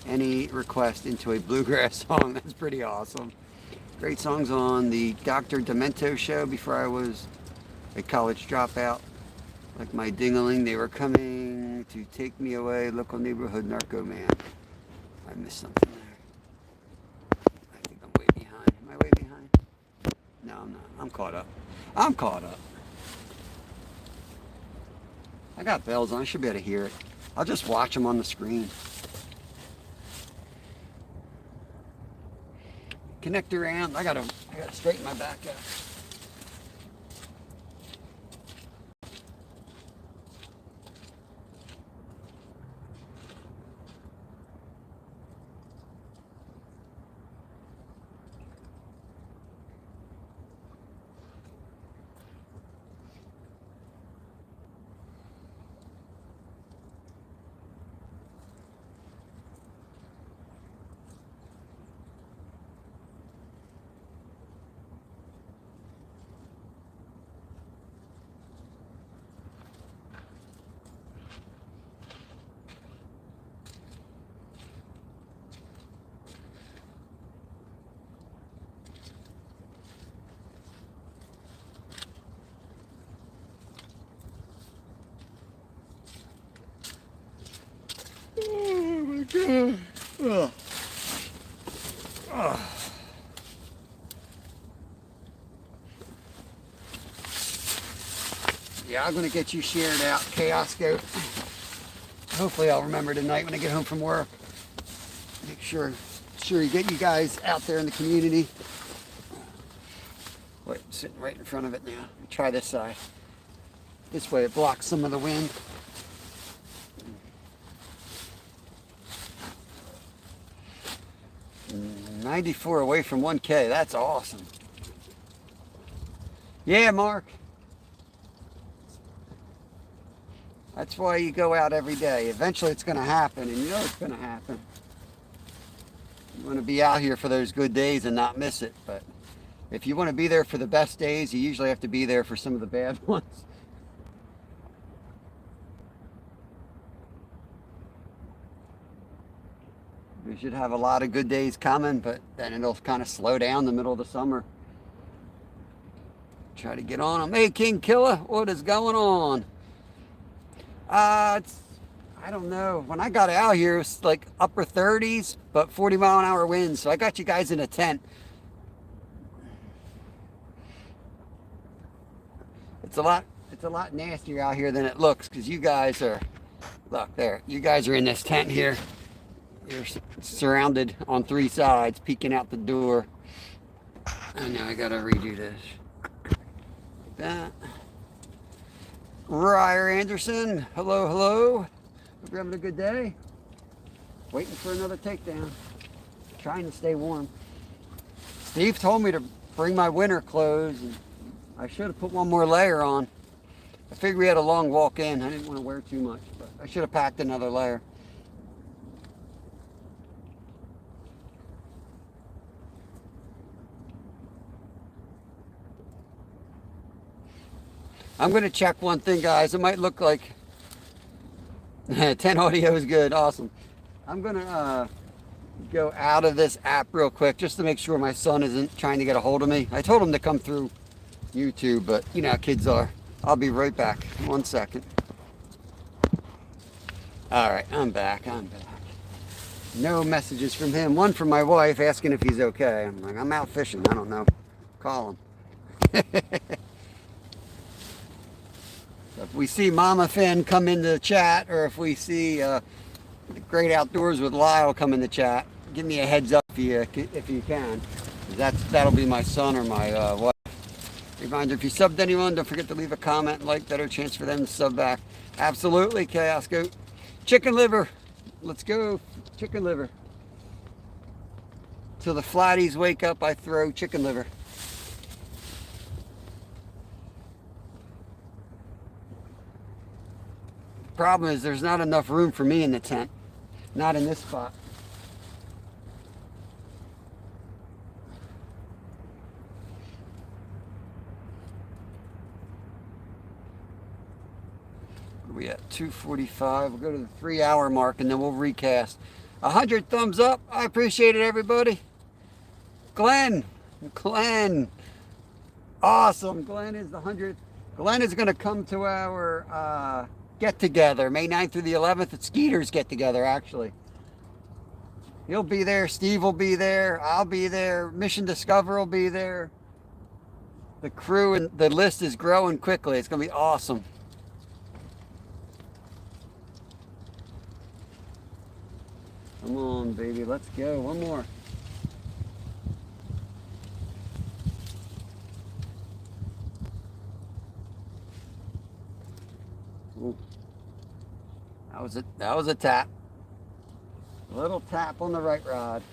any request into a bluegrass song. That's pretty awesome. Great songs on the Dr. Demento show before I was a college dropout. Like my ding-a-ling, they were coming to take me away, local neighborhood narco man. I missed something there. I think I'm way behind. Am I way behind? No, I'm not. I'm caught up. I'm caught up. I got bells on. I should be able to hear it. I'll just watch them on the screen. Connect around. I gotta straighten my back out. Oh my God. Oh. Oh. Yeah, I'm going to get you shared out, Chaos Goat. Hopefully I'll remember tonight when I get home from work. Make sure you get you guys out there in the community. Wait, I'm sitting right in front of it now. Let me try this side. This way it blocks some of the wind. 94 away from 1K. That's awesome. Yeah, Mark. That's why you go out every day. Eventually it's going to happen, and you know it's going to happen. You want to be out here for those good days and not miss it. But if you want to be there for the best days, you usually have to be there for some of the bad ones. We should have a lot of good days coming, but then it'll kind of slow down in the middle of the summer. Try to get on them. Hey, King Killer, what is going on? I don't know. When I got out here, it was like upper 30s, but 40-mile-an-hour winds. So I got you guys in a tent. It's a lot nastier out here than it looks, because you guys are, look there, you guys are in this tent here. You're surrounded on 3 sides, peeking out the door. I know I gotta redo this. Like that. Ryer Anderson, hello, hello. Hope you're having a good day. Waiting for another takedown. Trying to stay warm. Steve told me to bring my winter clothes, and I should have put one more layer on. I figured we had a long walk in. I didn't want to wear too much, but I should have packed another layer. I'm going to check one thing, guys. It might look like 10 audio is good. Awesome. I'm going to go out of this app real quick just to make sure my son isn't trying to get a hold of me. I told him to come through YouTube, but you know how kids are. I'll be right back. 1 second. All right, I'm back. No messages from him. One from my wife asking if he's okay. I'm like, I'm out fishing. I don't know. Call him. If we see Mama Finn come into the chat, or if we see Great Outdoors with Lyle come in the chat, give me a heads up if you can. That'll be my son or my wife. Reminder, if you subbed anyone, don't forget to leave a comment, like, better chance for them to sub back. Absolutely, Chaos Goat. Chicken liver. Let's go, chicken liver. Till the flatties wake up, I throw chicken liver. Problem is there's not enough room for me in the tent. Not in this spot. We at 2:45. We'll go to the 3-hour mark and then we'll recast. 100 thumbs up. I appreciate it, everybody. Glenn. Awesome. Glenn is the 100th. Glenn is going to come to our get together May 9th through the 11th at Skeeter's get together, actually. He'll be there. Steve will be there. I'll be there. Mission Discover will be there. The crew and the list is growing quickly. It's going to be awesome. Come on, baby. Let's go. One more. Ooh. That was a tap. A little tap on the right rod.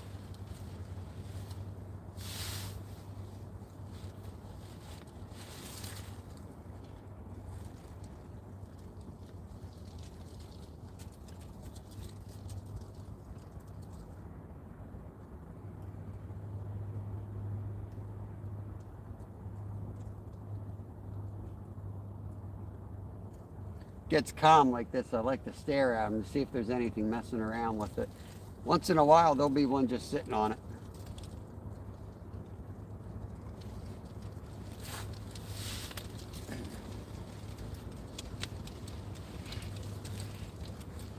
Gets calm like this, I like to stare at them to see if there's anything messing around with it. Once in a while, there'll be one just sitting on it.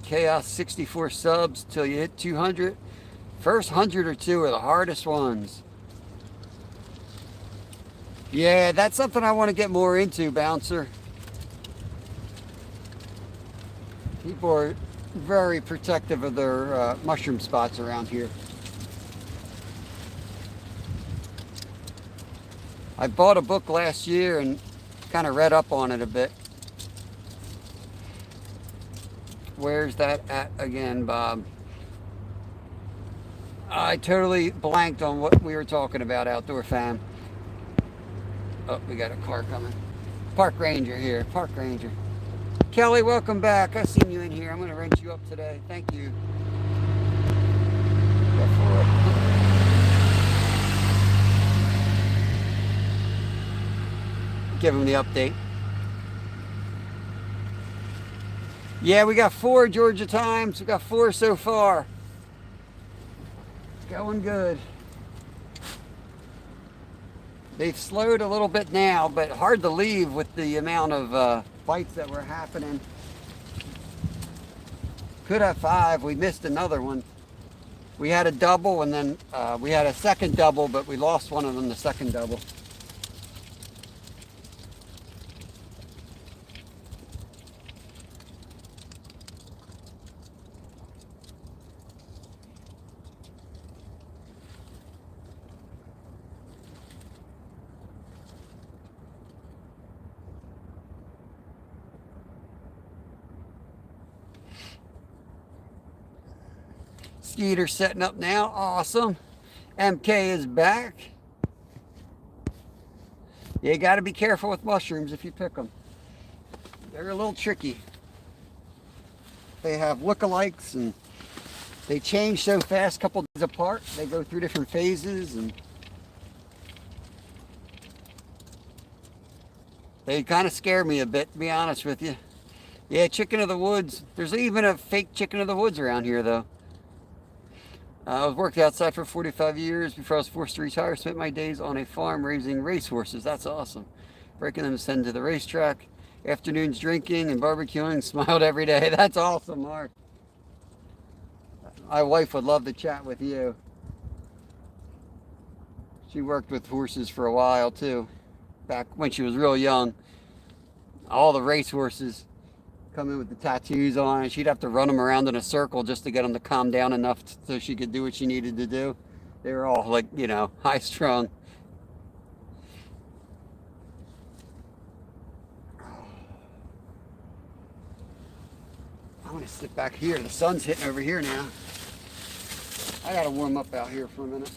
Chaos 64 subs till you hit 200. First 100 or 2 are the hardest ones. Yeah, that's something I want to get more into, Bouncer. People are very protective of their mushroom spots around here. I bought a book last year and kind of read up on it a bit. Where's that at again, Bob? I totally blanked on what we were talking about, Outdoor Fam. Oh, we got a car coming. Park Ranger here, Park Ranger. Kelly, welcome back. I've seen you in here. I'm going to rent you up today. Thank you. Go for it. give them the update. Yeah, we got 4 Georgia times. We got 4 so far. It's going good. They've slowed a little bit now, but hard to leave with the amount of fights that were happening. Could have 5. We missed another one. We had a double, and then we had a second double, but we lost one of them the second double. Skeeter setting up now. Awesome. MK is back. You got to be careful with mushrooms if you pick them. They're a little tricky. They have lookalikes and they change so fast, a couple days apart. They go through different phases and they kind of scare me a bit, to be honest with you. Yeah, chicken of the woods. There's even a fake chicken of the woods around here, though. I was worked outside for 45 years before I was forced to retire. Spent my days on a farm raising racehorses. That's awesome. Breaking them to send to the racetrack. Afternoons drinking and barbecuing. Smiled every day. That's awesome, Mark. My wife would love to chat with you. She worked with horses for a while, too. Back when she was real young. All the racehorses come in with the tattoos on, and she'd have to run them around in a circle just to get them to calm down enough so she could do what she needed to do. They were all like, you know, high strung. I'm gonna sit back here. The sun's hitting over here now. I gotta warm up out here for a minute.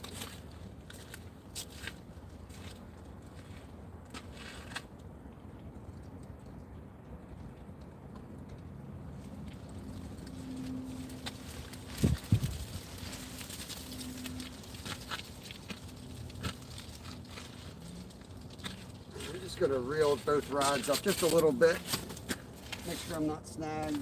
Going to reel both rods up just a little bit. Make sure I'm not snagged.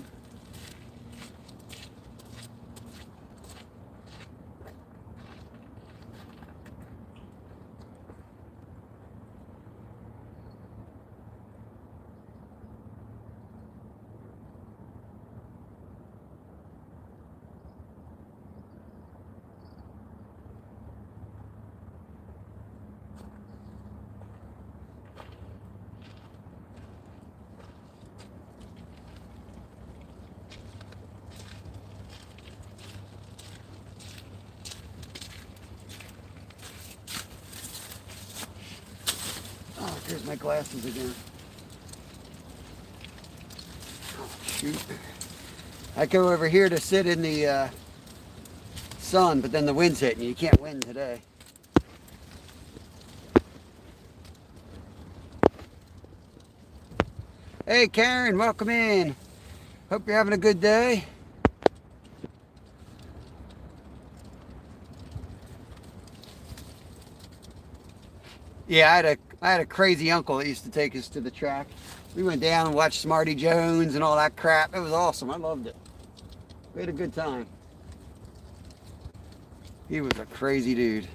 Here's my glasses again. Oh, shoot. I go over here to sit in the sun, but then the wind's hitting you. You can't win today. Hey, Karen, welcome in. Hope you're having a good day. Yeah, I had a crazy uncle that used to take us to the track. We went down and watched Smarty Jones and all that crap. It was awesome. I loved it. We had a good time. He was a crazy dude.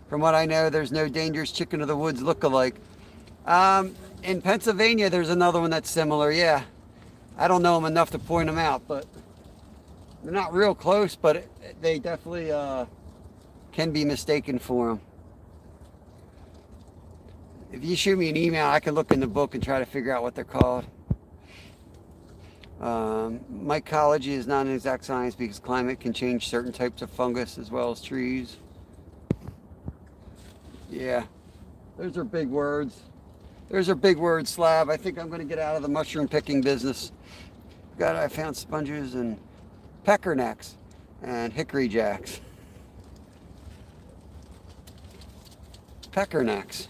From what I know, there's no dangerous chicken of the woods look-alike. In Pennsylvania, there's another one that's similar, yeah. I don't know them enough to point them out, but they're not real close, but they definitely can be mistaken for them. If you shoot me an email, I can look in the book and try to figure out what they're called. Mycology is not an exact science because climate can change certain types of fungus as well as trees. Yeah, those are big words. Those are big words, Slab. I think I'm going to get out of the mushroom picking business. I found sponges and peckernecks and hickory jacks. Peckernecks.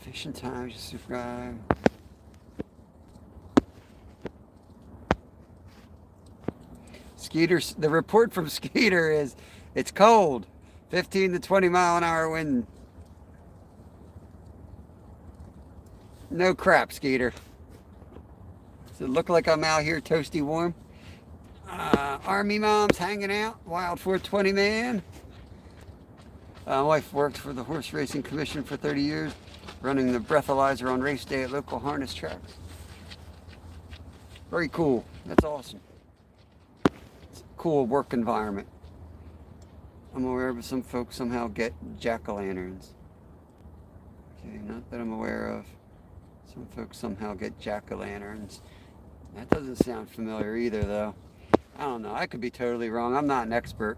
Fishing time, just subscribe. Skeeter, the report from Skeeter is it's cold. 15 to 20 mile an hour wind. No crap, Skeeter. Does it look like I'm out here toasty warm? Army mom's hanging out. Wild 420 man. My wife worked for the Horse Racing Commission for 30 years, running the breathalyzer on race day at local harness tracks. Very cool. That's awesome. It's a cool work environment. I'm aware of some folks somehow get jack-o'-lanterns. Okay, not that I'm aware of. Some folks somehow get jack-o'-lanterns. That doesn't sound familiar either, though. I don't know. I could be totally wrong. I'm not an expert.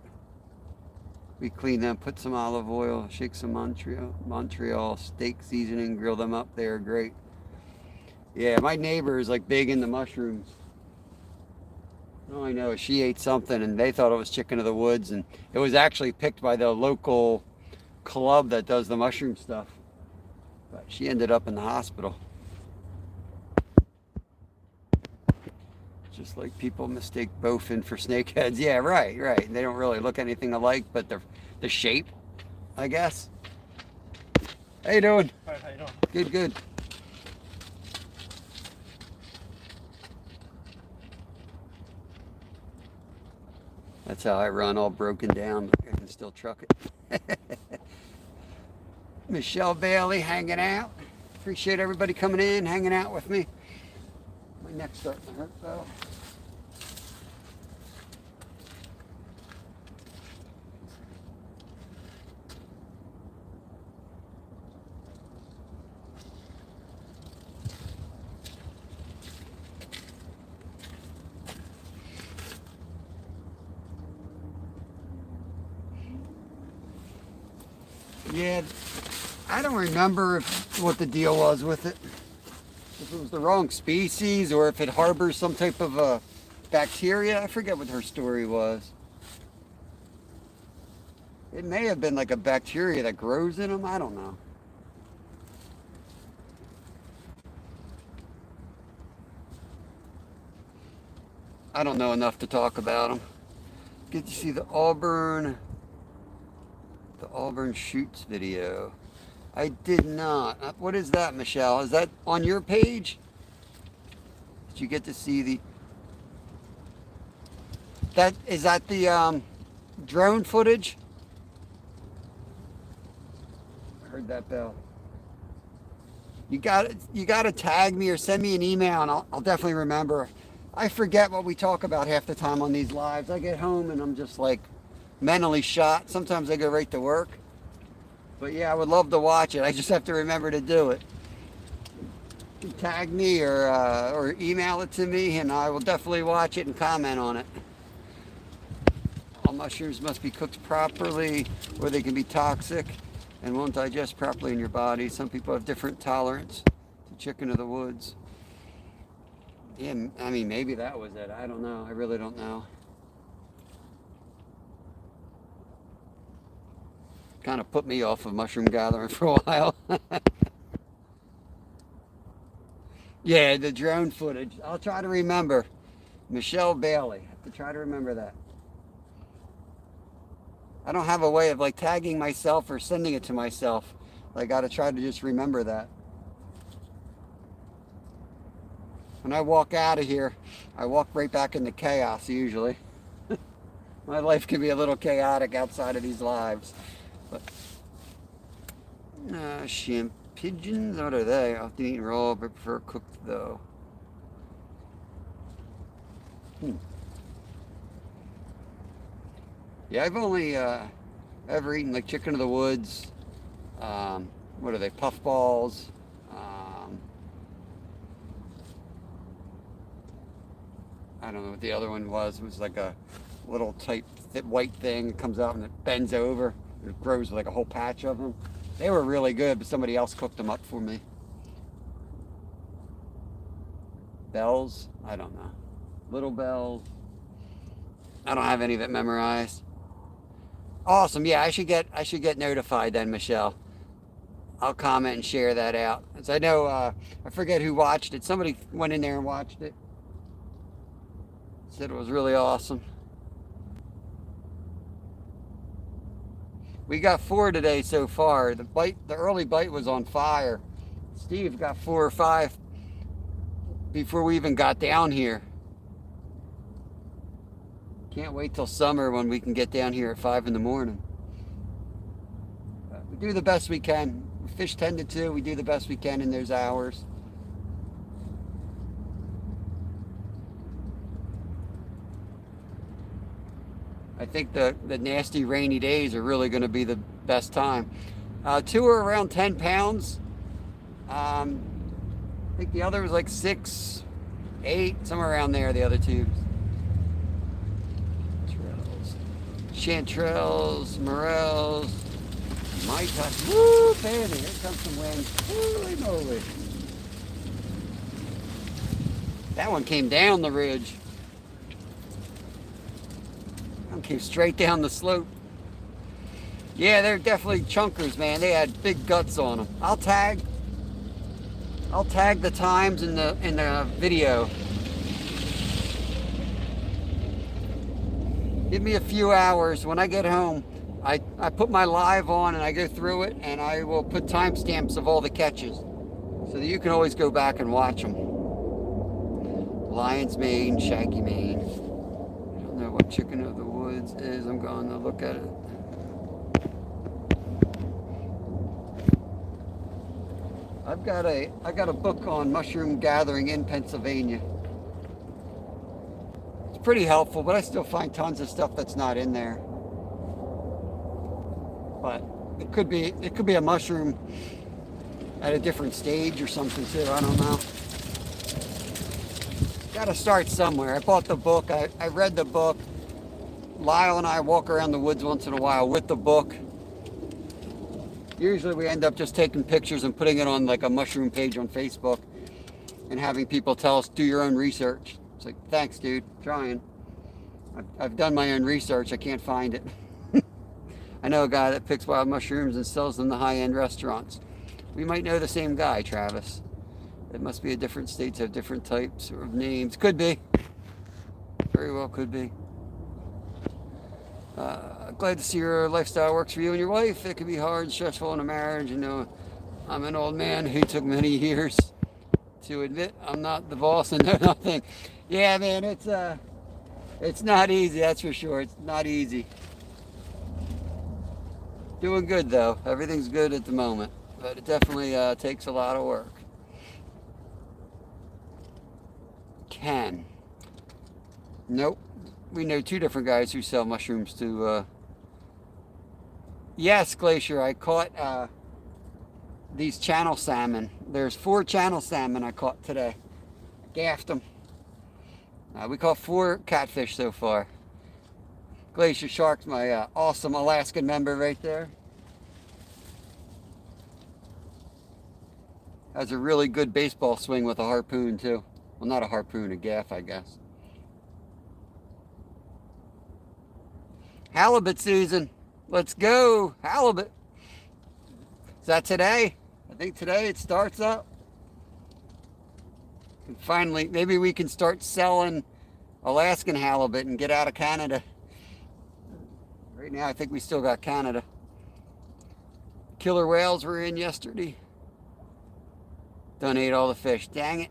We clean them, put some olive oil, shake some Montreal steak seasoning, grill them up. They are great. Yeah, my neighbor is like big into mushrooms. All I know is she ate something and they thought it was chicken of the woods, and it was actually picked by the local club that does the mushroom stuff. But she ended up in the hospital. Just like people mistake bowfin for snakeheads. Yeah, right. They don't really look anything alike, but the shape, I guess. How you doing? All right, how you doing? Good. That's how I run, all broken down, but I can still truck it. Michelle Bailey hanging out. Appreciate everybody coming in, hanging out with me. My neck's starting to hurt though. Yeah, I don't remember what the deal was with it. If it was the wrong species or if it harbors some type of a bacteria. I forget what her story was. It may have been like a bacteria that grows in them. I don't know. I don't know enough to talk about them. Get to see the Auburn Shoots video. I did not. What is that, Michelle? Is that on your page? Did you get to see is that the drone footage? I heard that bell. You got to tag me or send me an email, and I'll definitely remember. I forget what we talk about half the time on these lives. I get home and I'm just like mentally shot. Sometimes I go right to work. But yeah, I would love to watch it. I just have to remember to do it. Tag me or email it to me, and I will definitely watch it and comment on it. All mushrooms must be cooked properly, or they can be toxic and won't digest properly in your body. Some people have different tolerance to chicken of the woods. Yeah, I mean, maybe that was it. I don't know. I really don't know. Kind of put me off of mushroom gathering for a while. Yeah, the drone footage. I'll try to remember. Michelle Bailey. I have to try to remember that. I don't have a way of like tagging myself or sending it to myself. I got to try to just remember that. When I walk out of here, I walk right back into chaos usually. My life can be a little chaotic outside of these lives. But shrimp pigeons, what are they? I often eat raw, but prefer cooked though. Yeah, I've only ever eaten like chicken of the woods. What are they? Puffballs. I don't know what the other one was. It was like a little tight white thing that comes out and it bends over. It grows like a whole patch of them. They were really good, but somebody else cooked them up for me. Bells? I don't know. Little bells. I don't have any of it memorized. Awesome. Yeah, I should get notified then, Michelle. I'll comment and share that out. As I know, I forget who watched it. Somebody went in there and watched it. Said it was really awesome. We got 4 today so far. The early bite was on fire. Steve got 4 or 5 before we even got down here. Can't wait till summer when we can get down here at 5 in the morning. We do the best we can. Fish tended to. We do the best we can in those hours. I think the nasty rainy days are really going to be the best time. 2 are around 10 pounds. I think the other was like 6, 8, somewhere around there, the other 2. Chanterelles, morels, maitas. Woo, baby, here comes some wind. Holy moly. That one came down the ridge. That one came straight down the slope. Yeah, they're definitely chunkers, man. They had big guts on them. I'll tag the times in the video. Give me a few hours. When I get home, I put my live on and I go through it, and I will put timestamps of all the catches so that you can always go back and watch them. Lion's mane, shaggy mane. I don't know what chicken of the woods is. I'm going to look at it. I got a book on mushroom gathering in Pennsylvania. Pretty helpful, but I still find tons of stuff that's not in there. But it could be a mushroom at a different stage or something too. I don't know. Got to start somewhere. I bought the book. I read the book. Lyle and I walk around the woods once in a while with the book. Usually we end up just taking pictures and putting it on like a mushroom page on Facebook and having people tell us, do your own research. It's like, thanks, dude. Trying. I've done my own research. I can't find it. I know a guy that picks wild mushrooms and sells them to high-end restaurants. We might know the same guy, Travis. It must be a different states have different types of names. Could be. Very well could be. Glad to see your lifestyle works for you and your wife. It can be hard and stressful in a marriage. You know, I'm an old man who took many years to admit I'm not the boss and know nothing. Yeah, man, it's not easy, that's for sure. It's not easy. Doing good though. Everything's good at the moment, but it definitely takes a lot of work. Ken. Nope. We know 2 different guys who sell mushrooms to. Yes, Glacier. I caught these channel salmon. There's 4 channel salmon I caught today. Gaffed them. We caught 4 catfish so far. Glacier Shark's my awesome Alaskan member right there. Has a really good baseball swing with a harpoon too. Well, not a harpoon, a gaff, I guess. Halibut season. Let's go, halibut. Is that today? I think today it starts up. And finally, maybe we can start selling Alaskan halibut and get out of Canada. Right now, I think we still got Canada. Killer whales were in yesterday. Done ate all the fish. Dang it.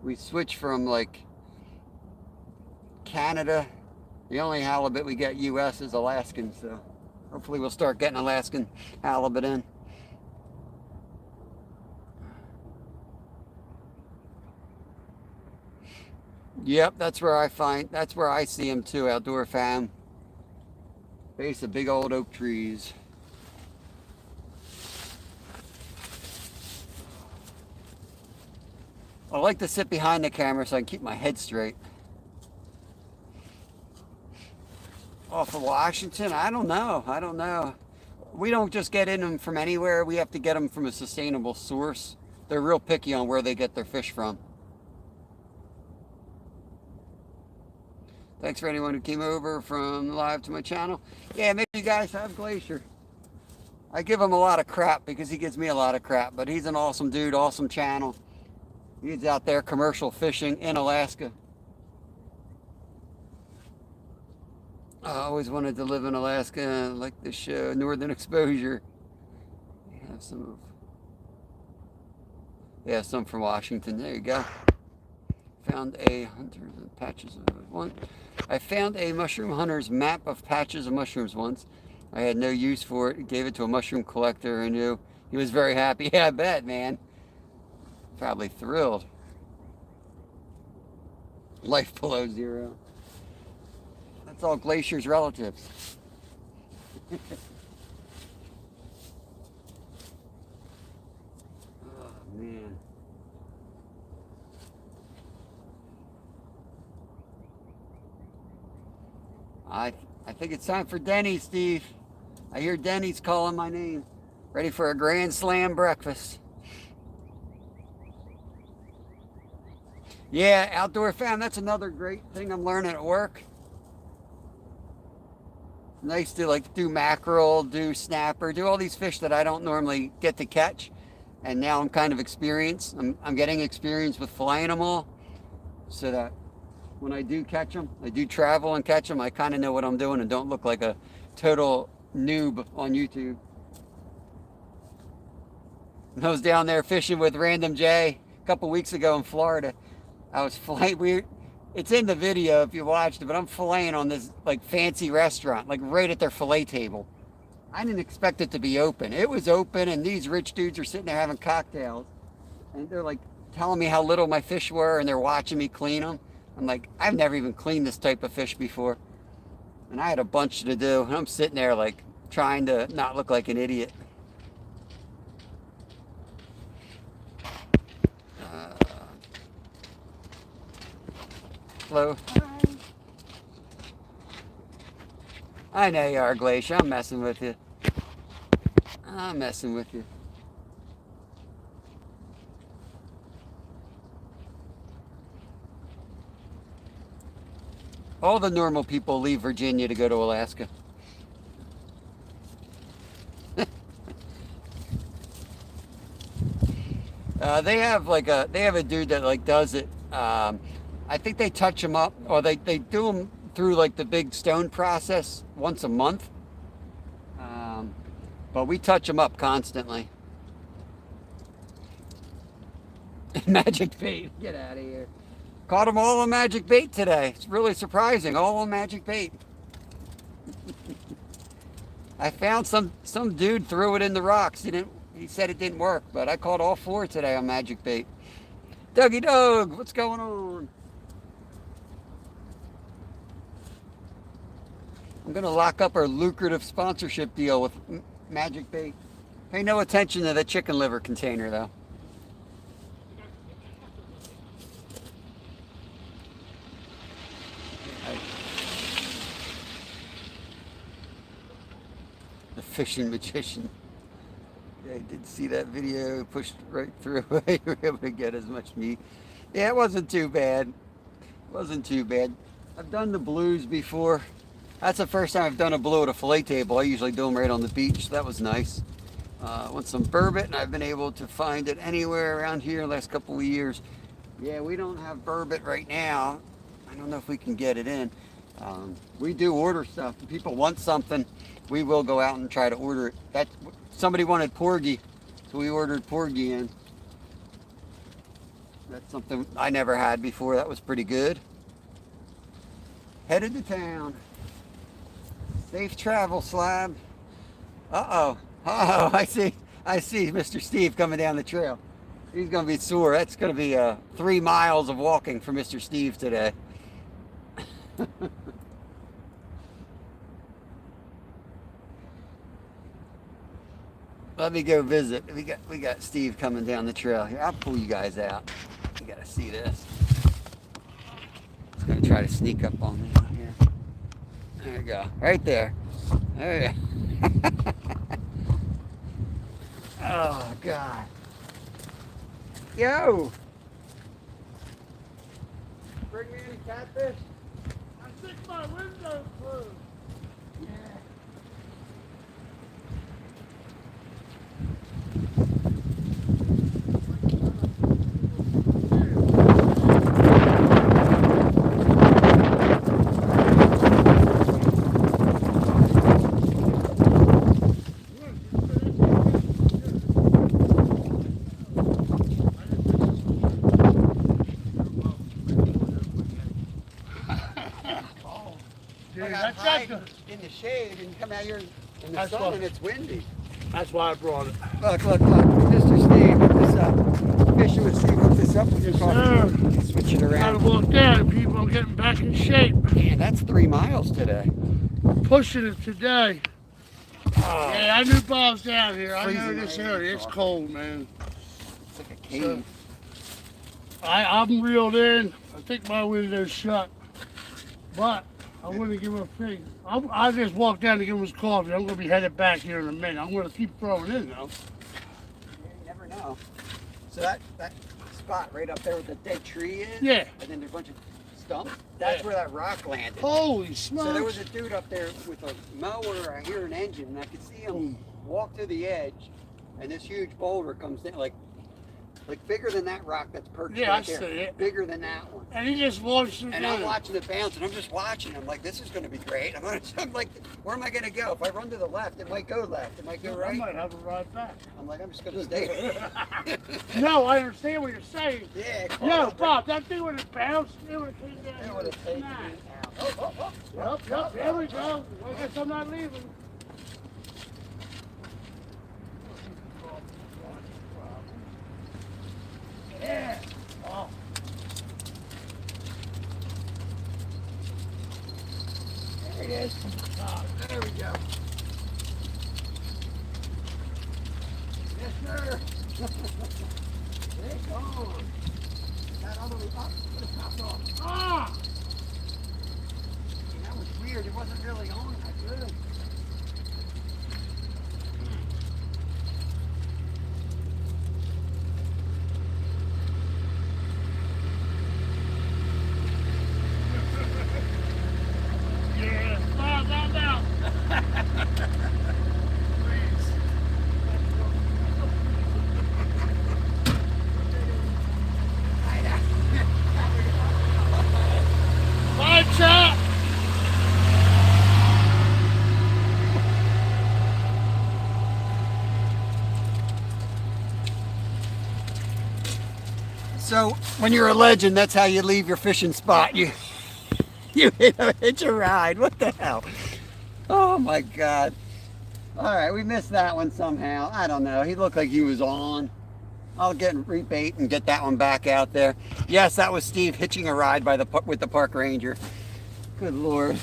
We switched from like Canada. The only halibut we get U.S. is Alaskan, so hopefully we'll start getting Alaskan halibut in. Yep, that's where I see them too, Outdoor Fam. Base of big old oak trees. I like to sit behind the camera so I can keep my head straight. Off of Washington? I don't know. We don't just get in them from anywhere. We have to get them from a sustainable source. They're real picky on where they get their fish from. Thanks for anyone who came over from live to my channel. Yeah, maybe you guys have Glacier. I give him a lot of crap because he gives me a lot of crap, but he's an awesome dude, awesome channel. He's out there commercial fishing in Alaska. I always wanted to live in Alaska, like the show Northern Exposure. We have some from Washington. There you go. Found a hunter patches of one. I found a mushroom hunter's map of patches of mushrooms once. I had no use for it. Gave it to a mushroom collector who knew. He was very happy. Yeah, I bet, man. Probably thrilled. Life below zero. That's all Glacier's relatives. Oh, man. I think it's time for Denny, Steve. I hear Denny's calling my name. Ready for a grand slam breakfast. Yeah, outdoor fam, that's another great thing I'm learning at work. Nice to like do mackerel, do snapper, do all these fish that I don't normally get to catch. And now I'm kind of experienced. I'm getting experience with filleting them all, so that when I do catch them, I do travel and catch them, I kind of know what I'm doing and don't look like a total noob on YouTube. I was down there fishing with Random J a couple weeks ago in Florida. I was filleting. It's in the video if you watched it, but I'm filleting on this like fancy restaurant, like right at their fillet table. I didn't expect it to be open. It was open, and these rich dudes are sitting there having cocktails, and they're like telling me how little my fish were, and they're watching me clean them. I'm like, I've never even cleaned this type of fish before, and I had a bunch to do, and I'm sitting there like trying to not look like an idiot. Hello. I know you are, Glacier. I'm messing with you. I'm messing with you. All the normal people leave Virginia to go to Alaska. They have a dude that like does it. I think they touch them up, or they do them through like the big stone process once a month. But we touch them up constantly. Magic bait, get out of here. Caught them all on magic bait today. It's really surprising, all on magic bait. I found some dude threw it in the rocks. He said it didn't work, but I caught all 4 today on magic bait. Dougie Doug, what's going on? I'm gonna lock up our lucrative sponsorship deal with Magic Bait. Pay no attention to the chicken liver container though. The fishing magician. Yeah, I did see that video, pushed right through. You were able to get as much meat. Yeah, it wasn't too bad. It wasn't too bad. I've done the blues before. That's the first time I've done a blue at a fillet table. I usually do them right on the beach. That was nice. Want some burbot, and I've been able to find it anywhere around here the last couple of years. Yeah, we don't have burbot right now. I don't know if we can get it in. We do order stuff. If people want something, we will go out and try to order it. Somebody wanted porgy, so we ordered porgy in. That's something I never had before. That was pretty good. Headed to town. Safe travel, Slab. Uh-oh. Uh-oh, I see Mr. Steve coming down the trail. He's going to be sore. That's going to be 3 miles of walking for Mr. Steve today. Let me go visit. We got Steve coming down the trail here. I'll pull you guys out. You got to see this. He's going to try to sneak up on me here. There you go. Right there. There you go. Oh, God. Yo! Bring me any catfish? I think my window's closed. Yeah. you shade and you come out here in the That's sun what- and it's windy. That's why I brought it. Look, Mr. Steve, hook this up. Fishing with Steve, hook this up with your Yes, coffee. sir. Switch it Gotta around. walk down and people are getting back in shape. Man, that's 3 miles today. Pushing it today. Oh, Yeah, I knew Bob's down here. I know Freezing this my area. ass It's off. cold, man. it's like a cave. I'm reeled in. I think my window's shut. But I wouldn't give him a thing. I just walked down to give him his coffee. I'm going to be headed back here in a minute. I'm going to keep throwing in, though. Yeah, you never know. So that spot right up there where the dead tree is, Yeah. and then there's a bunch of stumps, that's Yeah. where that rock landed. Holy smokes. So there was a dude up there with a mower, I hear an engine, and I could see him walk to the edge, and this huge boulder comes down, like bigger than that rock that's perched Yeah, right I there. see it. Bigger than that one. And he just launched it And down. I'm watching it bounce, and I'm just watching. I'm like, this is going to be great. I'm like, where am I going to go? If I run to the left, it might go left. It might go I right. might have a ride back. I'm like, I'm just going to stay. No, I understand what you're saying. Yeah. Yo, Bob, that thing would have bounced. It would have came down. It would have taken me Smack. out. Yep, there we go. I guess I'm not leaving. Yeah. Oh. There it is. Oh, there we go. Yes, sir. They're gone. That other one up. It popped off. Ah! And that was weird. It wasn't really on that good. Yeah. Bob, I'm out. Bye, chap. So when you're a legend, that's how you leave your fishing spot. You hitch a ride. What the hell? Oh my God. All right, we missed that one somehow. I don't know. He looked like he was on. I'll get rebait and get that one back out there. Yes, that was Steve hitching a ride with the park ranger. Good Lord.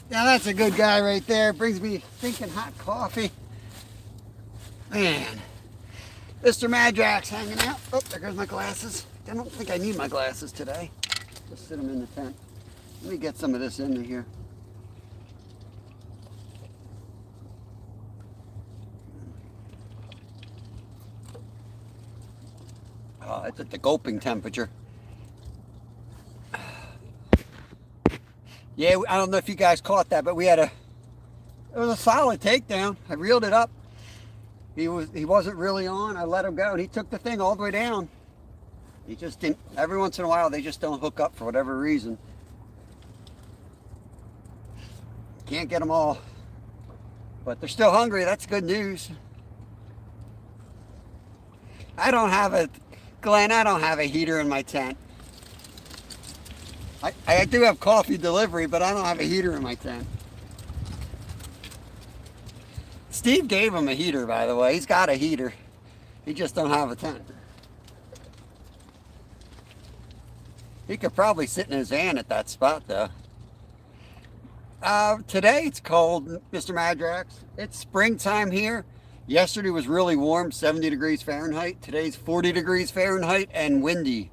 Now that's a good guy right there. Brings me thinking hot coffee. Man, Mr. Madrax hanging out. Oh, there goes my glasses. I don't think I need my glasses today. Just sit them in the tent. Let me get some of this into here. Oh, it's at the gulping temperature. Yeah, I don't know if you guys caught that, but it was a solid takedown. I reeled it up. He wasn't really on. I let him go, and he took the thing all the way down. He just didn't. Every once in a while, they just don't hook up for whatever reason. Can't get them all, but they're still hungry. That's good news. Glenn, I don't have a heater in my tent. I do have coffee delivery, but I don't have a heater in my tent. Steve gave him a heater, by the way. He's got a heater. He just don't have a tent. He could probably sit in his van at that spot, though. Today it's cold, Mr. Madrax. It's springtime here. Yesterday was really warm, 70 degrees Fahrenheit. Today's 40 degrees Fahrenheit and windy.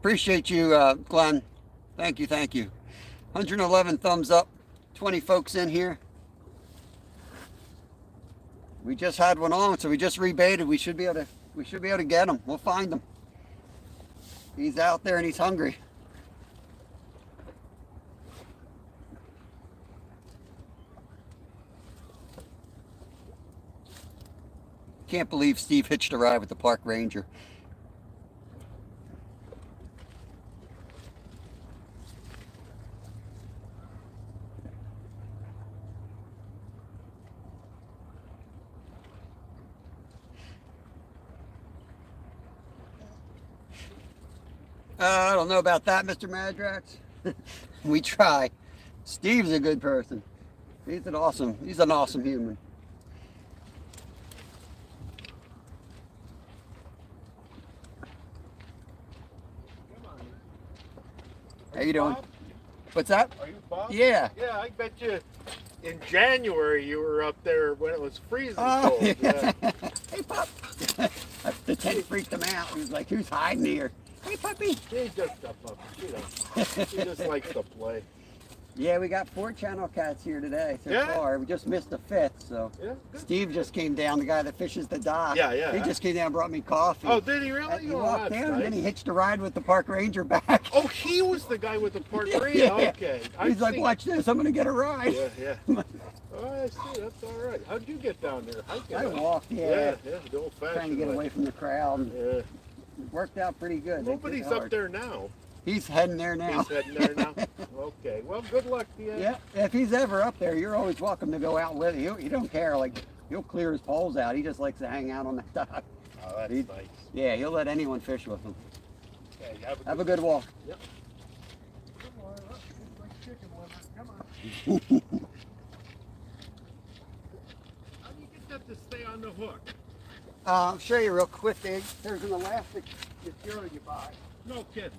Appreciate you, Glenn. Thank you, thank you. 111 thumbs up. 20 folks in here. We just had one on, so we just rebaited. We should be able to get him. We'll find him. He's out there and he's hungry. Can't believe Steve hitched a ride with the park ranger. I don't know about that, Mr. Madrax. We try. Steve's a good person. He's an awesome human. How you doing? Bob? What's that? Are you Bob? Yeah. Yeah, I bet you in January you were up there when it was freezing Oh, cold. yeah. Yeah. Hey, pup. The tent freaked him out. He was like, who's hiding here? Hey, puppy. He's just a puppy, you know. He just likes to play. Yeah, we got 4 channel cats here today so Yeah? far. We just missed the 5th, so. Yeah, good. Steve just came down, the guy that fishes the dock. Yeah, yeah. He just came down and brought me coffee. Oh, did he really? He Oh, walked that's down and then he nice. hitched a ride with the park ranger back. Oh, he was the guy with the park ranger. Yeah. Okay. He's like, watch this, I'm going to get a ride. Yeah, yeah. Oh, I see. That's all right. How'd you get down there? Hiking? I walked, Yeah, the old fashioned trying to get away from the crowd. And Yeah. it worked out pretty good. Nobody's up there now. He's heading there now. He's heading there now. Okay. Well, good luck to you. Yeah, if he's ever up there, you're always welcome to go out with him. He don't care. Like, he'll clear his poles out. He just likes to hang out on the dock. Oh, that's He- nice. Yeah, he'll let anyone fish with him. Okay, Have a good walk. Yep. How do you get that to stay on the hook? I'll show you real quick. There's an elastic material you buy. No kidding.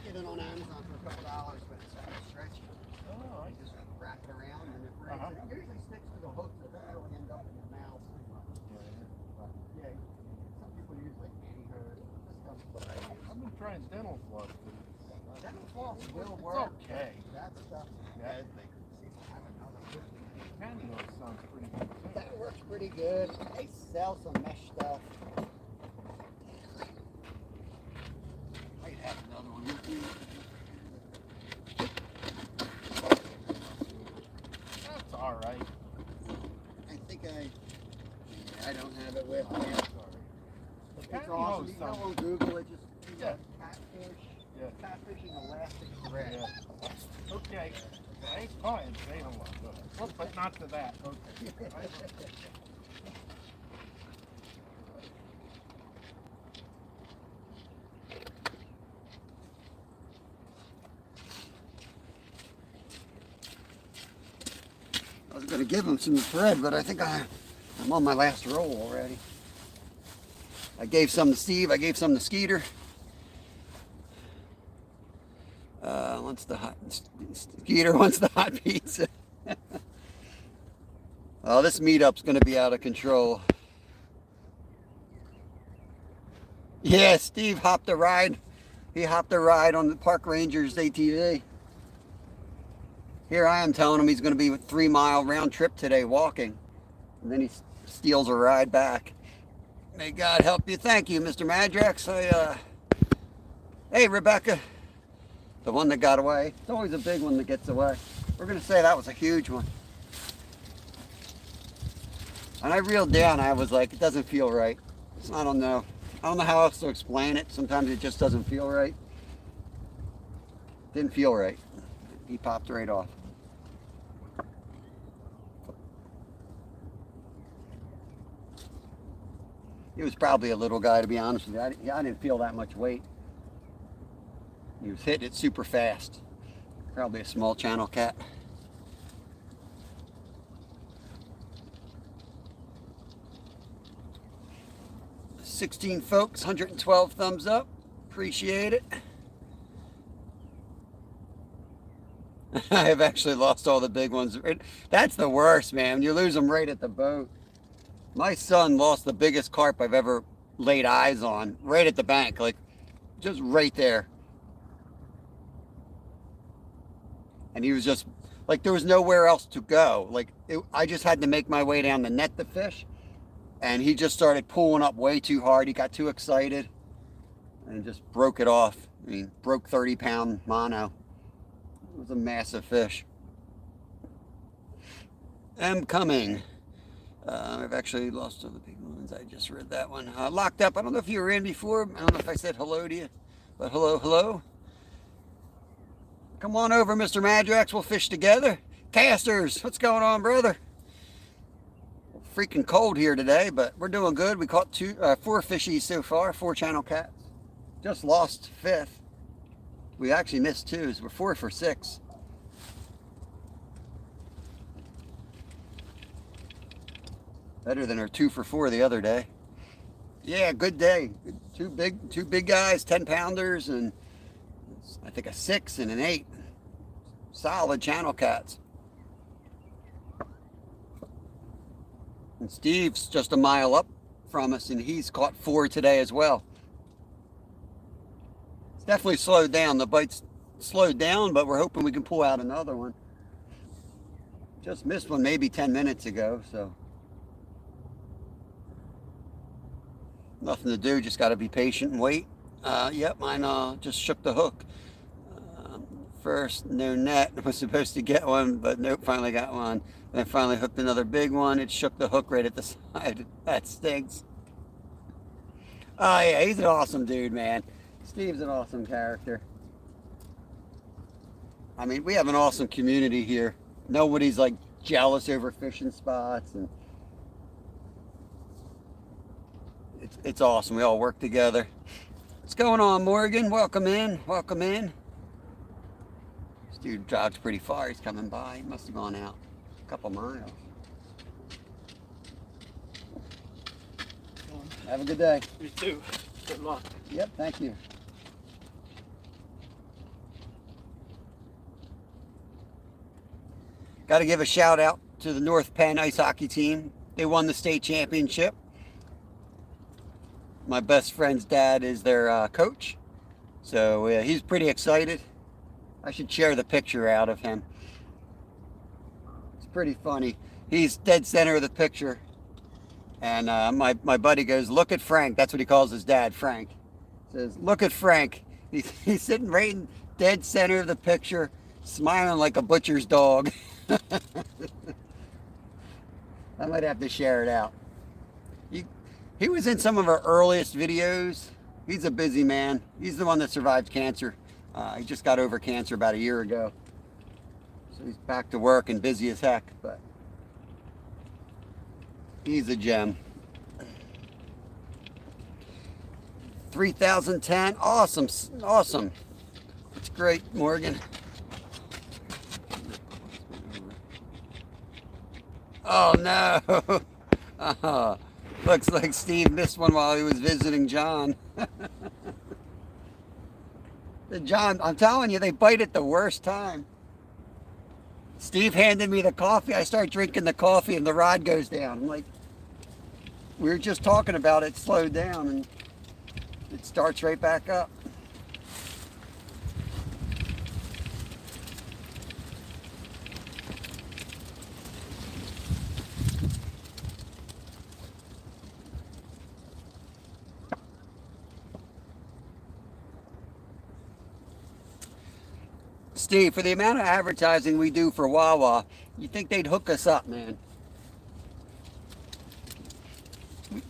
Get it on Amazon for a couple dollars, but it's kind of stretchy. Oh, I Just wrap it around and it breaks. Uh-huh. It usually sticks to the hook, so it doesn't really end up in your mouth. But yeah, some people use like anti-hurt. This stuff's great. I've been trying dental floss. Dental floss will It's work. okay. That stuff. Yeah. That Pantyhose sounds pretty good too. works pretty good. They sell some mesh stuff. Might have another one with you. That's all right. I think I don't have it with me. The It's awesome. pantyhose You go sounds. on Google, it just Yeah. catfish. Yeah. Catfishing elastic thread. Yeah. Okay. Hey, fine. Say hello. Go ahead. Oh, but not to that. Okay. I was going to give him some thread, but I think I'm on my last roll already. I gave some to Steve. I gave some to Skeeter. Wants the hot Skeeter wants the hot pizza. Oh, this meetup's going to be out of control. Yeah, Steve hopped a ride. He hopped a ride on the Park Rangers ATV. Here I am telling him he's going to be a 3-mile round trip today walking. And then he steals a ride back. May God help you. Thank you, Mr. Madrax. Hey, Rebecca. The one that got away. It's always a big one that gets away. We're going to say that was a huge one. And I reeled down. I was like, it doesn't feel right. I don't know. I don't know how else to explain it. Sometimes it just doesn't feel right. Didn't feel right. He popped right off. He was probably a little guy, to be honest with you. I didn't feel that much weight. He was hitting it super fast. Probably a small channel cat. $16 folks, 112 thumbs up. Appreciate it. I have actually lost all the big ones. That's the worst, man. You lose them right at the boat. My son lost the biggest carp I've ever laid eyes on, right at the bank, like just right there. And he was just like, there was nowhere else to go. Like I just had to make my way down the net to fish, and he just started pulling up way too hard. He got too excited and just broke it off. I mean, broke 30-pound mono. It was a massive fish. I'm coming. I've actually lost all the big ones. I just read that one. Locked up. I don't know if you were in before. I don't know if I said hello to you, but hello, hello. Come on over, Mr. Madrax. We'll fish together. Casters, what's going on, brother? Freaking cold here today, but we're doing good. We caught 4 fishies so far, 4 channel cats. Just lost 5th. We actually missed 2, so we're 4 for 6. Better than our 2 for 4 the other day. Yeah, good day. Two big guys, 10-pounders, and I think a 6 and an 8. Solid channel cats. And Steve's just a mile up from us, and he's caught 4 today as well. It's definitely slowed down. The bite's slowed down, but we're hoping we can pull out another one. Just missed one maybe 10 minutes ago, so nothing to do, just got to be patient and wait. Yep, mine just shook the hook. First, no net. I was supposed to get one, but nope, finally got one. And I finally hooked another big one. It shook the hook right at the side. That stinks. Oh yeah, he's an awesome dude, man. Steve's an awesome character. I mean, we have an awesome community here. Nobody's like jealous over fishing spots, and it's awesome. We all work together. What's going on, Morgan? Welcome in. Welcome in. This dude jogs pretty far. He's coming by. He must have gone out a couple miles. Have a good day. You too. Good luck. Yep, thank you. Got to give a shout out to the North Penn ice hockey team. They won the state championship. My best friend's dad is their coach, so he's pretty excited. I should share the picture out of him. It's pretty funny. He's dead center of the picture, and my buddy goes, "Look at Frank." That's what he calls his dad, Frank. Says, "Look at Frank." He's sitting right in dead center of the picture, smiling like a butcher's dog. I might have to share it out. He was in some of our earliest videos. He's a busy man. He's the one that survived cancer. He just got over cancer about a year ago. So he's back to work and busy as heck, but he's a gem. 3010, awesome, awesome. That's great, Morgan. Oh no. Oh, looks like Steve missed one while he was visiting John. John, I'm telling you, they bite at the worst time. Steve handed me the coffee. I start drinking the coffee and the rod goes down. I'm like, we were just talking about it slowed down and it starts right back up. Steve, for the amount of advertising we do for Wawa, you think they'd hook us up, man?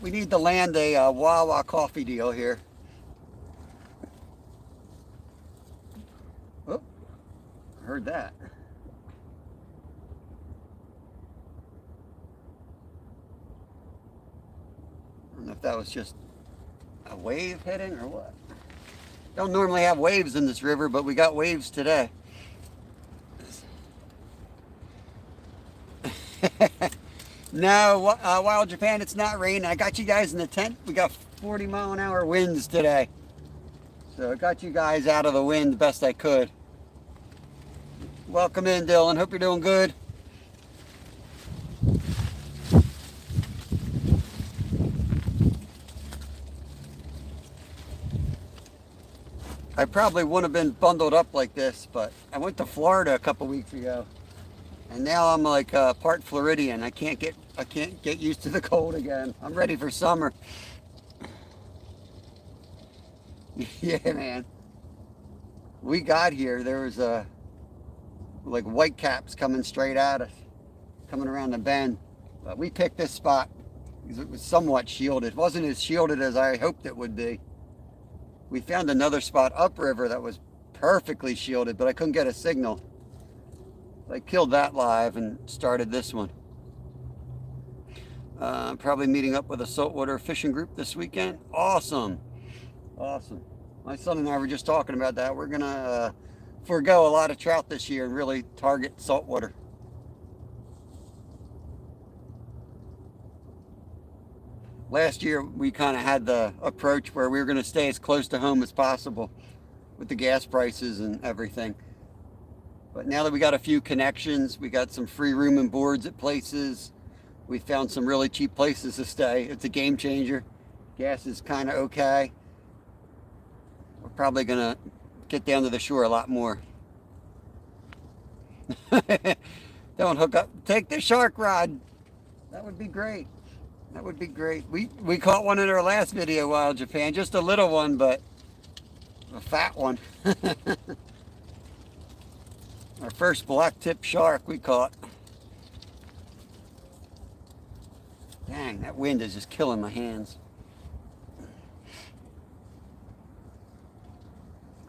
We need to land a Wawa coffee deal here. Oh, heard that. I don't know if that was just a wave hitting or what. Don't normally have waves in this river, but we got waves today. No, Wild Japan, it's not raining. I got you guys in the tent. We got 40-mile-an-hour winds today. So I got you guys out of the wind the best I could. Welcome in, Dylan. Hope you're doing good. I probably wouldn't have been bundled up like this, but I went to Florida a couple weeks ago. And now I'm like part Floridian. I can't get used to the cold again. I'm ready for summer. Yeah, man. We got here. There was like white caps coming straight at us, coming around the bend. But we picked this spot because it was somewhat shielded. It wasn't as shielded as I hoped it would be. We found another spot upriver that was perfectly shielded, but I couldn't get a signal. I killed that live and started this one. Probably meeting up with a saltwater fishing group this weekend. Awesome. Awesome. My son and I were just talking about that. We're going to forego a lot of trout this year and really target saltwater. Last year, we kind of had the approach where we were going to stay as close to home as possible with the gas prices and everything. But now that we got a few connections, we got some free room and boards at places. We found some really cheap places to stay. It's a game changer. Gas is kind of okay. We're probably going to get down to the shore a lot more. Don't hook up. Take the shark rod. That would be great. That would be great. We caught one in our last video, Wild Japan. Just a little one, but a fat one. Our first black tip shark we caught. Dang, that wind is just killing my hands.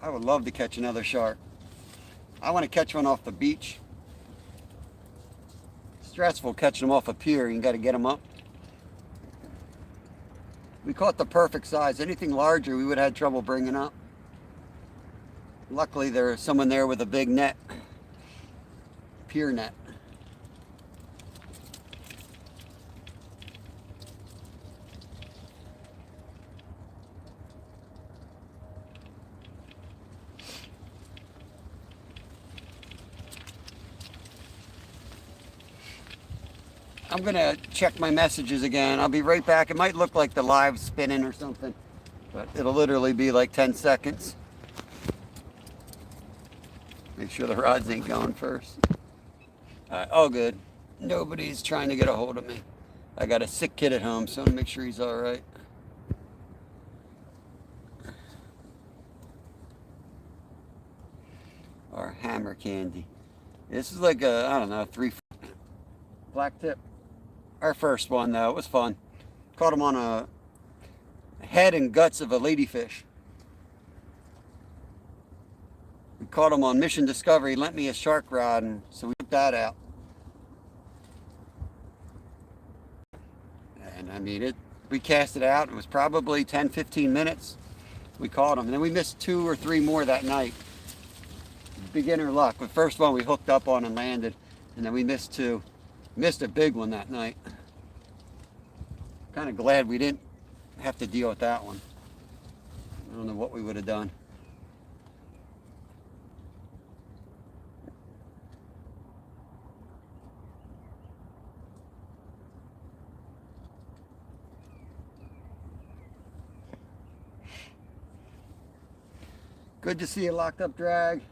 I would love to catch another shark. I want to catch one off the beach. Stressful catching them off a pier. You got to get them up. We caught the perfect size. Anything larger we would have had trouble bringing up. Luckily there's someone there with a big net. Pier net. I'm gonna check my messages again. I'll be right back. It might look like the live's spinning or something, but it'll literally be like 10 seconds. Make sure the rods ain't going first. Alright, all good. Nobody's trying to get a hold of me. I got a sick kid at home, so I'm gonna make sure he's alright. Our hammer candy. This is like a, I don't know, 3-foot black tip. Our first one though, it was fun. Caught him on a head and guts of a ladyfish. We caught him on Mission Discovery. He lent me a shark rod, and so we took that out. And I mean, we cast it out. It was probably 10-15 minutes. We caught him, and then we missed 2 or 3 more that night. Beginner luck. The first one we hooked up on and landed, and then we missed 2. Missed a big one that night. Kind of glad we didn't have to deal with that one. I don't know what we would have done. Good to see a locked up drag.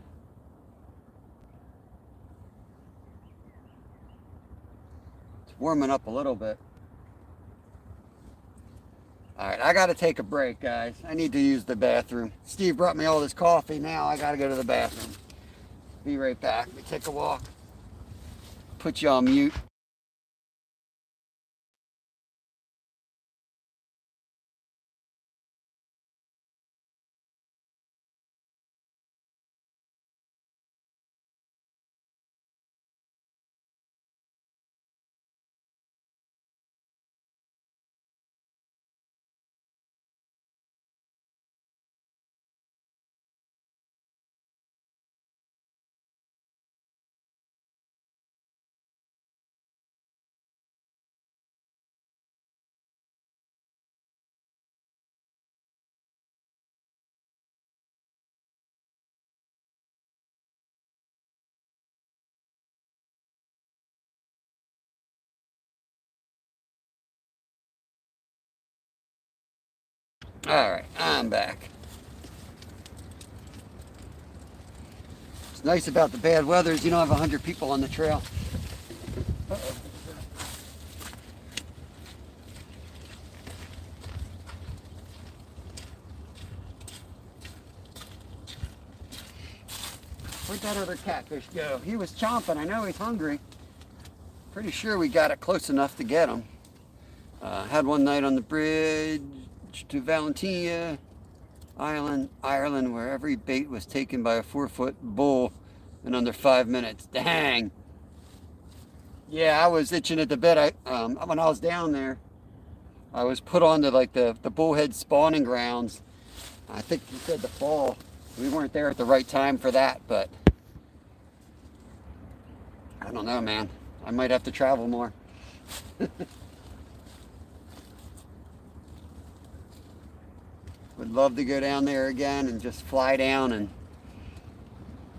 It's warming up a little bit. All right, I got to take a break, guys. I need to use the bathroom. Steve brought me all this coffee. Now I got to go to the bathroom. Be right back. Let me take a walk. Put you on mute. All right, I'm back. What's nice about the bad weather is you don't have 100 people on the trail. Uh-oh. Where'd that other catfish go? He was chomping. I know he's hungry. Pretty sure we got it close enough to get him. Had one night on the bridge to Valentia Island, Ireland, where every bait was taken by a 4-foot bull in under 5 minutes. Dang. Yeah, I was itching at the bit. When I was down there, I was put on to like the bullhead spawning grounds. I think you said the fall. We weren't there at the right time for that, but I don't know, man. I might have to travel more. Would love to go down there again and just fly down and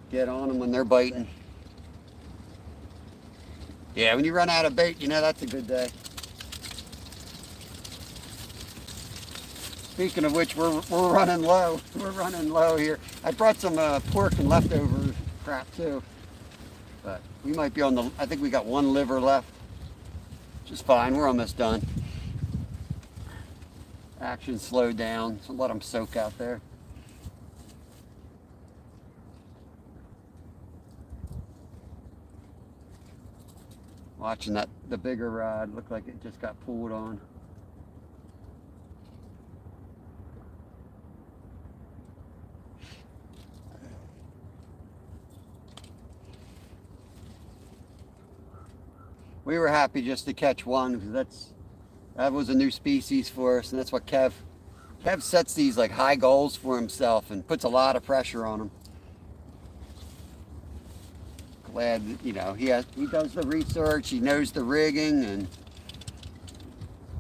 get on them when they're biting. Yeah, when you run out of bait, you know that's a good day. Speaking of which, we're running low. We're running low here. I brought some pork and leftover crap too. But we might be on the, I think we got one liver left. Which is fine, we're almost done. Action slowed down, so let them soak out there. Watching the bigger rod, looked like it just got pulled on. We were happy just to catch one because that was a new species for us, and that's what Kev sets these like high goals for himself and puts a lot of pressure on them. Glad that, you know, he does the research, he knows the rigging, and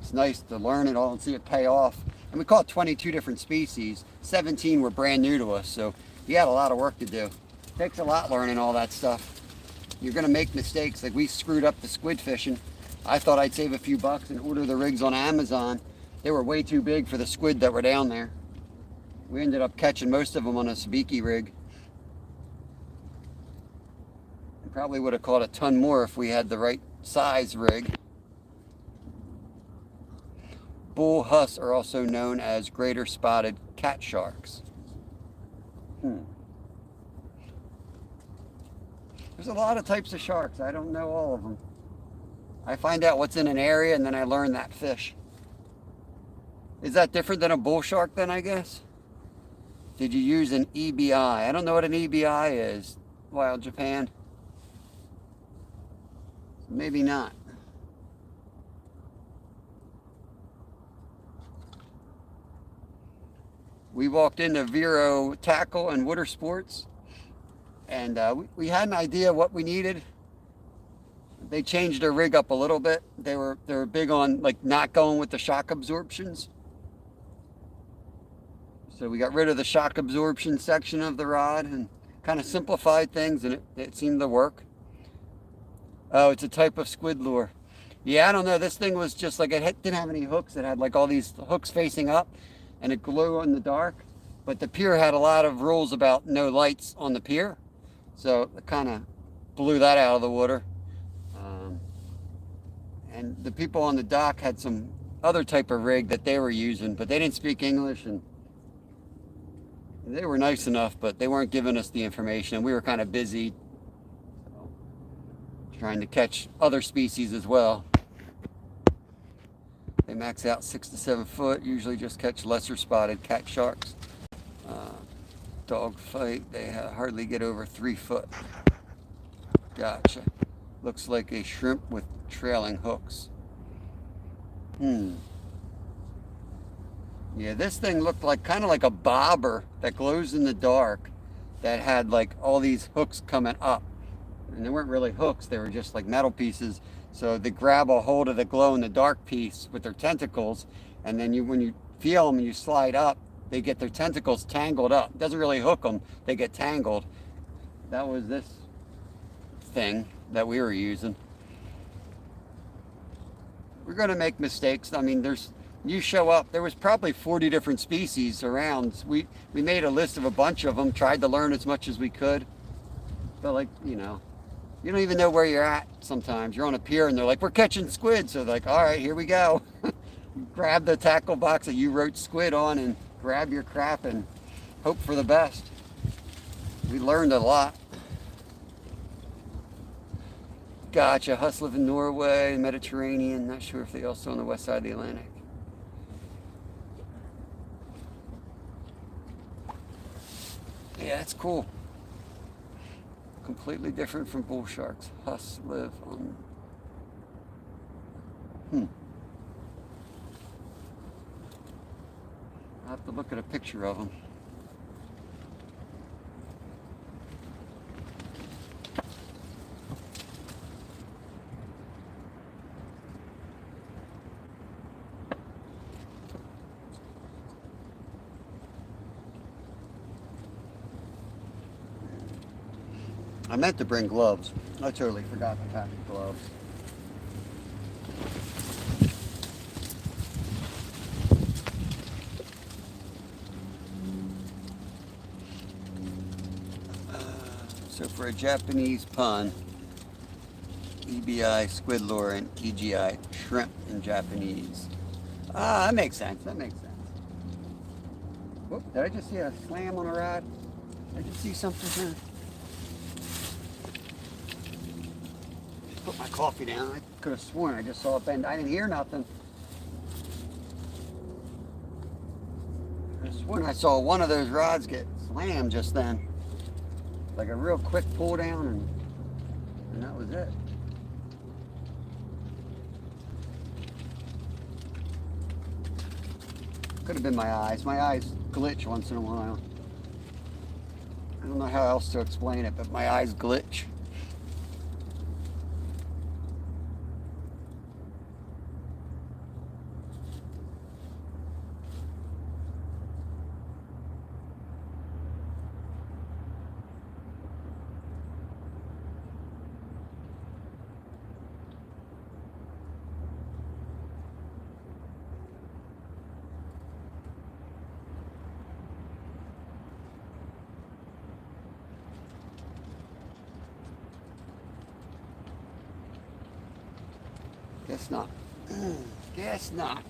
it's nice to learn it all and see it pay off. And we caught 22 different species. 17 were brand new to us, so he had a lot of work to do. Takes a lot learning all that stuff. You're gonna make mistakes. Like we screwed up the squid fishing. I thought I'd save a few bucks and order the rigs on Amazon. They were way too big for the squid that were down there. We ended up catching most of them on a sabiki rig. We probably would have caught a ton more if we had the right size rig. Bull huss are also known as greater spotted cat sharks. There's a lot of types of sharks. I don't know all of them. I find out what's in an area and then I learn that fish. Is that different than a bull shark then, I guess? Did you use an EBI? I don't know what an EBI is. Wild Japan. Maybe not. We walked into Vero Tackle and Water Sports, and we had an idea what we needed. They changed their rig up a little bit. They were big on like not going with the shock absorptions. So we got rid of the shock absorption section of the rod and kind of simplified things, and it seemed to work. Oh, it's a type of squid lure. Yeah, I don't know. This thing was just like, it didn't have any hooks. It had like all these hooks facing up, and it glowed in the dark. But the pier had a lot of rules about no lights on the pier. So it kind of blew that out of the water. And the people on the dock had some other type of rig that they were using, but they didn't speak English, and they were nice enough, but they weren't giving us the information, and we were kind of busy trying to catch other species as well. They max out 6 to 7 foot, usually just catch lesser spotted cat sharks. Dog fight, they hardly get over 3 foot. Gotcha. Looks like a shrimp with trailing hooks. Yeah, this thing looked like kind of like a bobber that glows in the dark that had like all these hooks coming up. And they weren't really hooks, they were just like metal pieces. So they grab a hold of the glow in the dark piece with their tentacles, and then when you feel them and you slide up, they get their tentacles tangled up. It doesn't really hook them, they get tangled. That was this thing that we were using. We're going to make mistakes. I mean, there's You show up, there was probably 40 different species around. We made a list of a bunch of them, tried to learn as much as we could. But like, you know, you don't even know where you're at sometimes. You're on a pier and they're like, we're catching squid. So like, all right, here we go. Grab the tackle box that you wrote squid on and grab your crap and hope for the best. We learned a lot. Gotcha. Huss live in Norway, Mediterranean. Not sure if they also on the west side of the Atlantic. Yeah, that's cool. Completely different from bull sharks. Huss live on. I'll have to look at a picture of them. I meant to bring gloves. I totally forgot to pack gloves. So for a Japanese pun, EBI squid lure and EGI shrimp in Japanese. Ah, that makes sense. That makes sense. Whoop, did I just see a slam on a rod? Did I just see something here? Put my coffee down. I could have sworn I just saw it bend. I didn't hear nothing. I could have sworn I saw one of those rods get slammed just then. Like a real quick pull down and that was it. Could have been my eyes. My eyes glitch once in a while. I don't know how else to explain it, but my eyes glitch. Guess not. Guess not.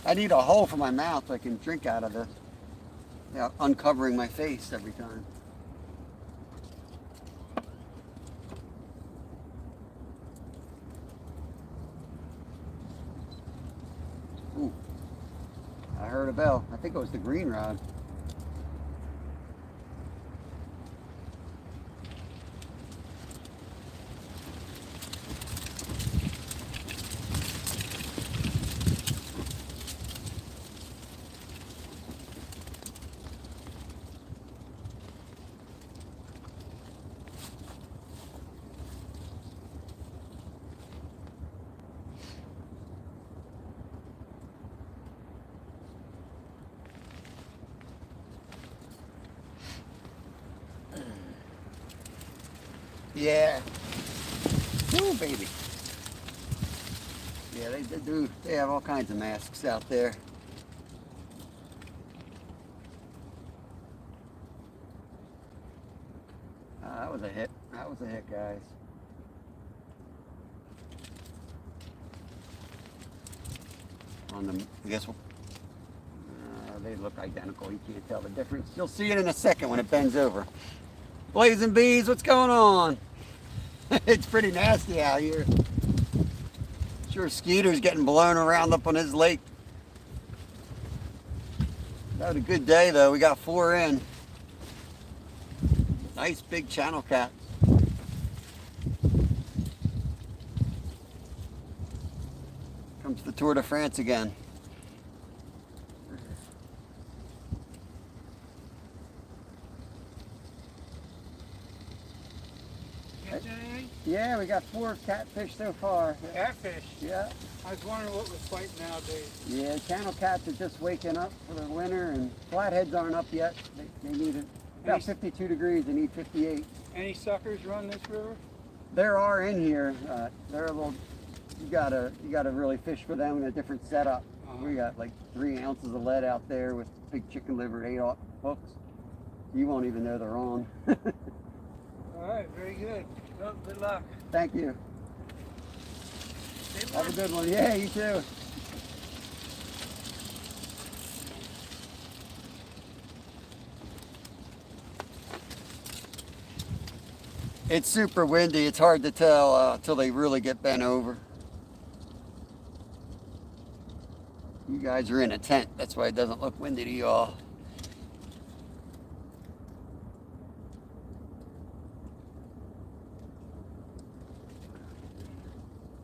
I need a hole for my mouth so I can drink out of this without uncovering my face every time. Ooh, I heard a bell. I think it was the green rod. Yeah. Ooh, baby. Yeah, they do. They have all kinds of masks out there. That was a hit. That was a hit, guys. On the, I guess they look identical. You can't tell the difference. You'll see it in a second when it bends over. Blazing bees, what's going on? It's pretty nasty out here. Sure, Skeeter's getting blown around up on his lake. That was a good day though. We got 4 in. Nice big channel cat. Comes the Tour de France again. Catch anything? Yeah, we got 4 catfish so far. Catfish. Yeah. I was wondering what was fighting nowadays. Yeah, channel cats are just waking up for the winter, and flatheads aren't up yet. They need it. About 52 degrees, they need 58. Any suckers run this river? There are in here. They're a little. You gotta really fish for them in a different setup. We got like 3 ounces of lead out there with big chicken liver 8/0 hooks. You won't even know they're on. All right, very good. Well, good luck. Thank you. Have a good one. Yeah, you too. It's super windy. It's hard to tell until they really get bent over. You guys are in a tent. That's why it doesn't look windy to you all.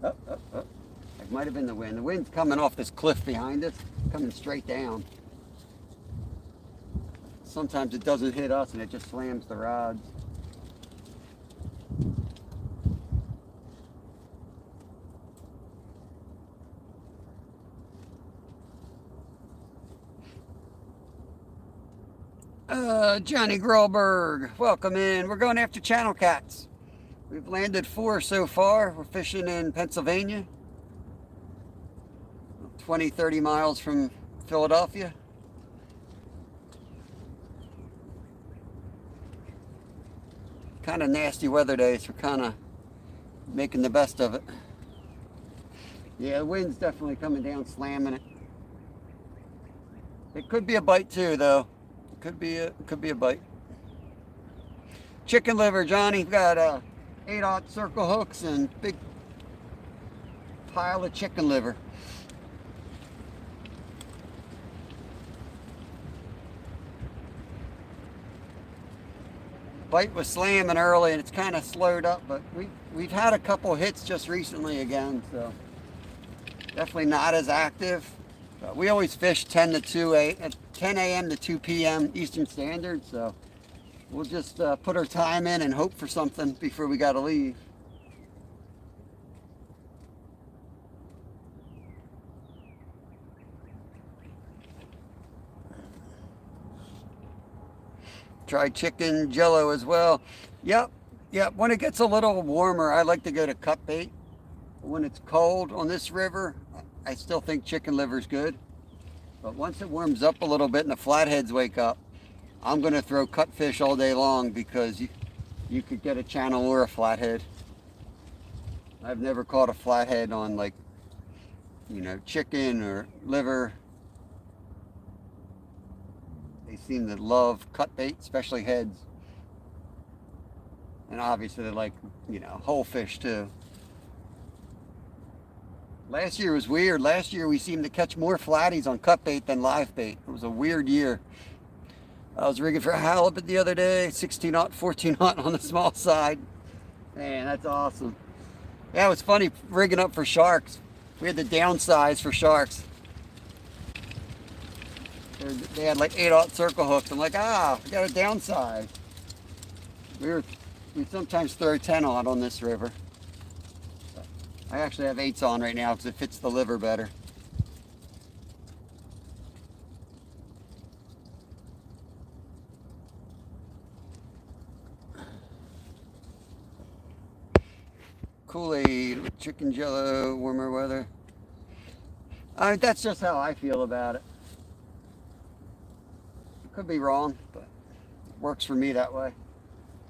Oh, oh, oh. It might have been the wind. The wind's coming off this cliff behind us, coming straight down. Sometimes it doesn't hit us and it just slams the rods. Johnny Grolberg, welcome in. We're going after channel cats. We've landed 4 so far. We're fishing in Pennsylvania, 20, 30 miles from Philadelphia. Kind of nasty weather day, so we're kind of making the best of it. Yeah, the wind's definitely coming down, slamming it. It could be a bite too, though. Could be a bite. Chicken liver, Johnny. We've got 8/0 circle hooks and big pile of chicken liver. Bite was slamming early and it's kind of slowed up, but we've had a couple hits just recently again, so definitely not as active. We always fish 10 a.m. to 2 p.m. Eastern Standard, so we'll just put our time in and hope for something before we got to leave. Try chicken jello as well. Yep. When it gets a little warmer, I like to go to cut bait. When it's cold on this river, I still think chicken liver is good. But once it warms up a little bit and the flatheads wake up, I'm going to throw cutfish all day long because you could get a channel or a flathead. I've never caught a flathead on, like, chicken or liver. They seem to love cut bait, especially heads. And obviously they like, whole fish too. Last year was weird. Last year we seemed to catch more flatties on cut bait than live bait. It was a weird year. I was rigging for a halibut the other day, 16/0, 14/0 on the small side. Man, that's awesome. Yeah, it was funny rigging up for sharks. We had to downsize for sharks. They had like 8/0 circle hooks. I'm like, we got to downsize. We sometimes throw 10/0 on this river. I actually have 8s on right now because it fits the liver better. Kool-Aid with chicken jello, warmer weather. That's just how I feel about it. Could be wrong, but it works for me that way.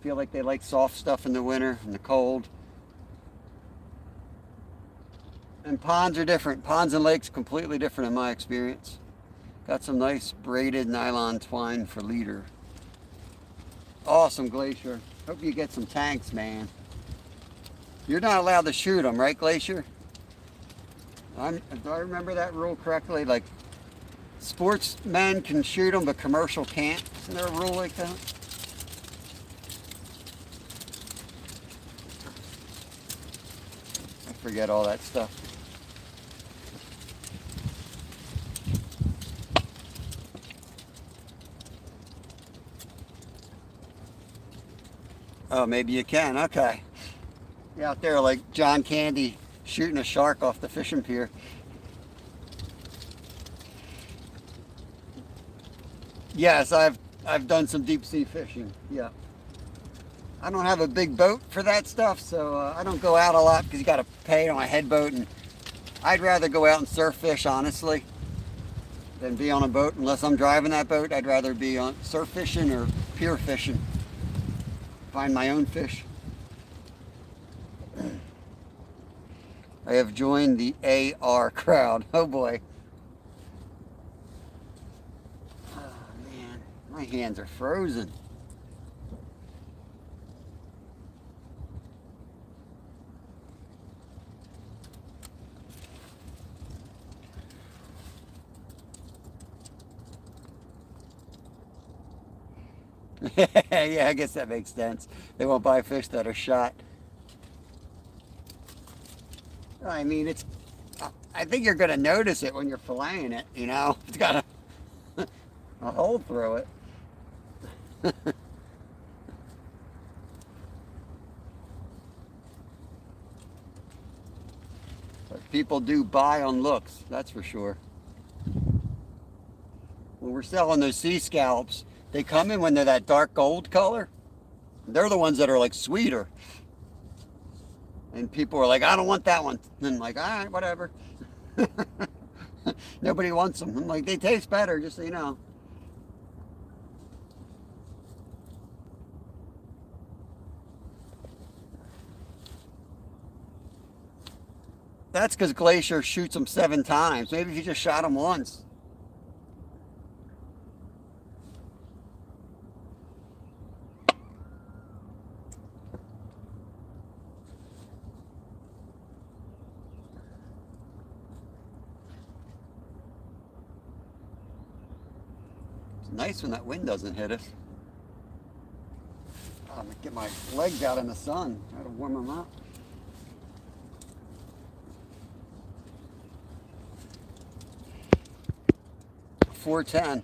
Feel like they like soft stuff in the winter and the cold. And ponds are different. Ponds and lakes completely different in my experience. Got some nice braided nylon twine for leader. Awesome Glacier. Hope you get some tanks, man. You're not allowed to shoot them, right, Glacier? Do I remember that rule correctly? Like, sportsmen can shoot them, but commercial can't. Isn't there a rule like that? I forget all that stuff. Oh, maybe you can. Okay. Yeah, out there like John Candy shooting a shark off the fishing pier. Yes, I've done some deep sea fishing. Yeah. I don't have a big boat for that stuff, so I don't go out a lot because you got to pay on a head boat, and I'd rather go out and surf fish, honestly, than be on a boat. Unless I'm driving that boat, I'd rather be on surf fishing or pier fishing. Find my own fish. I have joined the AR crowd. Oh boy. Oh man, my hands are frozen. Yeah, I guess that makes sense. They won't buy fish that are shot. I mean, I think you're going to notice it when you're filleting it, you know? It's got a hole through it. But people do buy on looks, that's for sure. When we're selling those sea scallops, they come in when they're that dark gold color. They're the ones that are like sweeter. And people are like, I don't want that one. And I'm like, all right, whatever. Nobody wants them. I'm like, they taste better, just so you know. That's because Glacier shoots them 7 times. Maybe if you just shot them once. It's nice when that wind doesn't hit us. I'm gonna get my legs out in the sun. Try to warm them up. .410.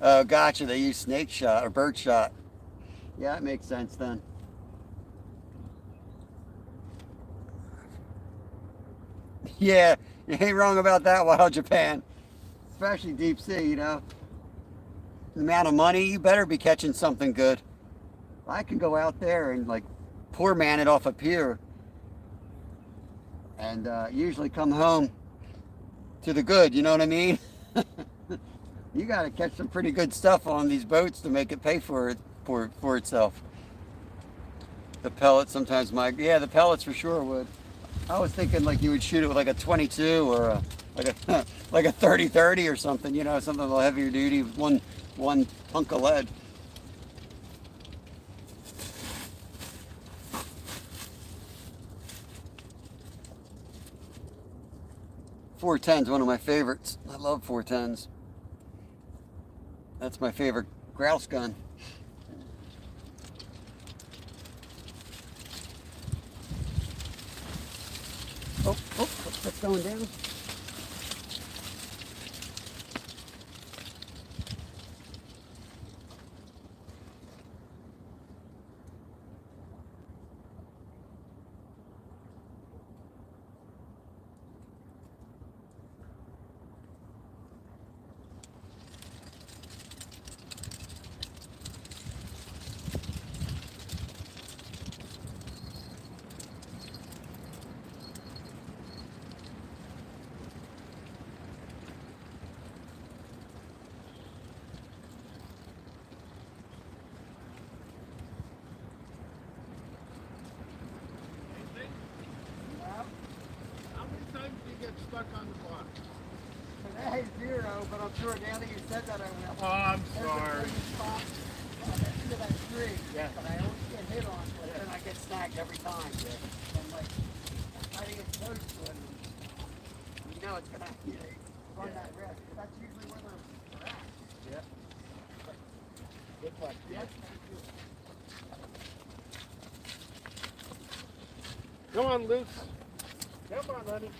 Oh, gotcha. They use snake shot or bird shot. Yeah, it makes sense then. Yeah, you ain't wrong about that, Wild Japan. Especially deep sea, you know. The amount of money, you better be catching something good. I can go out there and like poor man it off a pier and usually come home to the good, you know what I mean? You got to catch some pretty good stuff on these boats to make it pay for itself. The pellets sometimes might, yeah, the pellets for sure would. I was thinking like you would shoot it with like a 22 or like a like a 30-30 or something, you know, something a little heavier duty, one hunk of lead. .410 is one of my favorites. I love .410s. That's my favorite grouse gun. Oh, that's going down. How many times do you get stuck on the block? Today 0, but I'm sure now that you said that I will. Oh, I'm sorry. There's a spot on the end of that tree Yeah. that I always get hit on, but then I get snagged every time. And like, I think it's close to it. You know it's gonna run that risk. But that's usually where they're at. Yeah. Good luck. Yes, thank you. Come on, Luce. Come on, honey.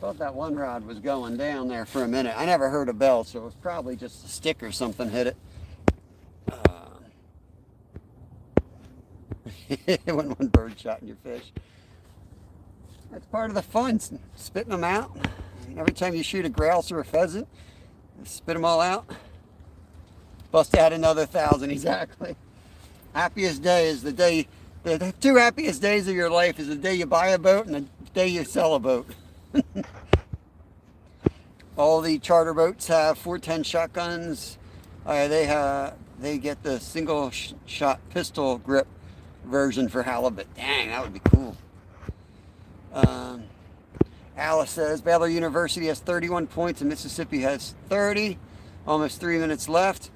Thought that one rod was going down there for a minute. I never heard a bell, so it was probably just a stick or something hit it. When one bird shot in your fish. That's part of the fun, spitting them out. Every time you shoot a grouse or a pheasant, spit them all out. Bust out another 1,000, exactly. Happiest day is the day, the two happiest days of your life is the day you buy a boat and the day you sell a boat. All the charter boats have 410 shotguns. They get the single shot pistol grip version for halibut. Dang, that would be cool. Alice says Baylor University has 31 points and Mississippi has 30. Almost 3 minutes left.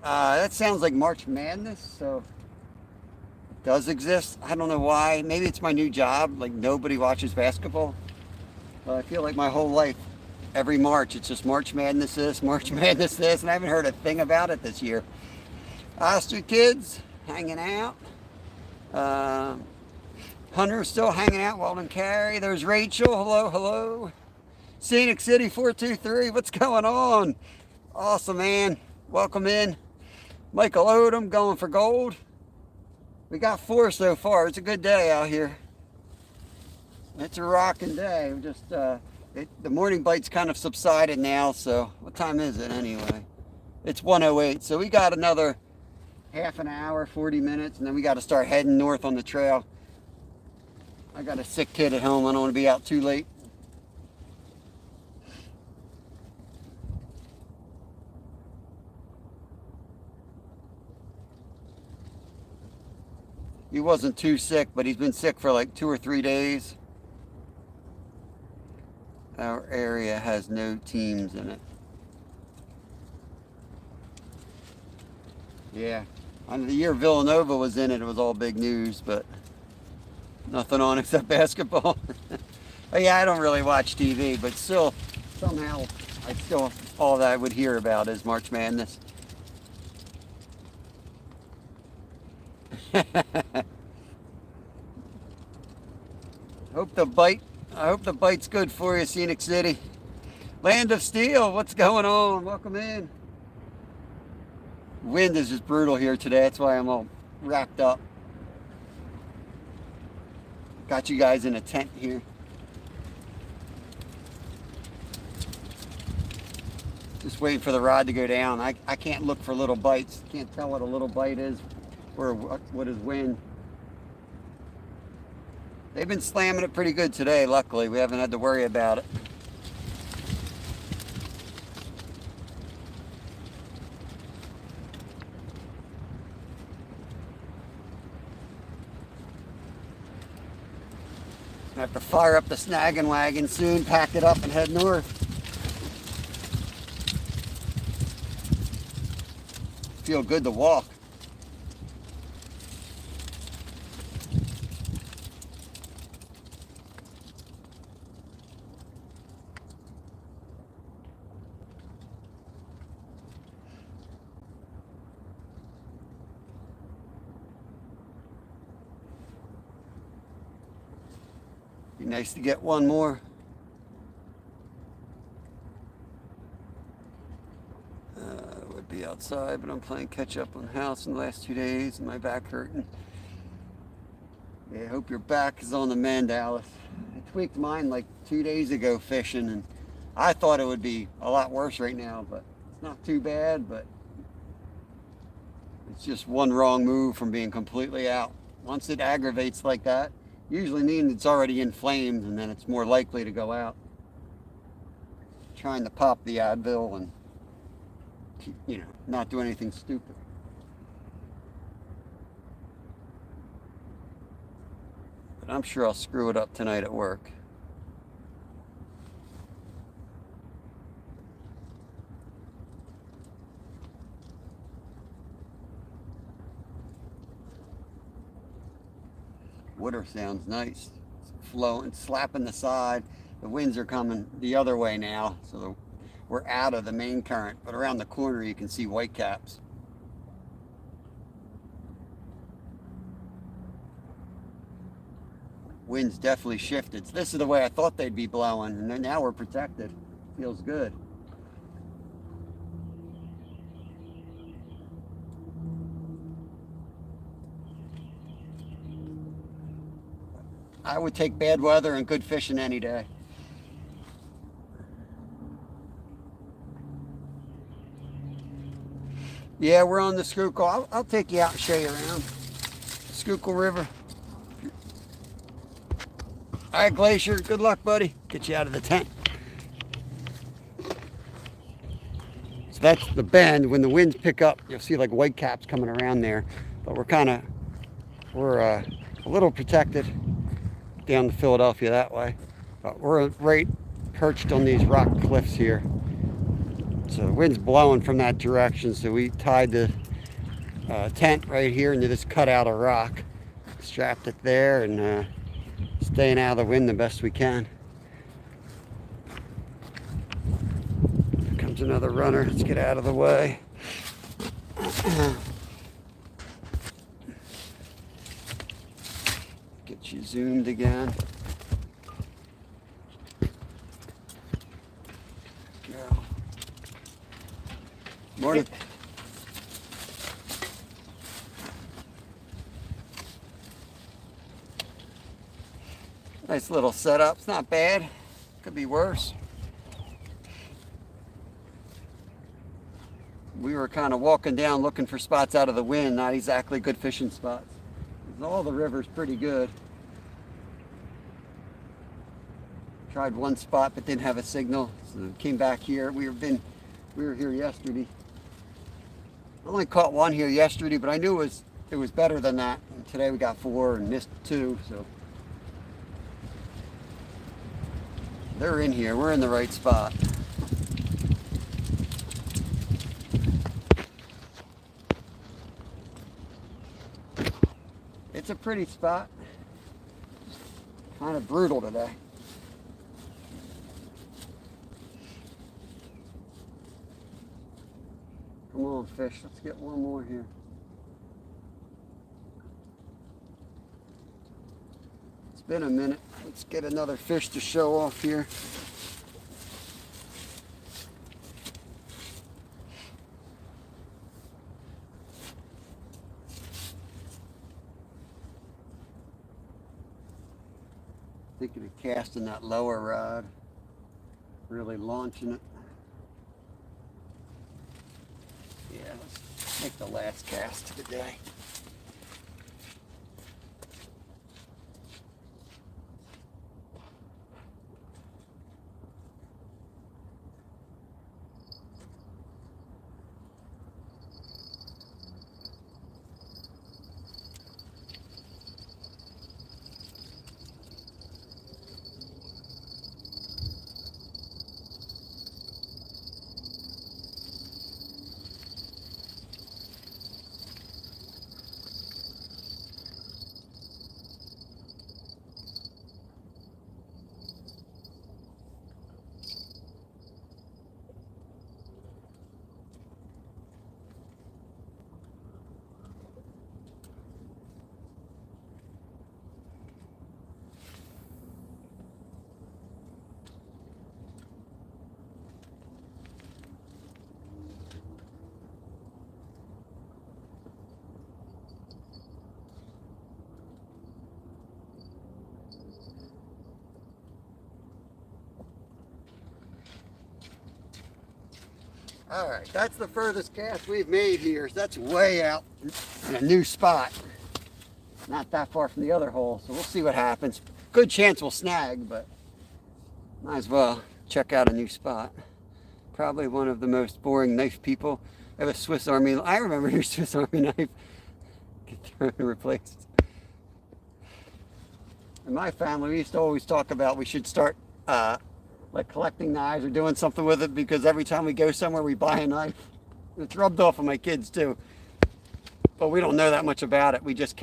That sounds like March Madness, so it does exist. I don't know why. Maybe it's my new job. Like nobody watches basketball. But I feel like my whole life, every March, it's just March Madness this, March Madness this, and I haven't heard a thing about it this year. Oster kids hanging out. Hunter's still hanging out. Weldon Carey. There's Rachel. Hello, hello. Scenic City 423. What's going on? Awesome, man. Welcome in. Michael Odom going for gold. We got 4 so far. It's a good day out here. It's a rocking day. We just the morning bite's kind of subsided now. So what time is it anyway? It's 1:08. So we got another half an hour, 40 minutes, and then we got to start heading north on the trail. I got a sick kid at home. I don't want to be out too late. He wasn't too sick, but he's been sick for like 2 or 3 days. Our area has no teams in it. Yeah. On the year Villanova was in it, it was all big news, but nothing on except basketball. Oh, yeah, I don't really watch TV, but still, somehow, all that I would hear about is March Madness. I hope the bite's good for you, Scenic City. Land of Steel, what's going on? Welcome in. Wind is just brutal here today. That's why I'm all wrapped up. Got you guys in a tent here. Just waiting for the rod to go down. I can't look for little bites. Can't tell what a little bite is or what is wind. They've been slamming it pretty good today, luckily. We haven't had to worry about it. I have to fire up the snagging wagon soon, pack it up and head north. Feel good to walk. Be nice to get one more. Would be outside, but I'm playing catch up on the house in the last 2 days and my back hurting. Yeah, I hope your back is on the mend, Alice. I tweaked mine like 2 days ago fishing, and I thought it would be a lot worse right now, but it's not too bad, but it's just one wrong move from being completely out. Once it aggravates like that, usually means it's already inflamed and then it's more likely to go out. Trying to pop the Advil and, not do anything stupid. But I'm sure I'll screw it up tonight at work. Water sounds nice. It's flowing, slapping the side. The winds are coming the other way now, so we're out of the main current. But around the corner, you can see whitecaps. wind's definitely shifted. So this is the way I thought they'd be blowing, and then now we're protected. Feels good. I would take bad weather and good fishing any day. Yeah, we're on the Schuylkill. I'll take you out and show you around. Schuylkill River. All right, Glacier, good luck, buddy. Get you out of the tent. So that's the bend. When the winds pick up, you'll see like white caps coming around there. But we're a little protected down to Philadelphia that way. But we're right perched on these rock cliffs here. So the wind's blowing from that direction. So we tied the tent right here into this cutout of rock. Strapped it there and staying out of the wind the best we can. Here comes another runner. Let's get out of the way. Get you zoomed again. Go. Morning. Nice little setup. It's not bad. Could be worse. We were kind of walking down looking for spots out of the wind, not exactly good fishing spots. All the river's pretty good. Tried one spot but didn't have a signal, so came back here. We were here yesterday. I only caught one here yesterday, but I knew it was better than that. And today we got 4 and missed 2, so they're in here. We're in the right spot. It's a pretty spot. Kind of brutal today. Come on, fish. Let's get one more here. It's been a minute. Let's get another fish to show off here. Thinking of casting that lower rod, really launching it. Yeah, let's make the last cast of the day. All right, that's the furthest cast we've made here. So that's way out in a new spot. Not that far from the other hole, so we'll see what happens. Good chance we'll snag, but might as well check out a new spot. Probably one of the most boring knife people. I have a Swiss Army. I remember your Swiss Army knife. Get thrown and replaced. In my family, we used to always talk about we should start like collecting knives or doing something with it, because every time we go somewhere we buy a knife. It's rubbed off on my kids too, but we don't know that much about it. We just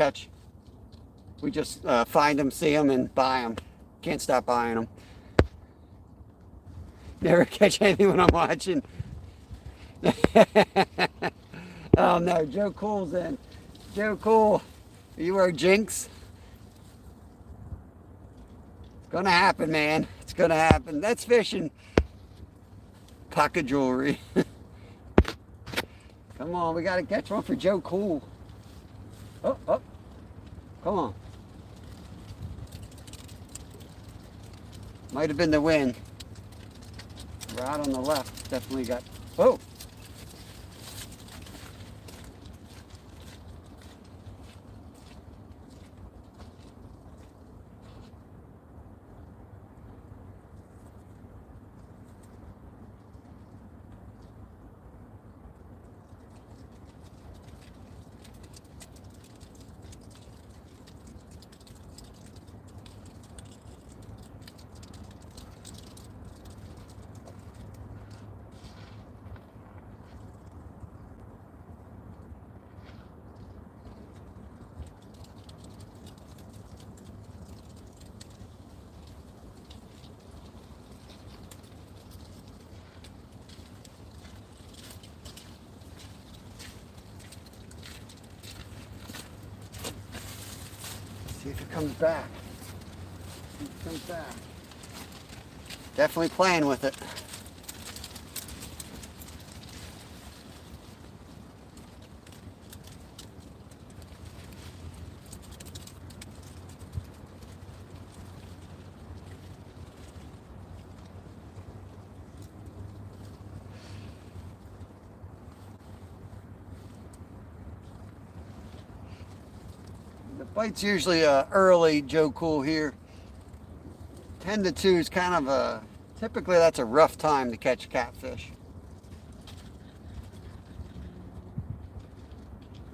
find them, see them, and buy them. Can't stop buying them. Never catch anything when I'm watching. Oh no, Joe Cool's in. Joe Cool, you are Jinx. gonna happen, man. It's gonna happen. That's fishing. Pocket jewelry. Come on, we gotta catch one for Joe Cool. Oh, oh. Come on. Might have been the wind. Right on the left. Definitely got. Oh! See if it comes back. See if it comes back. Definitely playing with it. The bite's usually early Joe Cool here. 10 to 2 is kind of a, typically that's a rough time to catch catfish.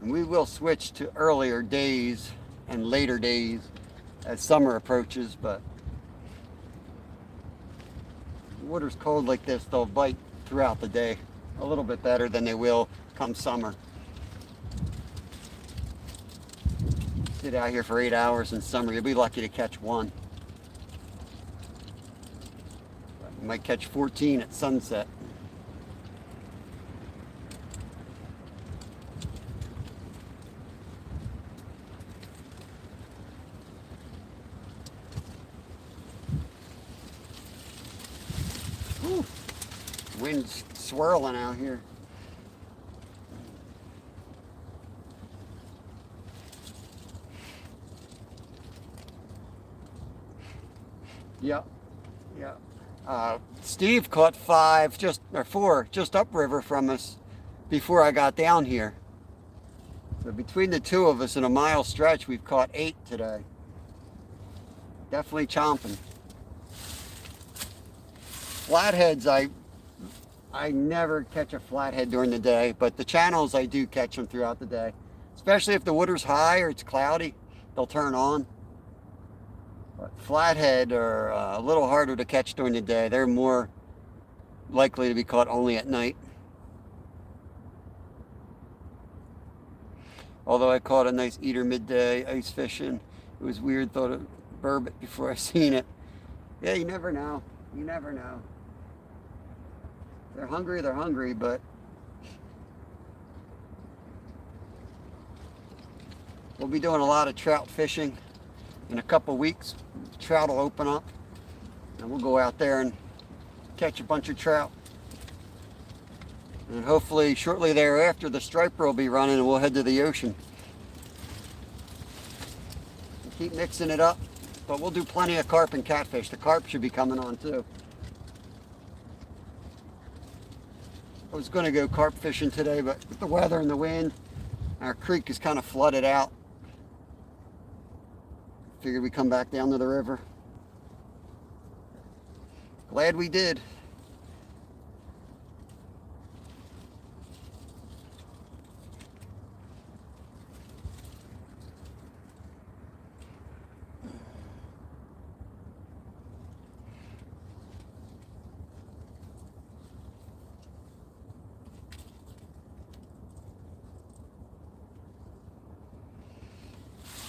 And we will switch to earlier days and later days as summer approaches, but the water's cold like this, they'll bite throughout the day a little bit better than they will come summer. Sit out here for 8 hours in summer, you'll be lucky to catch one. You might catch 14 at sunset. Whew. Wind's swirling out here. Yep. Yep. Steve caught 5 or 4 just upriver from us before I got down here. So between the two of us in a mile stretch, we've caught 8 today. Definitely chomping. Flatheads, I never catch a flathead during the day, but the channels I do catch them throughout the day. Especially if the water's high or it's cloudy, they'll turn on. But flathead are a little harder to catch during the day. They're more likely to be caught only at night. Although I caught a nice eater midday ice fishing. It was weird, thought of burbot before I seen it. Yeah, you never know. You never know. They're hungry, but we'll be doing a lot of trout fishing. In a couple weeks, trout will open up and we'll go out there and catch a bunch of trout. And hopefully shortly thereafter the striper will be running and we'll head to the ocean. We'll keep mixing it up, but we'll do plenty of carp and catfish. The carp should be coming on too. I was going to go carp fishing today, but with the weather and the wind, our creek is kind of flooded out. Figured we'd come back down to the river. Glad we did.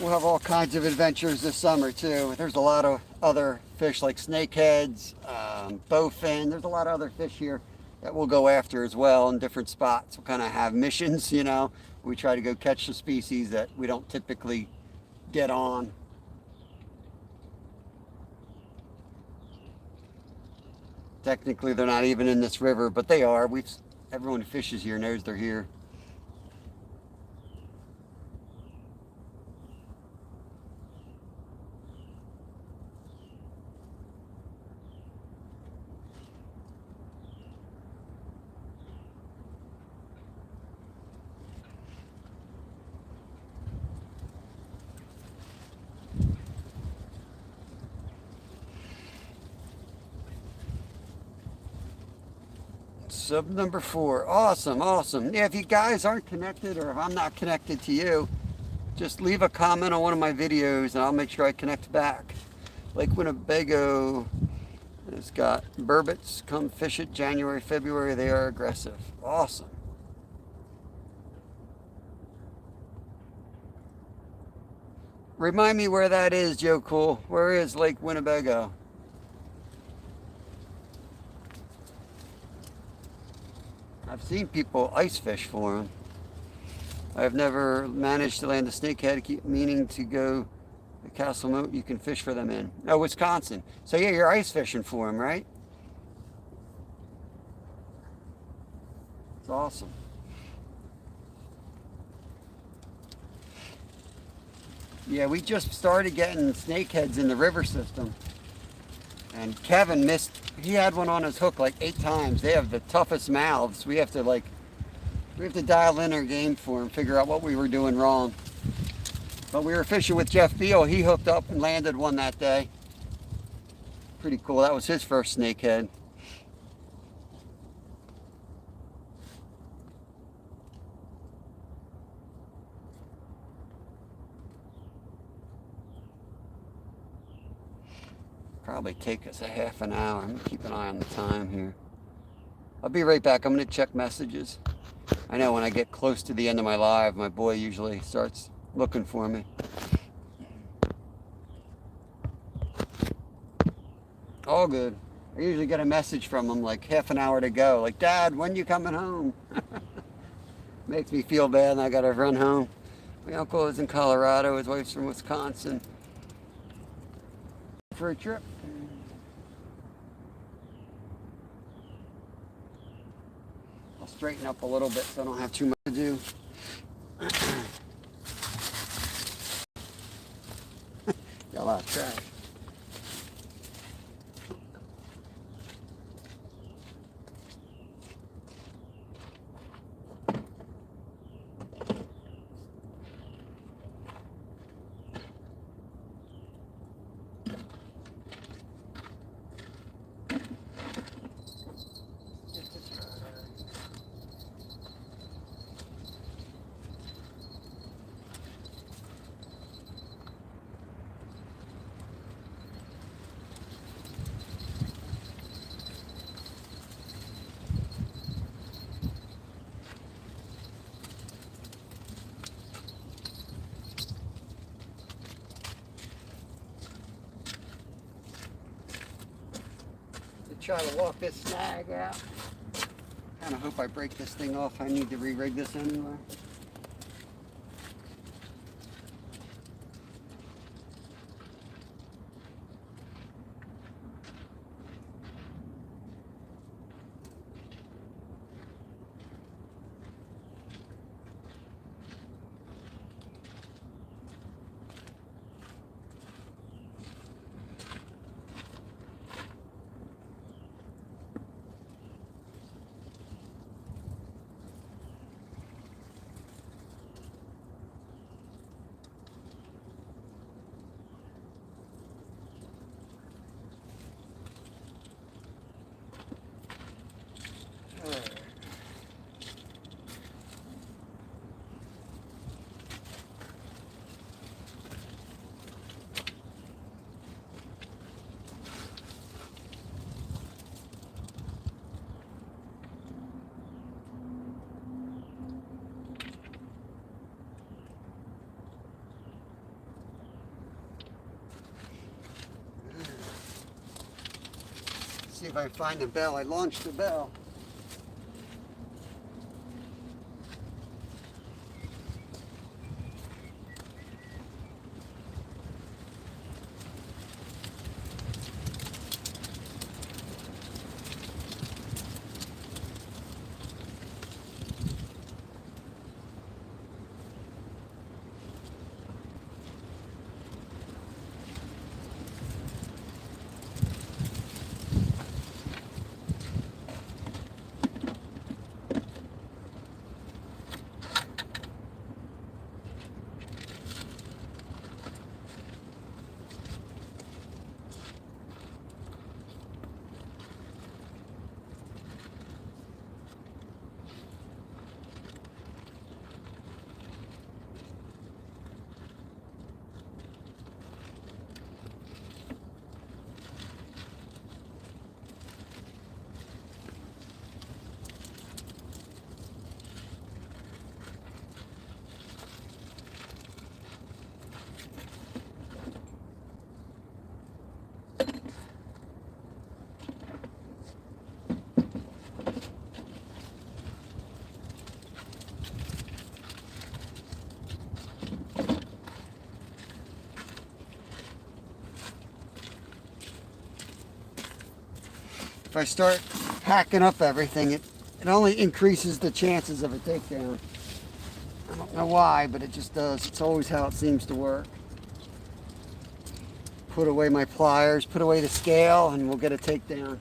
We'll have all kinds of adventures this summer too. There's a lot of other fish like snakeheads, bowfin. There's a lot of other fish here that we'll go after as well in different spots. We'll kind of have missions, you know. We try to go catch the species that we don't typically get on. Technically, they're not even in this river, but they are. Everyone who fishes here knows they're here. Sub number 4. Awesome, awesome. Yeah, if you guys aren't connected or if I'm not connected to you, just leave a comment on one of my videos and I'll make sure I connect back. Lake Winnebago has got burbot. Come fish it January, February. They are aggressive. Awesome. Remind me where that is, Joe Cool. Where is Lake Winnebago? I've seen people ice fish for them. I've never managed to land a snakehead. I keep meaning to go to Castle Moat. You can fish for them in. Oh, Wisconsin. So yeah, you're ice fishing for them, right? It's awesome. Yeah, we just started getting snakeheads in the river system. And Kevin he had one on his hook like 8 times. They have the toughest mouths. We have to dial in our game for him, figure out what we were doing wrong. But we were fishing with Jeff Beal. He hooked up and landed one that day. Pretty cool. That was his first snakehead. Probably take us a half an hour. I'm gonna keep an eye on the time here. I'll be right back. I'm gonna check messages. I know when I get close to the end of my live, my boy usually starts looking for me. All good. I usually get a message from him like half an hour to go. Like, Dad, when you coming home? Makes me feel bad and I gotta run home. My uncle is in Colorado. His wife's from Wisconsin. For a trip. I'll straighten up a little bit so I don't have too much to do. Got a lot of trash. Try to walk this snag out. Kind of hope I break this thing off. I need to re-rig this anyway. See if I can find the bell. I launched the bell. I start hacking up everything, it only increases the chances of a takedown. I don't know why, but it just does. It's always how it seems to work. Put away my pliers, put away the scale, and we'll get a takedown.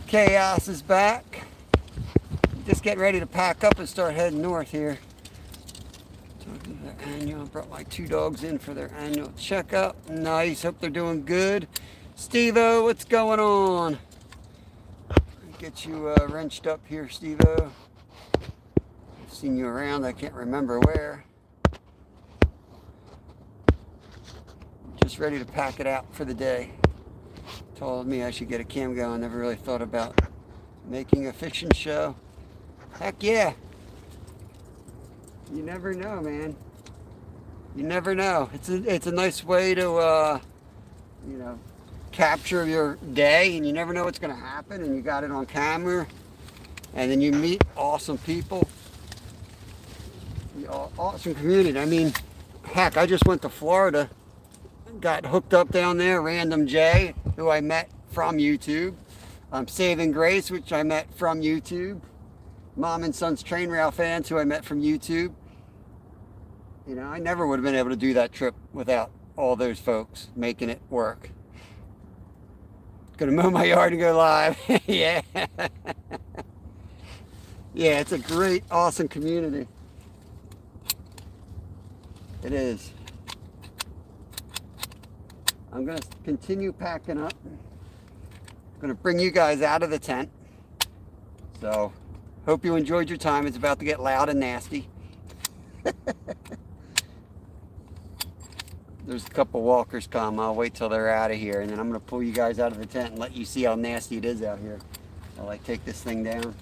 Chaos is back. Just getting ready to pack up and start heading north here. Annual. Brought my 2 dogs in for their annual checkup. Nice. Hope they're doing good. Steve-O, what's going on? Get you wrenched up here, Steve-O. I've seen you around. I can't remember where. Just ready to pack it out for the day. Told me I should get a cam going. Never really thought about making a fiction show. Heck yeah. You never know, man. You never know. It's a nice way to you know, capture your day, and you never know what's going to happen, and you got it on camera, and then you meet awesome people. Awesome community. I mean, heck, I just went to Florida, got hooked up down there. Random Jay, who I met from YouTube. Saving Grace, which I met from YouTube. Mom and Son's Train Rail fans, who I met from YouTube. You know, I never would have been able to do that trip without all those folks making it work. Gonna mow my yard and go live. Yeah. Yeah, it's a great, awesome community. It is. I'm gonna continue packing up. I'm gonna bring you guys out of the tent. So, hope you enjoyed your time. It's about to get loud and nasty. There's a couple walkers come. I'll wait till they're out of here, and then I'm gonna pull you guys out of the tent and let you see how nasty it is out here. I'll like take this thing down.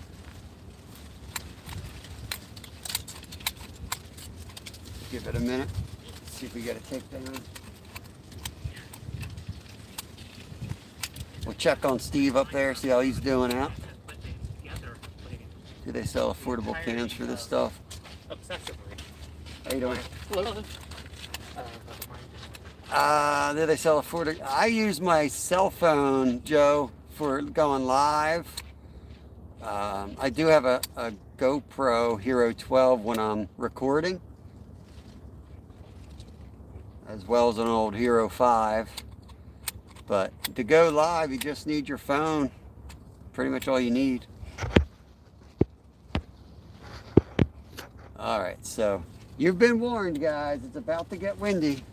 Give it a minute. See if we get a takedown. We'll check on Steve up there, see how he's doing out. Do they sell affordable cams for this stuff? Obsessively. How you doing? Hello. Do they sell affordable? I use my cell phone, Joe, for going live. I do have a GoPro Hero 12 when I'm recording, as well as an old Hero 5. But to go live, you just need your phone. Pretty much all you need. All right, so you've been warned, guys. It's about to get windy.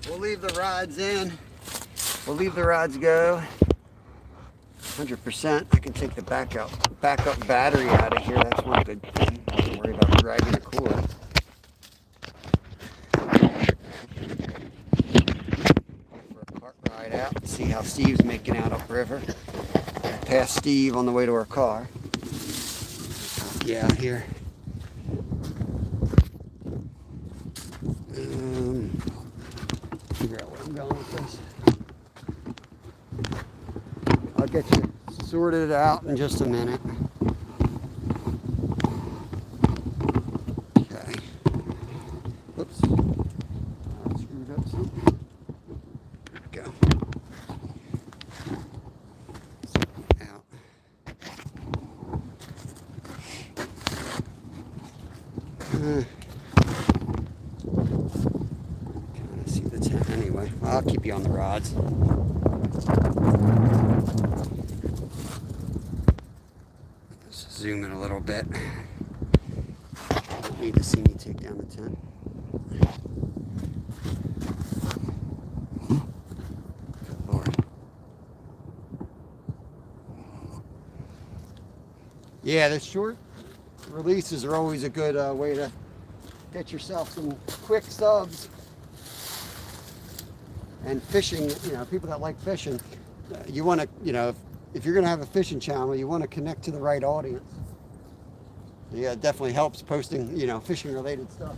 We'll leave the rods in. We'll leave the rods go. 100%. I can take the backup battery out of here. That's one good thing. Don't worry about dragging the cord. For a cart ride out. See how Steve's making out upriver. Pass Steve on the way to our car. Yeah, here. Figure out where I'm going with this. I'll get you sorted out in just a minute. Okay. Oops. I screwed up something. There we go. Out. Kind of see the tent anyway. I'll keep you on the rods. Zoom in a little bit. Don't need to see me take down the tent. Good Lord. Yeah, the short releases are always a good way to get yourself some quick subs. And fishing, you know, people that like fishing, you want to, you know, if you're going to have a fishing channel, you want to connect to the right audience. Yeah, it definitely helps posting, you know, fishing related stuff.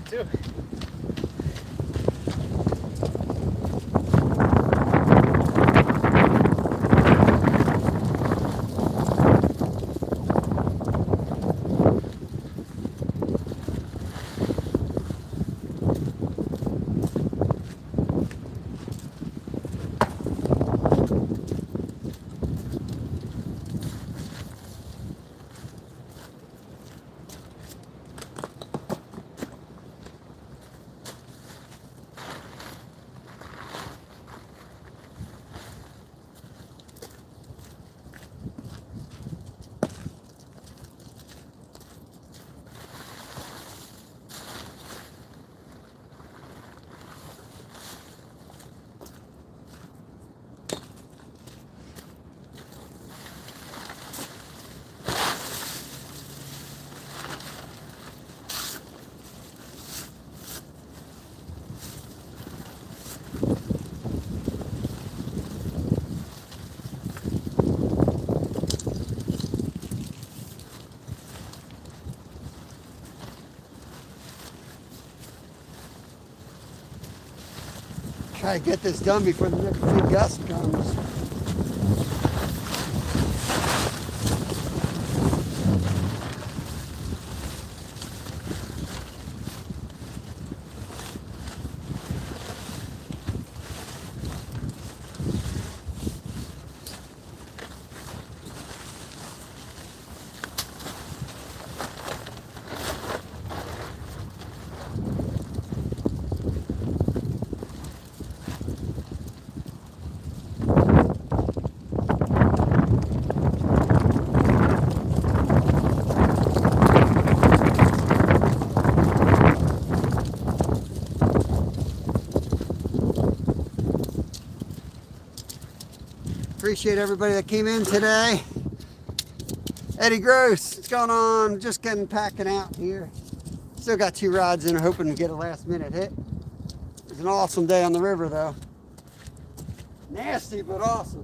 Too. Try to get this done before the next big gust comes. Appreciate everybody that came in today. Eddie Gross, what's going on? Just getting packing out here. Still got 2 rods in, hoping to get a last minute hit. It's an awesome day on the river though. Nasty, but awesome.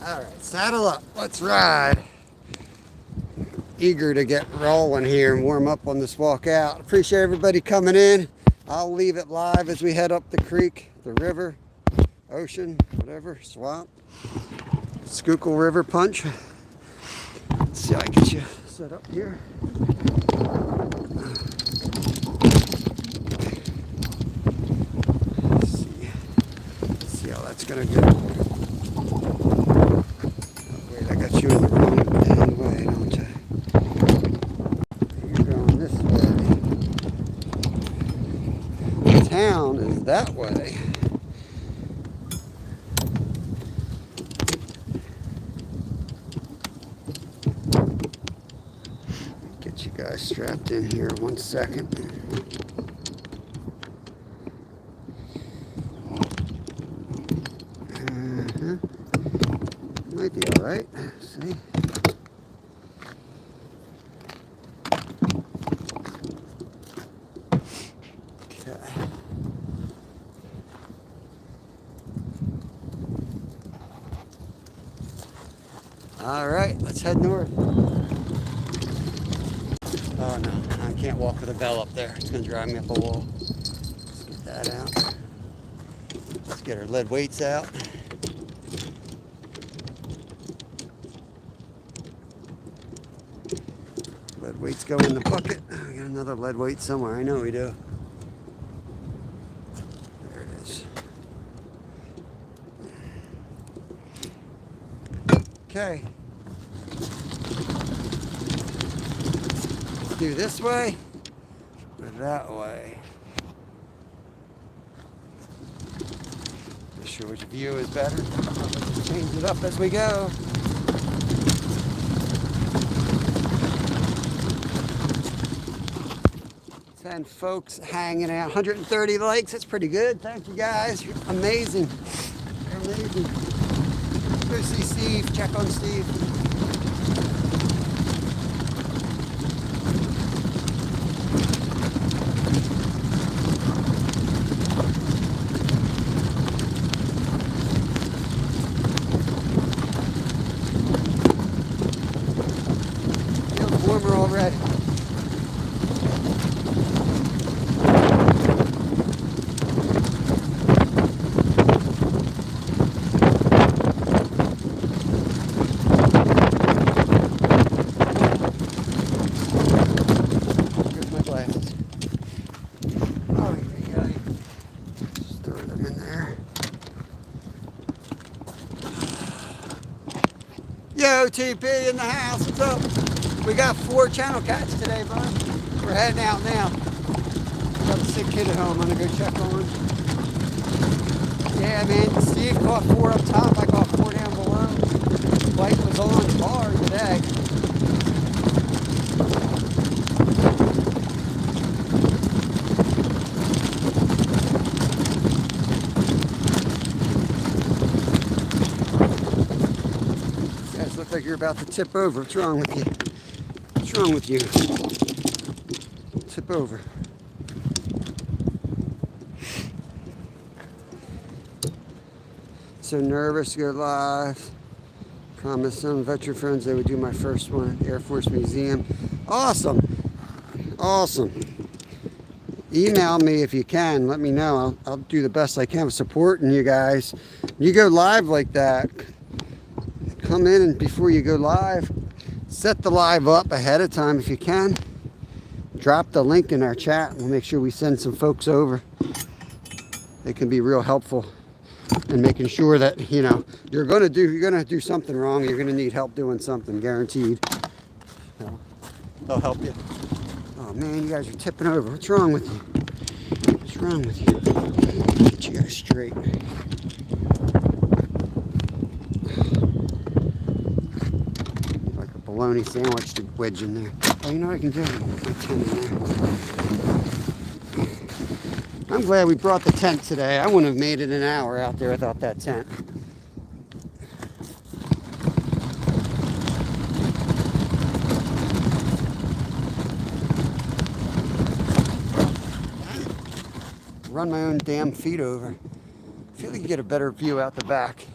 All right, saddle up. Let's ride. Eager to get rolling here and warm up on this walk out. Appreciate everybody coming in. I'll leave it live as we head up the creek, the river, ocean, whatever, swamp. Schuylkill River Punch. Let's see how I get you set up here. Let's see how that's gonna go. Wait, I got you in the wrong damn way, don't I? You're going this way. The town is that way. Get you guys strapped in here 1 second. Might be all right. See? Okay. All right, let's head north. Oh no, I can't walk with a bell up there. It's gonna drive me up a wall. Let's get that out. Let's get our lead weights out. Lead weights go in the bucket. We got another lead weight somewhere. I know we do. There it is. Okay. Do this way or that way. Not sure which view is better. Let's change it up as we go. And folks hanging out, 130 likes. That's pretty good. Thank you guys. You're amazing. You're amazing. Go see Steve. Check on Steve. Feels warmer already. Yo, TP in the house, what's up? We got 4 channel cats today, bud. We're heading out now. Got a sick kid at home, I'm gonna go check on. Yeah, man, Steve caught 4 up top, I caught 4 down below. Light was on hard today. Look like you're about to tip over. What's wrong with you? What's wrong with you? Tip over. So nervous to go live. Promised some veteran friends they would do my first one at the Air Force Museum. Awesome. Awesome. Email me if you can. Let me know. I'll do the best I can with supporting you guys. You go live like that. Come in and before you go live, set the live up ahead of time if you can. Drop the link in our chat. We'll make sure we send some folks over. They can be real helpful in making sure that, you know, you're gonna do something wrong. You're gonna need help doing something, guaranteed. They'll help you. Oh man, you guys are tipping over. What's wrong with you? What's wrong with you? Get you guys straight. Bologna sandwich to wedge in there. Oh, you know what I can do? Put my tent in there. I'm glad we brought the tent today. I wouldn't have made it an hour out there without that tent. Run my own damn feet over. I feel like you get a better view out the back.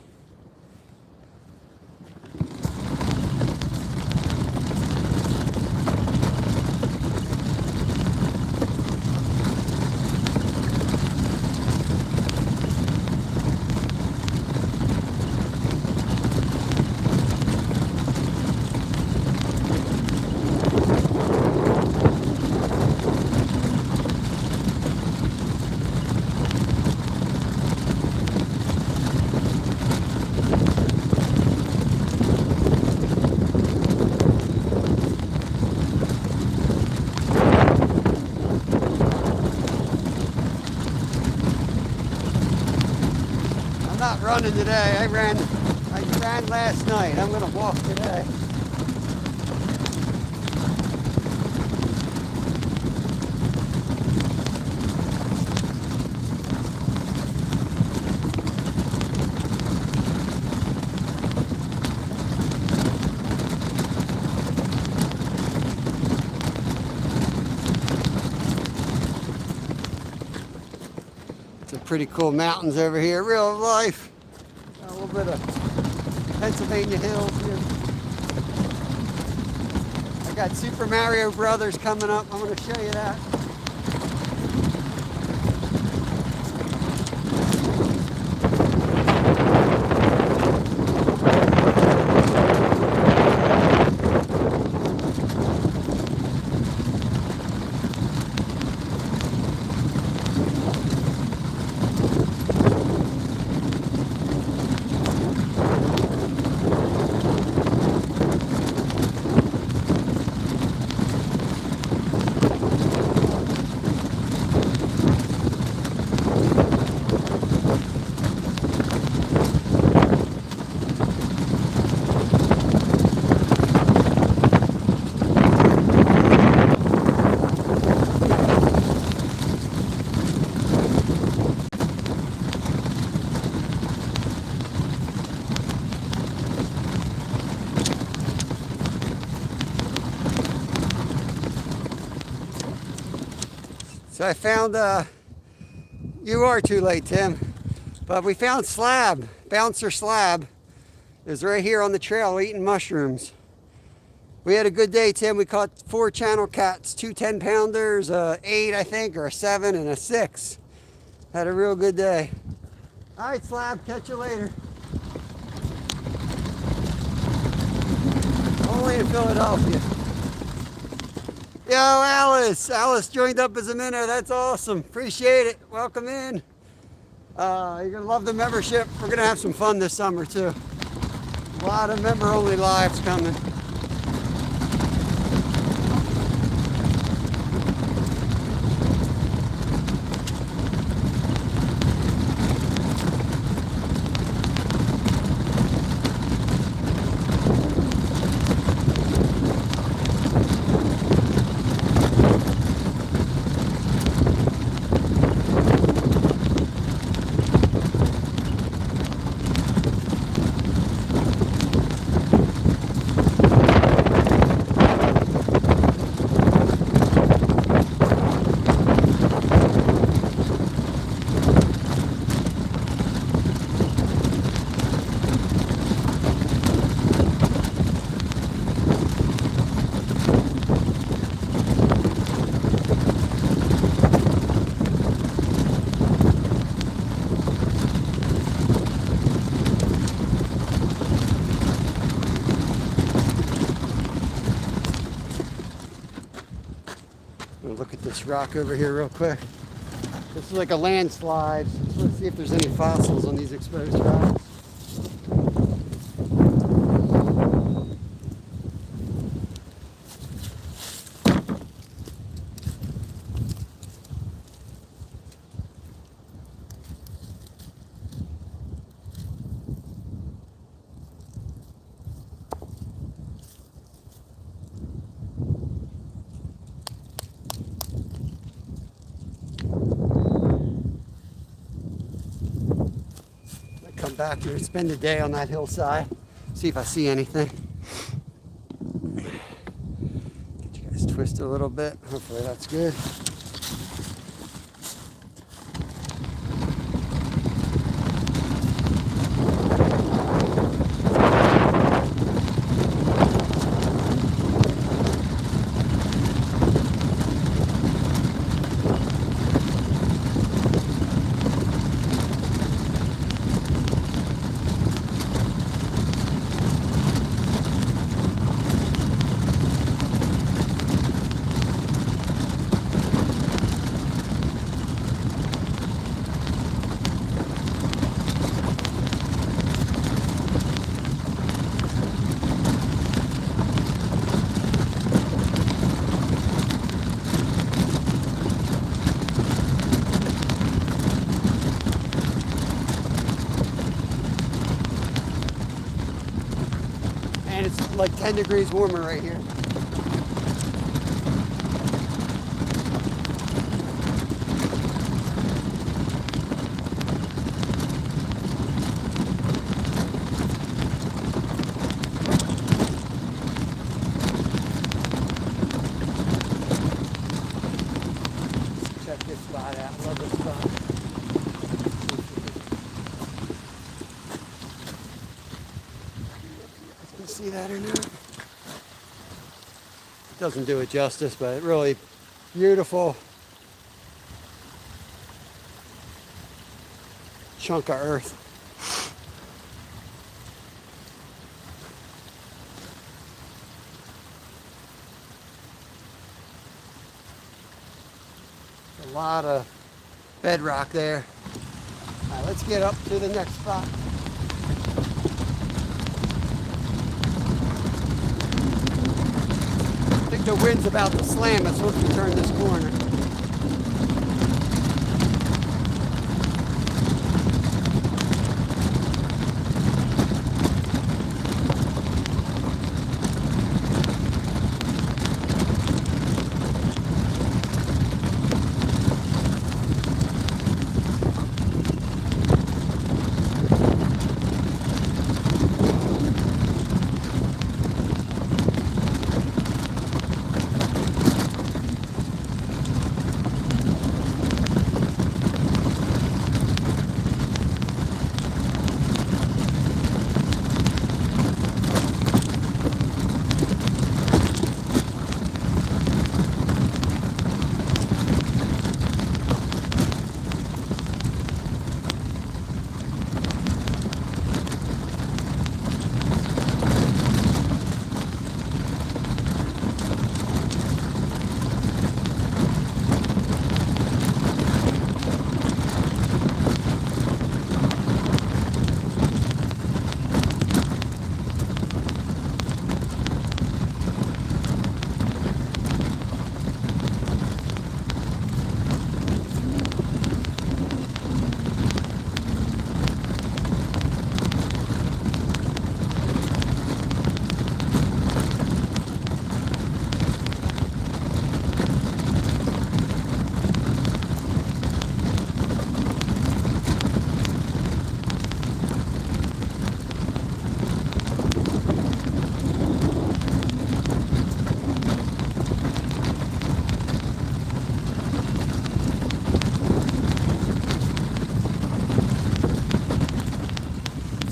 not running today. I ran last night. I'm gonna walk today. Some pretty cool mountains over here, real life. A little bit of Pennsylvania hills here. I got Super Mario Brothers coming up. I'm going to show you that. So I found, you are too late, Tim, but we found Slab, Bouncer Slab, is right here on the trail eating mushrooms. We had a good day, Tim. We caught 4 channel cats, 2 10-pounders, 8 I think, or a 7 and a 6. Had a real good day. All right, Slab, catch you later. Only in Philadelphia. Yo, Alice. Alice joined up as a minnow. That's awesome. Appreciate it. Welcome in. You're going to love the membership. We're going to have some fun this summer, too. A lot of member-only lives coming. Look at this rock over here real quick. This is like a landslide. So let's see if there's any fossils on these exposed rocks. Come back here and spend the day on that hillside. See if I see anything. Get you guys twisted a little bit. Hopefully that's good. like 10 degrees warmer right here. Check this spot out. Love this spot. Can you see that or not? Doesn't do it justice, but really beautiful chunk of earth. A lot of bedrock there. All right, let's get up to the next spot. I think the wind's about to slam us once we turn this corner.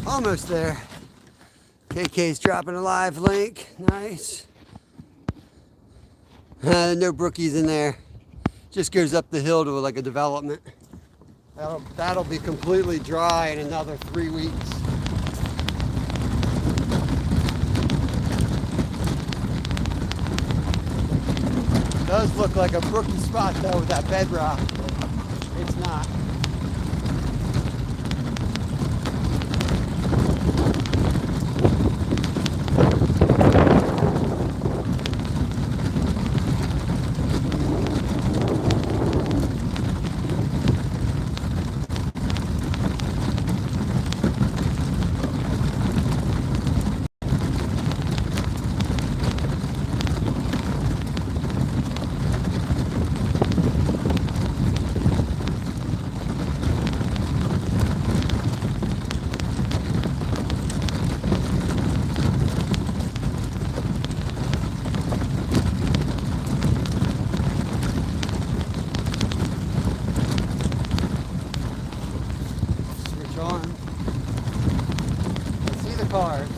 Almost there. KK's dropping a live link. Nice. No brookies in there. Just goes up the hill to like a development. That'll be completely dry in another 3 weeks. Does look like a brookie spot though with that bedrock. It's not. Cars.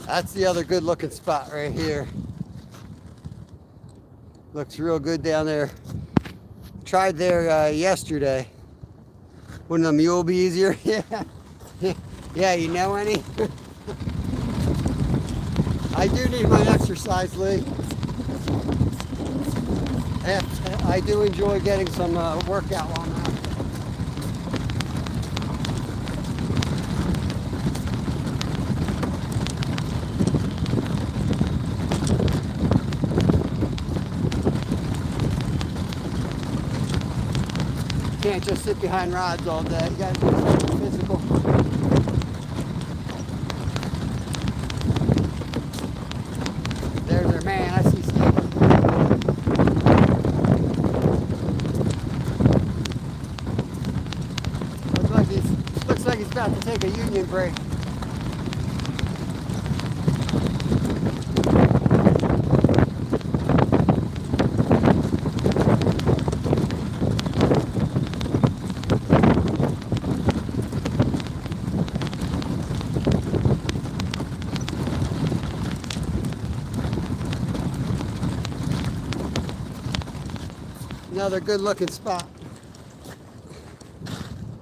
That's the other good looking spot right here. Looks real good down there. Tried there yesterday. Wouldn't a mule be easier? Yeah. Yeah, you know any? I do need my exercise, Lee. I do enjoy getting some workout while I'm out. can't just sit behind rods all day. You gotta do something physical. There's our man. I see Steve. Looks like he's about to take a union break. Another good looking spot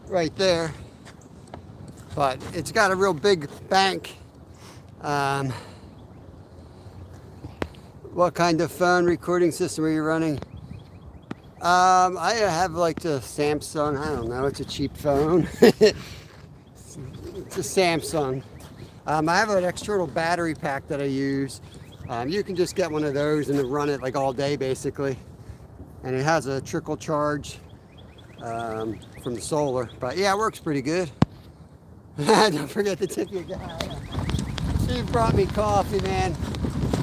right there, but it's got a real big bank. What kind of phone recording system are you running? I have like the Samsung. I don't know, it's a cheap phone. It's a Samsung. I have an external battery pack that I use. You can just get one of those and run it like all day basically. And it has a trickle charge from the solar. But yeah, it works pretty good. Don't forget to tip your guy. Steve brought me coffee, man.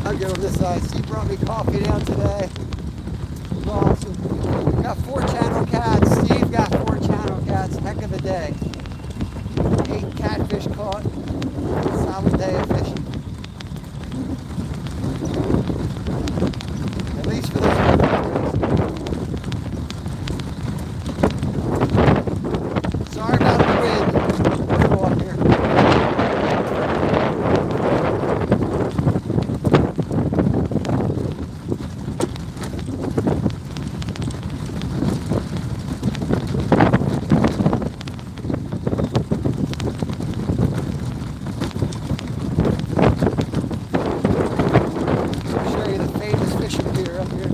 I'll get on this side. Steve brought me coffee down today. It was awesome. Got 4 channel cats. Steve got 4 channel cats. Heck of a day. 8 catfish caught. Solid day of fishing. At least for this one. Sorry about the wind. Let's go up here. I'll show you the famous fishing pier up here.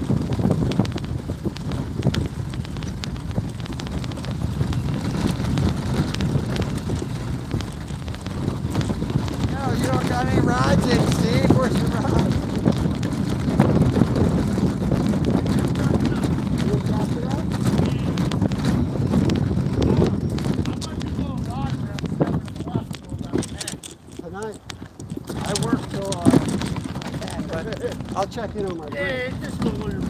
No, you don't got any rods in, Steve. Where's your rods? You cast it up? Tonight. I work till 10, but I'll check in on my break. It's just a little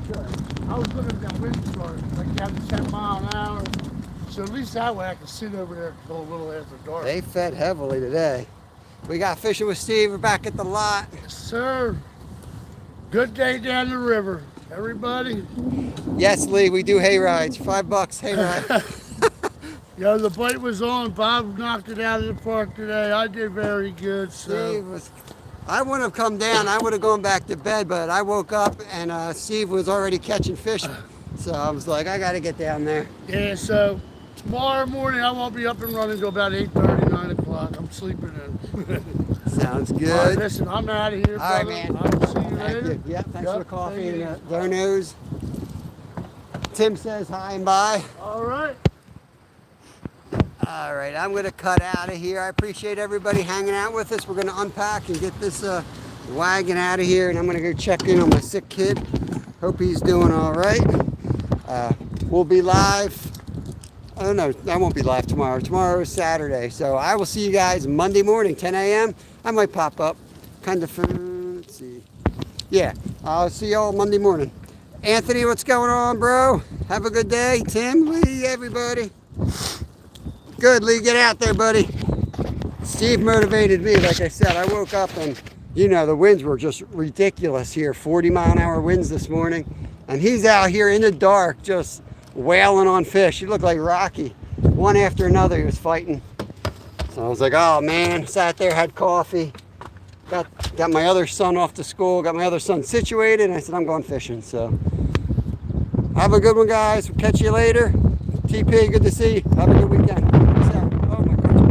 Sure. I was looking at that wind chart, like down to 10 mile an hour. So at least that way I can sit over there until a little after dark. They fed heavily today. We got fishing with Steve. We're back at the lot. Yes, sir. Good day down the river, everybody. Yes, Lee, we do hay rides. $5 hay ride. Yo, the bite was on. Bob knocked it out of the park today. I did very good. So Steve was. I wouldn't have come down. I would have gone back to bed, but I woke up and Steve was already catching fish. So I was like, I got to get down there. yeah, so tomorrow morning I won't be up and running until about 8:30, 9 o'clock. I'm sleeping in. Sounds All right, good. listen, I'm out of here, All right, brother. man. I'll see you Thank later. you. Yep, thanks for the coffee take it and easy. donos. Tim says hi and bye. All right. All right, I'm going to cut out of here. I appreciate everybody hanging out with us. We're going to unpack and get this wagon out of here, and I'm going to go check in on my sick kid. Hope he's doing all right. We'll be live. Oh, no, I won't be live tomorrow. Tomorrow is Saturday, so I will see you guys Monday morning, 10 a.m. I might pop up. Kind of, let's see. Yeah, I'll see y'all Monday morning. Anthony, what's going on, bro? Have a good day. Tim, Lee, everybody. Good, Lee, get out there, buddy. Steve motivated me. Like I said, I woke up and, you know, the winds were just ridiculous here. 40-mile-an-hour winds this morning. And he's out here in the dark just wailing on fish. He looked like Rocky. One after another he was fighting. So I was like, oh, man. Sat there, had coffee. Got my other son off to school. Got my other son situated. And I said, I'm going fishing. So have a good one, guys. We'll catch you later. TP, good to see you. Have a good weekend. Peace out. Oh, my God.